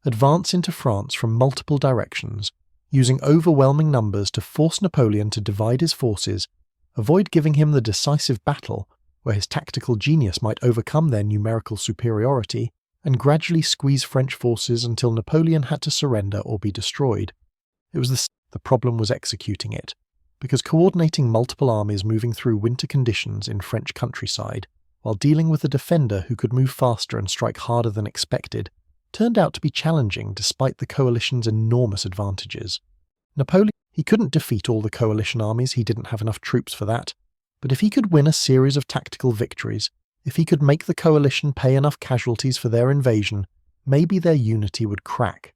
advance into France from multiple directions, using overwhelming numbers to force Napoleon to divide his forces, avoid giving him the decisive battle where his tactical genius might overcome their numerical superiority, and gradually squeeze French forces until Napoleon had to surrender or be destroyed. The problem was executing it, because coordinating multiple armies moving through winter conditions in French countryside, while dealing with a defender who could move faster and strike harder than expected, turned out to be challenging despite the coalition's enormous advantages. He couldn't defeat all the coalition armies, he didn't have enough troops for that, but if he could win a series of tactical victories, if he could make the coalition pay enough casualties for their invasion, maybe their unity would crack.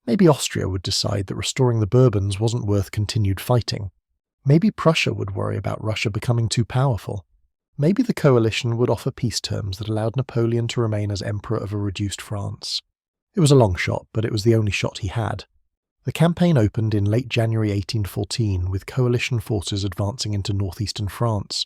Maybe Austria would decide that restoring the Bourbons wasn't worth continued fighting. Maybe Prussia would worry about Russia becoming too powerful. Maybe the coalition would offer peace terms that allowed Napoleon to remain as emperor of a reduced France. It was a long shot, but it was the only shot he had. The campaign opened in late January 1814 with coalition forces advancing into northeastern France.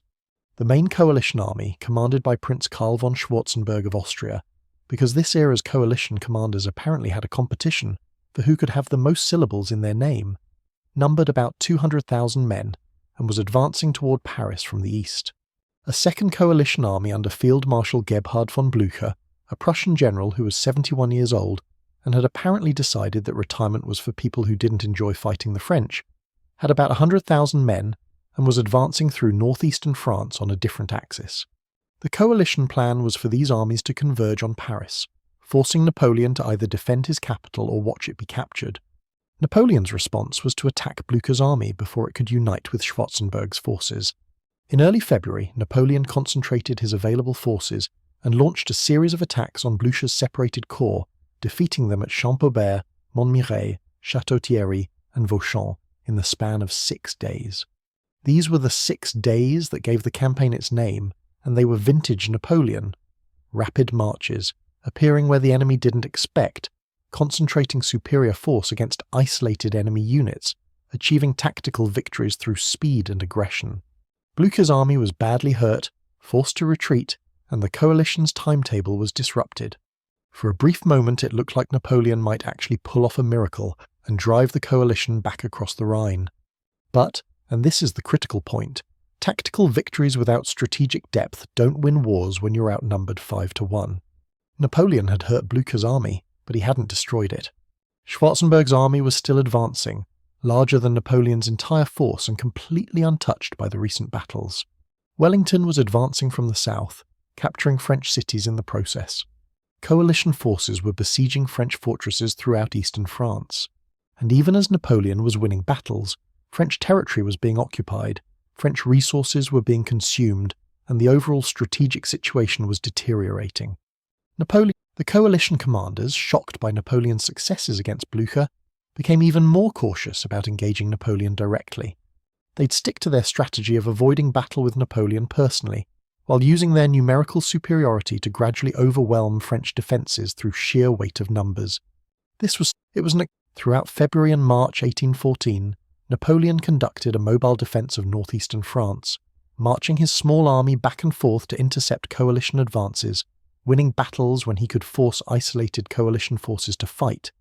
The main coalition army, commanded by Prince Karl von Schwarzenberg of Austria, because this era's coalition commanders apparently had a competition for who could have the most syllables in their name, numbered about 200,000 men and was advancing toward Paris from the east. A second coalition army under Field Marshal Gebhard von Blücher, a Prussian general who was 71 years old and had apparently decided that retirement was for people who didn't enjoy fighting the French, had about 100,000 men and was advancing through northeastern France on a different axis. The coalition plan was for these armies to converge on Paris, forcing Napoleon to either defend his capital or watch it be captured. Napoleon's response was to attack Blücher's army before it could unite with Schwarzenberg's forces. In early February, Napoleon concentrated his available forces and launched a series of attacks on Blücher's separated corps, defeating them at Champaubert, Montmirail, Château-Thierry, and Vauchamp in the span of 6 days. These were the 6 days that gave the campaign its name, and they were vintage Napoleon. Rapid marches, appearing where the enemy didn't expect, concentrating superior force against isolated enemy units, achieving tactical victories through speed and aggression. Blücher's army was badly hurt, forced to retreat, and the coalition's timetable was disrupted. For a brief moment it looked like Napoleon might actually pull off a miracle and drive the coalition back across the Rhine. But, and this is the critical point, tactical victories without strategic depth don't win wars when you're outnumbered 5-1. Napoleon had hurt Blücher's army, but he hadn't destroyed it. Schwarzenberg's army was still advancing, larger than Napoleon's entire force and completely untouched by the recent battles. Wellington was advancing from the south, capturing French cities in the process. Coalition forces were besieging French fortresses throughout eastern France. And even as Napoleon was winning battles, French territory was being occupied, French resources were being consumed, and the overall strategic situation was deteriorating. The coalition commanders, shocked by Napoleon's successes against Blücher, became even more cautious about engaging Napoleon directly. They'd stick to their strategy of avoiding battle with Napoleon personally, while using their numerical superiority to gradually overwhelm French defences through sheer weight of numbers. Throughout February and March 1814, Napoleon conducted a mobile defence of northeastern France, marching his small army back and forth to intercept coalition advances, winning battles when he could force isolated coalition forces to fight,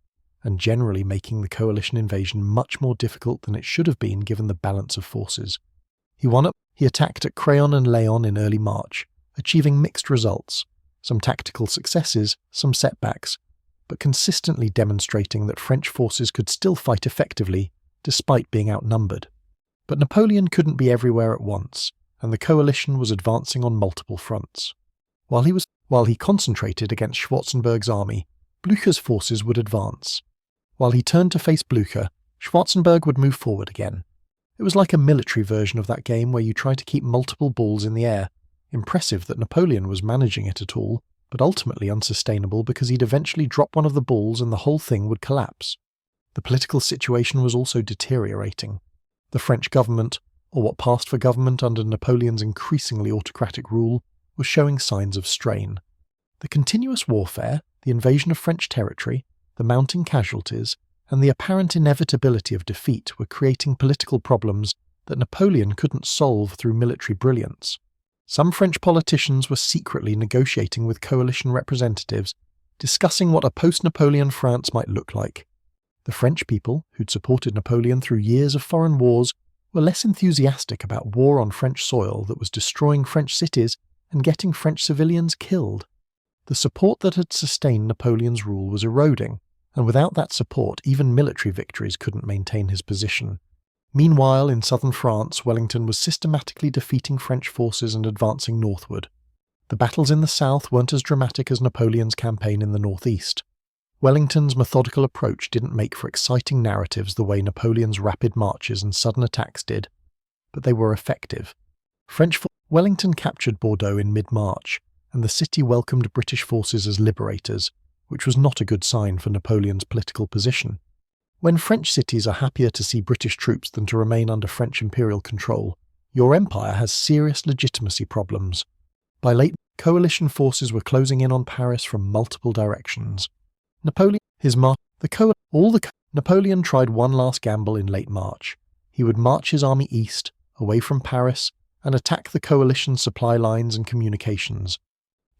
and generally making the coalition invasion much more difficult than it should have been given the balance of forces. He attacked at Craonne and Laon in early March, achieving mixed results, some tactical successes, some setbacks, but consistently demonstrating that French forces could still fight effectively despite being outnumbered. But Napoleon couldn't be everywhere at once, and the coalition was advancing on multiple fronts. While he concentrated against Schwarzenberg's army, Blücher's forces would advance. While he turned to face Blücher, Schwarzenberg would move forward again. It was like a military version of that game where you try to keep multiple balls in the air. Impressive that Napoleon was managing it at all, but ultimately unsustainable because he'd eventually drop one of the balls and the whole thing would collapse. The political situation was also deteriorating. The French government, or what passed for government under Napoleon's increasingly autocratic rule, was showing signs of strain. The continuous warfare, the invasion of French territory, the mounting casualties, and the apparent inevitability of defeat were creating political problems that Napoleon couldn't solve through military brilliance. Some French politicians were secretly negotiating with coalition representatives, discussing what a post-Napoleon France might look like. The French people, who'd supported Napoleon through years of foreign wars, were less enthusiastic about war on French soil that was destroying French cities and getting French civilians killed. The support that had sustained Napoleon's rule was eroding, and without that support, even military victories couldn't maintain his position. Meanwhile, in southern France, Wellington was systematically defeating French forces and advancing northward. The battles in the south weren't as dramatic as Napoleon's campaign in the northeast. Wellington's methodical approach didn't make for exciting narratives the way Napoleon's rapid marches and sudden attacks did, but they were effective. Wellington captured Bordeaux in mid-March, and the city welcomed British forces as liberators, which was not a good sign for Napoleon's political position. When French cities are happier to see British troops than to remain under French imperial control, your empire has serious legitimacy problems. By late, coalition forces were closing in on Paris from multiple directions. Napoleon tried one last gamble in late March. He would march his army east, away from Paris, and attack the coalition's supply lines and communications.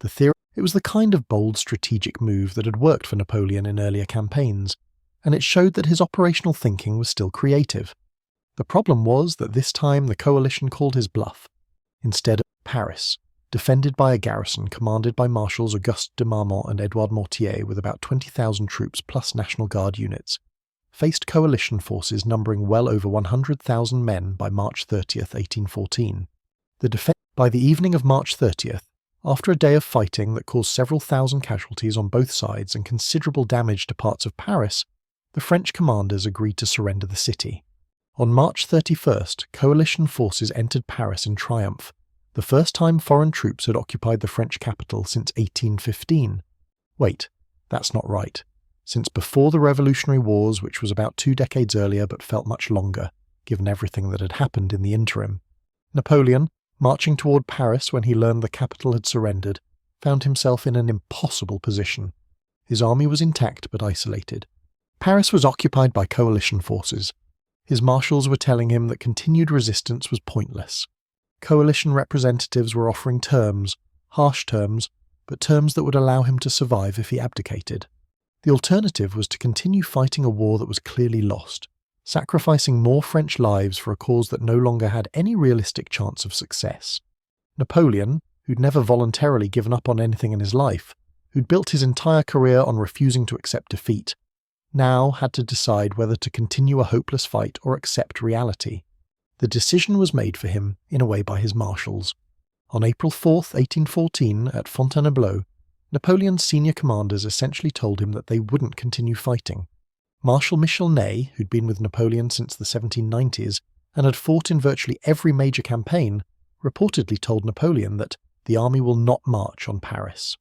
It was the kind of bold strategic move that had worked for Napoleon in earlier campaigns, and it showed that his operational thinking was still creative. The problem was that this time the coalition called his bluff. Instead, Paris, defended by a garrison commanded by Marshals Auguste de Marmont and Edouard Mortier with about 20,000 troops plus National Guard units, faced coalition forces numbering well over 100,000 men by March 30th, 1814. By the evening of March 30th, after a day of fighting that caused several thousand casualties on both sides and considerable damage to parts of Paris, the French commanders agreed to surrender the city. On March 31st, coalition forces entered Paris in triumph, the first time foreign troops had occupied the French capital since 1815. Wait, that's not right. Since before the Revolutionary Wars, which was about 2 decades earlier but felt much longer, given everything that had happened in the interim. Napoleon, marching toward Paris when he learned the capital had surrendered, found himself in an impossible position. His army was intact but isolated. Paris was occupied by coalition forces. His marshals were telling him that continued resistance was pointless. Coalition representatives were offering terms, harsh terms, but terms that would allow him to survive if he abdicated. The alternative was to continue fighting a war that was clearly lost, sacrificing more French lives for a cause that no longer had any realistic chance of success. Napoleon, who'd never voluntarily given up on anything in his life, who'd built his entire career on refusing to accept defeat, now had to decide whether to continue a hopeless fight or accept reality. The decision was made for him, in a way, by his marshals. On April 4th, 1814, at Fontainebleau, Napoleon's senior commanders essentially told him that they wouldn't continue fighting. Marshal Michel Ney, who'd been with Napoleon since the 1790s and had fought in virtually every major campaign, reportedly told Napoleon that the army will not march on Paris.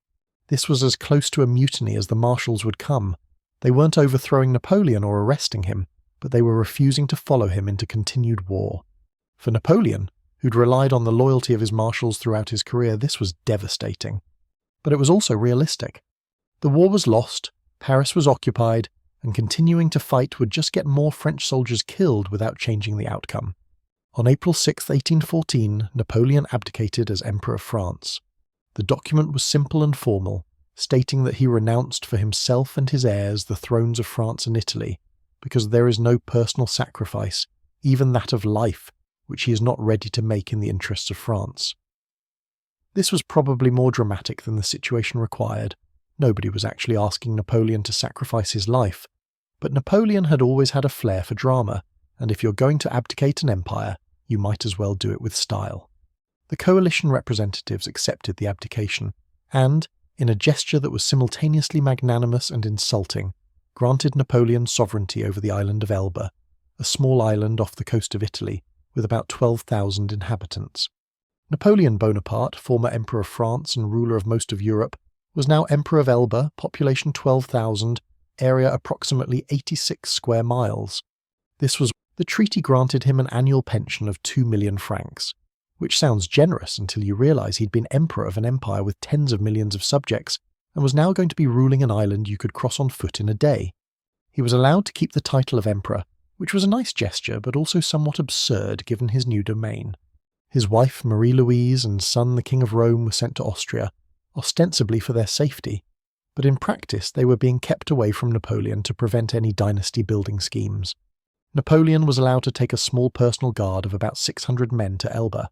This was as close to a mutiny as the marshals would come. They weren't overthrowing Napoleon or arresting him, but they were refusing to follow him into continued war. For Napoleon, who'd relied on the loyalty of his marshals throughout his career, this was devastating. But it was also realistic. The war was lost, Paris was occupied, and continuing to fight would just get more French soldiers killed without changing the outcome. On April 6, 1814, Napoleon abdicated as Emperor of France. The document was simple and formal, stating that he renounced for himself and his heirs the thrones of France and Italy, because there is no personal sacrifice, even that of life, which he is not ready to make in the interests of France. This was probably more dramatic than the situation required. Nobody was actually asking Napoleon to sacrifice his life, but Napoleon had always had a flair for drama, and if you're going to abdicate an empire, you might as well do it with style. The coalition representatives accepted the abdication, and, in a gesture that was simultaneously magnanimous and insulting, granted Napoleon sovereignty over the island of Elba, a small island off the coast of Italy, with about 12,000 inhabitants. Napoleon Bonaparte, former Emperor of France and ruler of most of Europe, was now Emperor of Elba, population 12,000, area approximately 86 square miles. The treaty granted him an annual pension of 2 million francs, which sounds generous until you realise he'd been emperor of an empire with tens of millions of subjects and was now going to be ruling an island you could cross on foot in a day. He was allowed to keep the title of emperor, which was a nice gesture but also somewhat absurd given his new domain. His wife Marie-Louise and son the King of Rome were sent to Austria, ostensibly for their safety, but in practice they were being kept away from Napoleon to prevent any dynasty-building schemes. Napoleon was allowed to take a small personal guard of about 600 men to Elba,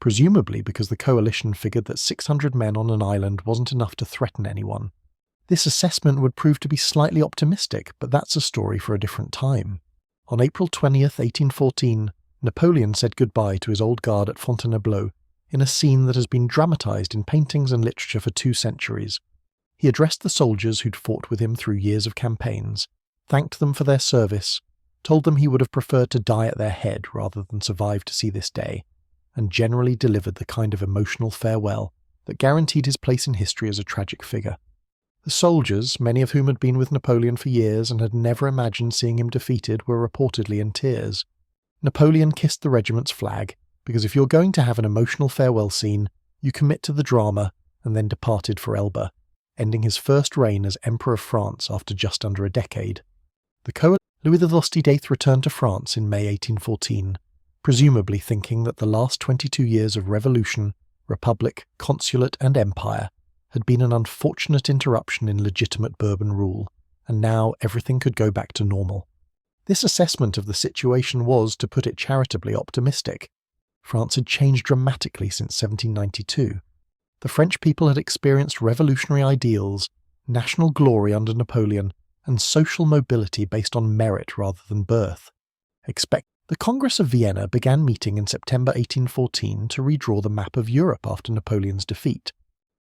presumably because the coalition figured that 600 men on an island wasn't enough to threaten anyone. This assessment would prove to be slightly optimistic, but that's a story for a different time. On April 20th, 1814, Napoleon said goodbye to his old guard at Fontainebleau in a scene that has been dramatised in paintings and literature for 2 centuries. He addressed the soldiers who'd fought with him through years of campaigns, thanked them for their service, told them he would have preferred to die at their head rather than survive to see this day, and generally delivered the kind of emotional farewell that guaranteed his place in history as a tragic figure. The soldiers, many of whom had been with Napoleon for years and had never imagined seeing him defeated, were reportedly in tears. Napoleon kissed the regiment's flag, because if you're going to have an emotional farewell scene, you commit to the drama, and then departed for Elba, ending his first reign as Emperor of France after just under a decade. Louis XVIII returned to France in May 1814, presumably thinking that the last 22 years of revolution, republic, consulate and empire had been an unfortunate interruption in legitimate Bourbon rule, and now everything could go back to normal. This assessment of the situation was, to put it charitably, optimistic. France had changed dramatically since 1792. The French people had experienced revolutionary ideals, national glory under Napoleon, and social mobility based on merit rather than birth. The Congress of Vienna began meeting in September 1814 to redraw the map of Europe after Napoleon's defeat.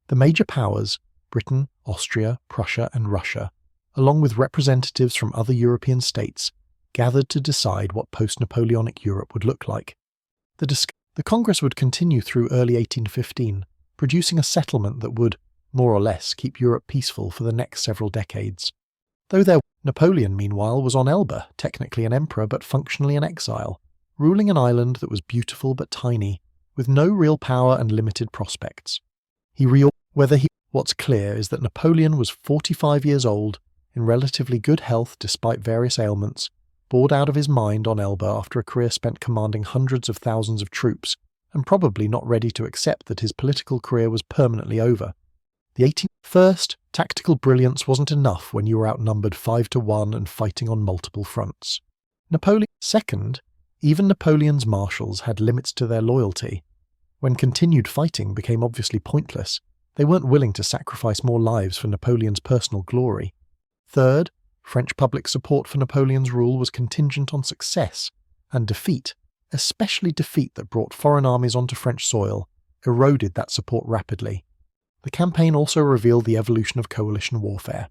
The major powers, Britain, Austria, Prussia and Russia, along with representatives from other European states, gathered to decide what post-Napoleonic Europe would look like. The Congress would continue through early 1815, producing a settlement that would, more or less, keep Europe peaceful for the next several decades. Napoleon, meanwhile, was on Elba, technically an emperor but functionally an exile, ruling an island that was beautiful but tiny, with no real power and limited prospects. What's clear is that Napoleon was 45 years old, in relatively good health despite various ailments, bored out of his mind on Elba after a career spent commanding hundreds of thousands of troops, and probably not ready to accept that his political career was permanently over. First, tactical brilliance wasn't enough when you were outnumbered 5-1 and fighting on multiple fronts. Second, even Napoleon's marshals had limits to their loyalty. When continued fighting became obviously pointless, they weren't willing to sacrifice more lives for Napoleon's personal glory. Third, French public support for Napoleon's rule was contingent on success, and defeat, especially defeat that brought foreign armies onto French soil, eroded that support rapidly. The campaign also revealed the evolution of coalition warfare.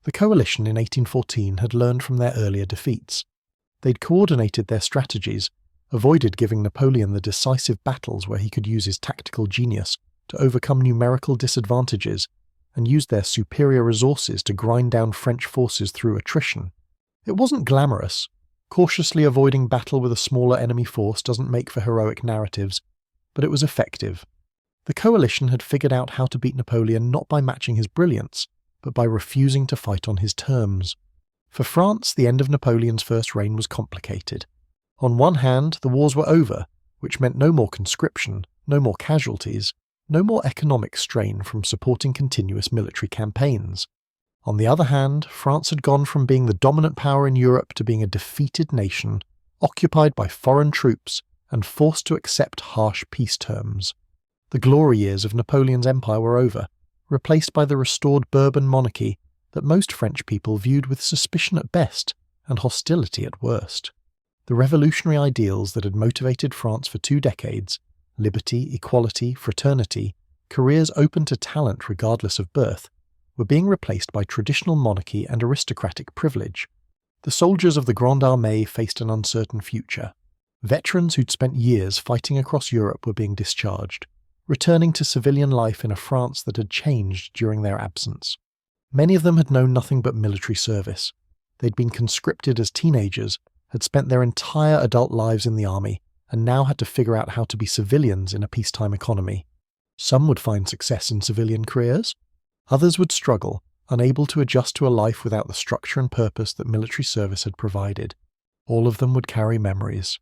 The coalition in 1814 had learned from their earlier defeats. They'd coordinated their strategies, avoided giving Napoleon the decisive battles where he could use his tactical genius to overcome numerical disadvantages, and used their superior resources to grind down French forces through attrition. It wasn't glamorous. Cautiously avoiding battle with a smaller enemy force doesn't make for heroic narratives, but it was effective. The coalition had figured out how to beat Napoleon not by matching his brilliance, but by refusing to fight on his terms. For France, the end of Napoleon's first reign was complicated. On one hand, the wars were over, which meant no more conscription, no more casualties, no more economic strain from supporting continuous military campaigns. On the other hand, France had gone from being the dominant power in Europe to being a defeated nation, occupied by foreign troops and forced to accept harsh peace terms. The glory years of Napoleon's empire were over, replaced by the restored Bourbon monarchy that most French people viewed with suspicion at best and hostility at worst. The revolutionary ideals that had motivated France for 2 decades, liberty, equality, fraternity, careers open to talent regardless of birth, were being replaced by traditional monarchy and aristocratic privilege. The soldiers of the Grande Armée faced an uncertain future. Veterans who'd spent years fighting across Europe were being discharged. returning to civilian life in a France that had changed during their absence. Many of them had known nothing but military service. They'd been conscripted as teenagers, had spent their entire adult lives in the army, and now had to figure out how to be civilians in a peacetime economy. Some would find success in civilian careers. Others would struggle, unable to adjust to a life without the structure and purpose that military service had provided. All of them would carry memories.